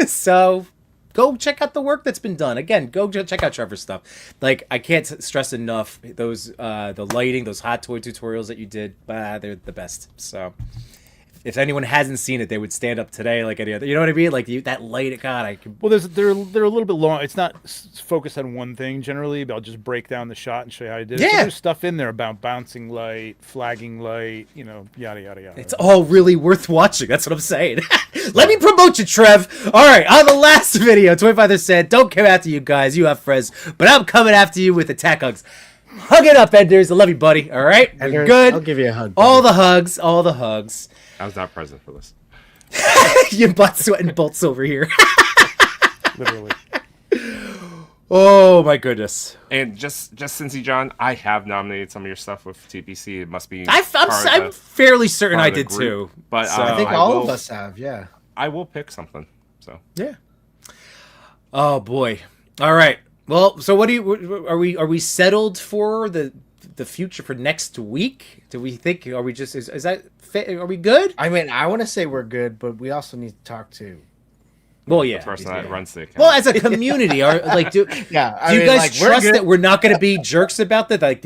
So go check out the work that's been done. Again, go check out Trevor's stuff. Like, I can't stress enough those the lighting, those hot toy tutorials that you did. They're the best. So if anyone hasn't seen it, they would stand up today like any other. You know what I mean? Like that light. God, I can. Well, they're a little bit long. It's not focused on one thing generally, but I'll just break down the shot and show you how I did it. So Yeah. there's stuff in there about bouncing light, flagging light, yada yada yada. It's all really worth watching. That's what I'm saying. Let me promote you, Trev. All right, on the last video, Toy.Father said, "Don't come after you guys. You have friends, but I'm coming after you with attack hugs. Hug it up, Enders. I love you, buddy. All right, you're Enders, good. I'll give you a hug. All the hugs. All the hugs. I was not present for this. Your butt sweating bolts over here. Literally. Oh my goodness. And just Cincy John, I have nominated some of your stuff with TPC. It must be. I'm part of fairly certain part I of the did group. too. But So- I think I all will- of us have. Yeah. I will pick something. So Yeah. Oh boy. All right. Well, so what do you are we settled for the future for next week? Do we think are we just is that fit? Are we good? I mean, I want to say we're good, but we also need to talk to. Well, yeah. the person that runs the account. Well, as a community, are like do Yeah. I you mean, guys like, we're trust good. that we're not going to be jerks about that? Like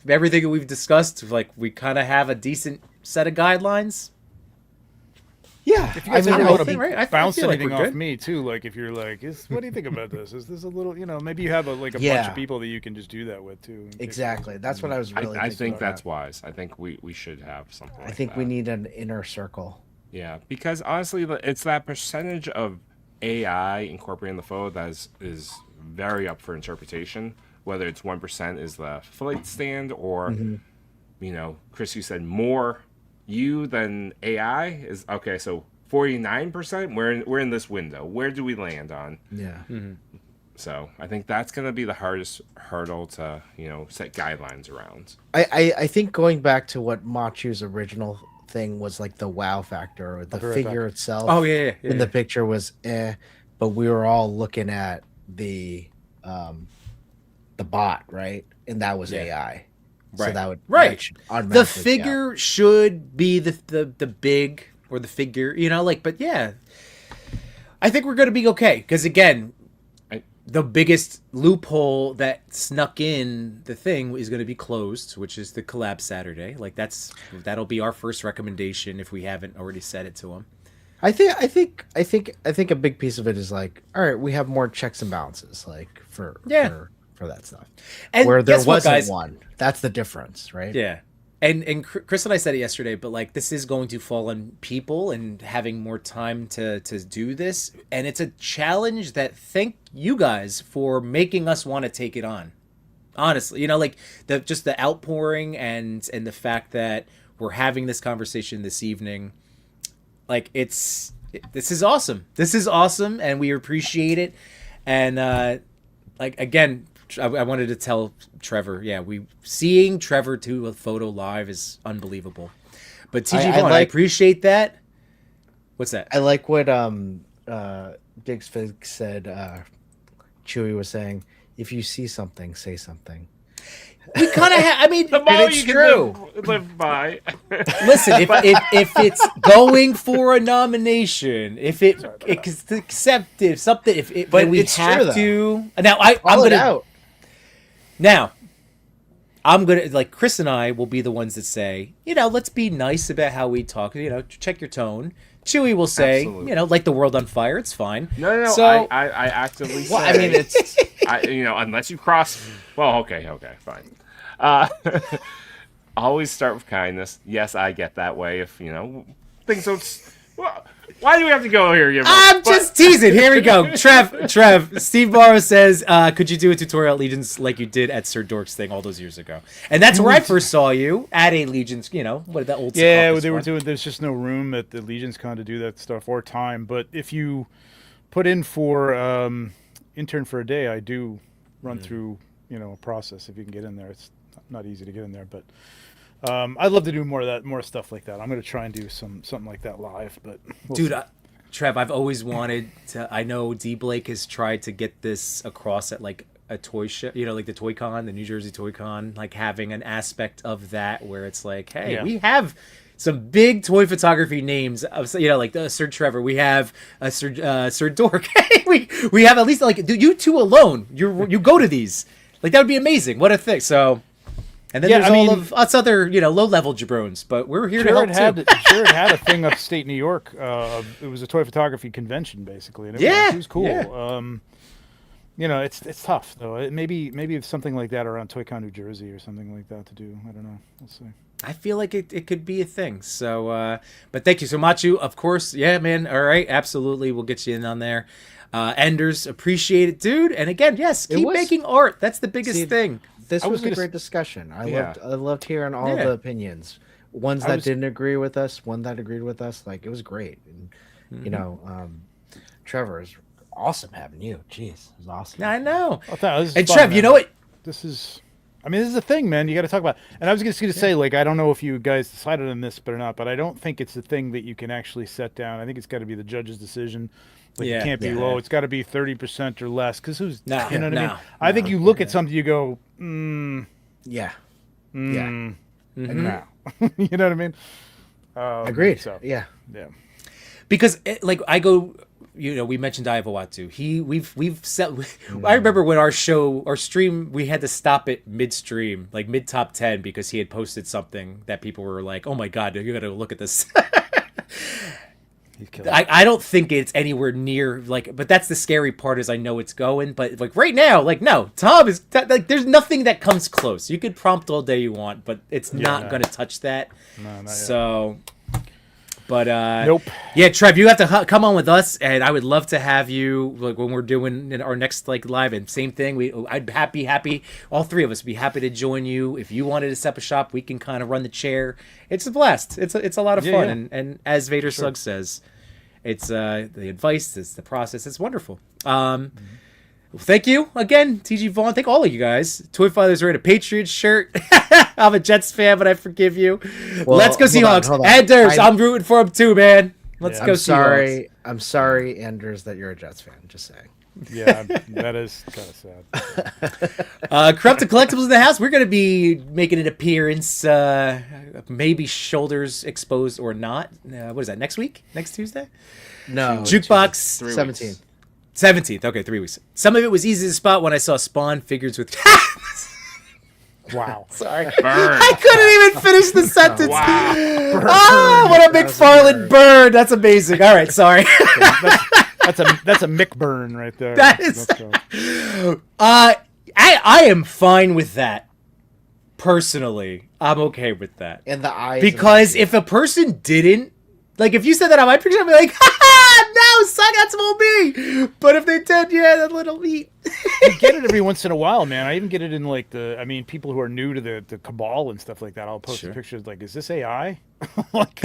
everything that we've discussed, like we kind of have a decent set of guidelines. Yeah, If you guys I ever mean, want I to think, right? I bounce feel like anything we're off good. me too, like if you're like, what do you think about this? Is this a little, maybe you have a bunch Yeah. of people that you can just do that with too. in case- exactly. That's what I was really. I thinking think about. that's wise. I think we should have something I like think that. we need an inner circle. Yeah, because honestly, it's that percentage of AI incorporating the photo that is very up for interpretation. Whether it's 1% is the flight stand, or Chris, you said more you than AI is okay. So 49%, we're in this window. Where do we land on? Yeah. So I think that's gonna be the hardest hurdle to set guidelines around. I think going back to what Machu's original thing was, like the wow factor, or the be right figure back. itself. Oh, yeah, in the picture was but we were all looking at the bot, right? And that was AI. So Right. that would Right. that should The automatically be out. figure should be the big, or the figure, but yeah, I think we're gonna be okay, because again, the biggest loophole that snuck in the thing is going to be closed, which is the collab Saturday. Like that'll be our first recommendation if we haven't already said it to them. I think a big piece of it is like, all right, we have more checks and balances, like for that stuff. And Where there guess what, wasn't guys? one. That's the difference, right? Yeah. And Chris and I said it yesterday, but like this is going to fall on people and having more time to do this, and it's a challenge that thank you guys for making us want to take it on. Honestly, like the outpouring and the fact that we're having this conversation this evening, like this is awesome. This is awesome, and we appreciate it. And like again, I wanted to tell Trevor, seeing Trevor do a photo live is unbelievable. But TG Vaughn, I appreciate that. What's that? I like what Diggs Fig said. Chewy was saying, if you see something, say something. We kind of I mean, The more it's you true. can live by. Listen, if it's going for a nomination, if it's accepted, something, But we it's have true, to. Now I'm Call it gonna out. Now, I'm gonna like Chris and I will be the ones that say, let's be nice about how we talk. Check your tone. Chewy will say, Absolutely. Like the world on fire. It's fine. No. So I actively say. Well, I mean, it's unless you cross. Well, okay, fine. Always start with kindness. Yes, I get that way. If things don't. Well, why do we have to go here? I'm just teasing. Here we go. Trev. Steve Morrow says, could you do a tutorial at Legends like you did at Sir Dork's thing all those years ago? And that's where I first saw you at a Legends, what that old Yeah, Secaucus they were one. doing. There's just no room at the Legions Con to do that stuff or time. But if you put in for intern for a day, I do run through a process. If you can get in there, it's not easy to get in there, but. I'd love to do more stuff like that. I'm going to try and do something like that live, but Dude, Trev, I've always wanted to. I know D Blake has tried to get this across at like a toy show, like the Toy Con, the New Jersey Toy Con, like having an aspect of that where it's like, hey, we have some big toy photography names of, like the Sir Trevor. We have a Sir Dork. we have at least like you two alone. You go to these. Like that would be amazing. What a thing. So. And then there's all of us other, low-level jabrones, but we're here to help too. Jared had a thing upstate New York. It was a toy photography convention, basically. And it was cool. Yeah. It's tough, though. Maybe it's something like that around ToyCon New Jersey or something like that to do. I don't know. We'll see. I feel like it could be a thing. So, but thank you so much. Of course. Yeah, man. All right. Absolutely. We'll get you in on there. Enders, appreciate it, dude. And again, yes, keep making art. That's the biggest thing. This was a great discussion. I loved hearing all the opinions. Ones that didn't agree with us, one that agreed with us. Like it was great. And Trevor, is awesome having you. Jeez, it was awesome. I know. And Trev, you know what? This is a thing, man. You got to talk about. And I was just going to say, like, I don't know if you guys decided on this, or not, but I don't think it's a thing that you can actually set down. I think it's got to be the judge's decision. Like it can't be low. It's got to be 30% or less. Because you know what I mean? I think you look at something, you go, yeah. No. You know what I mean? Agreed. So, yeah. Because I go, we mentioned Iavawatu. We've set. I remember when our stream, we had to stop it midstream, like mid top 10, because he had posted something that people were like, "Oh my god, you got to look at this." He's killing. I don't think it's anywhere near like, but that's the scary part is I know it's going, but like right now, like no, Tom is like there's nothing that comes close. You could prompt all day you want, but it's not going to touch that. No, not yet. So, but Nope. Yeah, Trev, you have to come on with us, and I would love to have you like when we're doing our next like live. And same thing, I'd happy. All three of us would be happy to join you if you wanted to set up a shop. We can kind of run the chair. It's a blast. It's a lot of fun, yeah. and as Vader Slug says, it's the advice, it's the process. It's wonderful. Thank you again, TG Vaughn. Thank all of you guys. Toy.Father's wearing a Patriots shirt. I'm a Jets fan, but I forgive you. Well, Let's go Seahawks. hold on. Anders, I'm rooting for him too, man. Let's go Seahawks. I'm sorry, Anders, that you're a Jets fan. Just saying. Yeah, that is kind of sad. Corrupted Collectibles in the house. We're going to be making an appearance, maybe shoulders exposed or not. What is that, next week? Next Tuesday? No. Jukebox. 17. 17th. Okay, 3 weeks. Some of it was easy to spot when I saw Spawn figures with... Wow. Sorry. Burn. I couldn't even finish the sentence. Wow. Oh, what a McFarlane burn. That's amazing. All right, sorry. That's a Mick burn right there. That is- Let's go. I am fine with that. Personally, I'm okay with that. And the eyes. Because if a person didn't, like, if you said that on my picture, I'd be like, ha no, son, that's all me. But if they did, yeah, that little meat. You get it every once in a while, man. I even get it in like people who are new to the cabal and stuff like that. I'll post pictures like, is this AI? Like,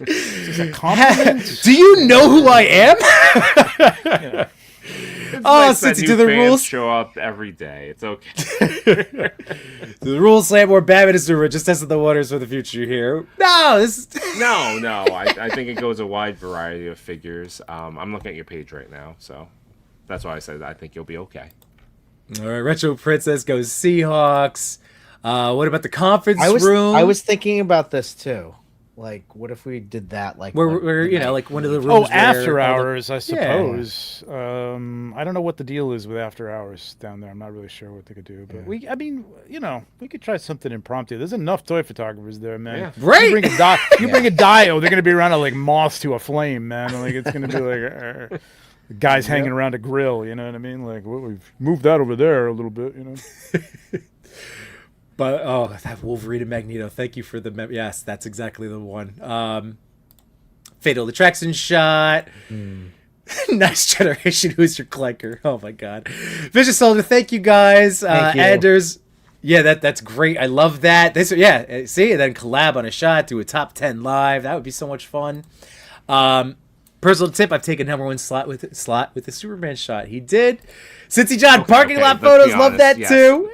is this a compliment? Do you know who I am? It's Oh, nice that since you new do the fans rules. show up every day. It's okay. The rules slam or Batman is super. Just testing the waters for the future here. No, this. No. I think it goes a wide variety of figures. I'm looking at your page right now, so that's why I said I think you'll be okay. All right, Retro Princess goes Seahawks. What about the conference room? I was thinking about this too. Like, what if we did that? Like, where you know, like one of the rooms. Oh, after where all the- hours, I suppose. I don't know what the deal is with after hours down there. I'm not really sure what they could do, but we could try something impromptu. There's enough toy photographers there, man. Yeah. Right. You bring a dio, they're gonna be around like moths to a flame, man. Like it's gonna be like guys hanging around a grill. You know what I mean? Like, well, we've moved that over there a little bit. You know. But that Wolverine and Magneto. Thank you for the yes, that's exactly the one. Fatal Attraction shot. Nice generation. Who's your clanker? Oh my god. Vicious Soldier. Thank you guys. Thank you. Anders. Yeah, that's great. I love that. See, and then collab on a shot, do a top 10 live. That would be so much fun. Personal tip: I've taken #1 slot with the Superman shot. He did. Cincy John parking lot let's photos. be Love honest, that yes. too.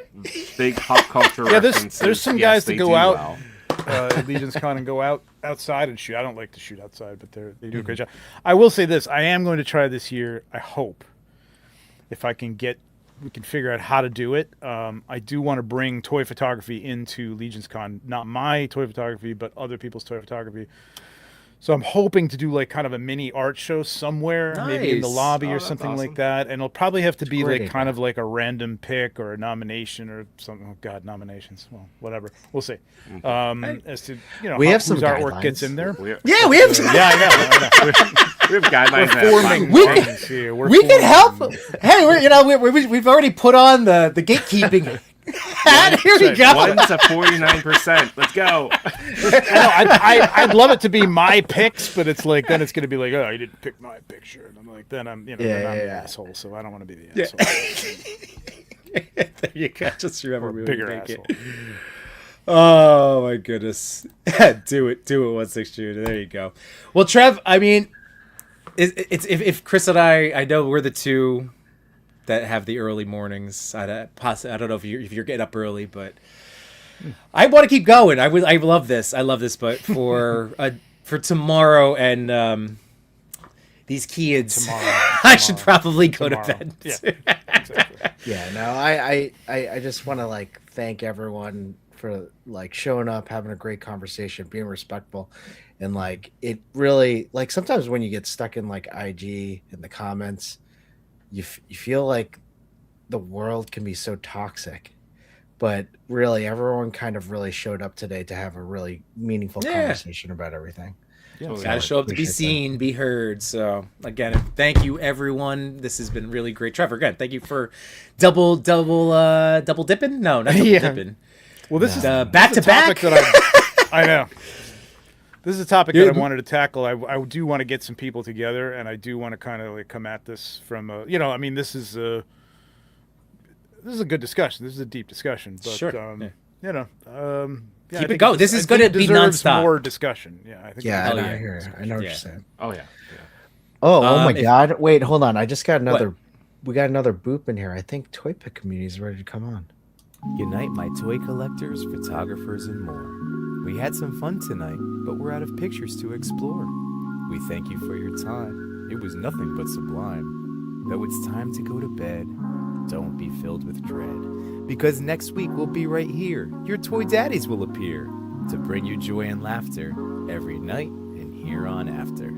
Big pop culture Yeah, references. there's some Yes, guys that they go do out well. at Legion's Con and go outside and shoot. I don't like to shoot outside, but they do a great job. I will say this: I am going to try this year. I hope if we can figure out how to do it. I do want to bring toy photography into Legion's Con, not my toy photography, but other people's toy photography. So I'm hoping to do like kind of a mini art show somewhere, maybe in the Nice. lobby or that's something awesome. like that. And it'll probably have to be great like kind idea. of like a random pick or a nomination or something. Oh God, nominations. Well, whatever. We'll see. As to We have whose some artwork gets guidelines. in there. Yeah, we have. Yeah, I know. We have guidelines. We're that forming We apply. can- lines here. We can help. Hey, we've already put on the gatekeeping. And here we go. 1 to 49%. Let's go. I'd love it to be my picks, but it's like then it's going to be like, oh, you didn't pick my picture, and I'm like, then I'm then I'm the asshole, so I don't want to be the asshole. There you go. Just remember, we Bigger would make asshole. it. Oh my goodness! do it 162. There you go. Well, Trev, I mean, it's if Chris and I know we're the two that have the early mornings. I don't know if you're getting up early, but I want to keep going. I love this. But for tomorrow and these kids, I should probably go to bed. Yeah, exactly. Yeah, no, I just want to like thank everyone for like showing up, having a great conversation, being respectful, and like it really like sometimes when you get stuck in like IG in the comments, you feel like the world can be so toxic, But really, everyone kind of really showed up today to have a really meaningful conversation about everything. Yeah, Totally. Gotta show up to be Appreciate seen, be heard. So again, thank you everyone. This has been really great. Trevor, again, thank you for double dipping. No, not double Yeah. dipping. Well, this is back this is to a topic back. that I know. This is a topic that I Yeah. wanted to tackle. I do want to get some people together, and I do want to kind of like come at this from I mean, this is a good discussion. This is a deep discussion. But, Sure. yeah, I Keep it think going. This is gonna be deserves nonstop. more discussion. Yeah, I think. Yeah, Oh, I know, yeah. I hear you. I know what Yeah. you're saying. Oh yeah. Oh my if- God! Wait, hold on. I just got another. We got another boop in here. I think ToyPic community is ready to come on. Unite my toy collectors, photographers, and more. We had some fun tonight, but we're out of pictures to explore. We thank you for your time. It was nothing but sublime. Though it's time to go to bed, don't be filled with dread. Because next week we'll be right here. Your toy daddies will appear to bring you joy and laughter every night and here on after.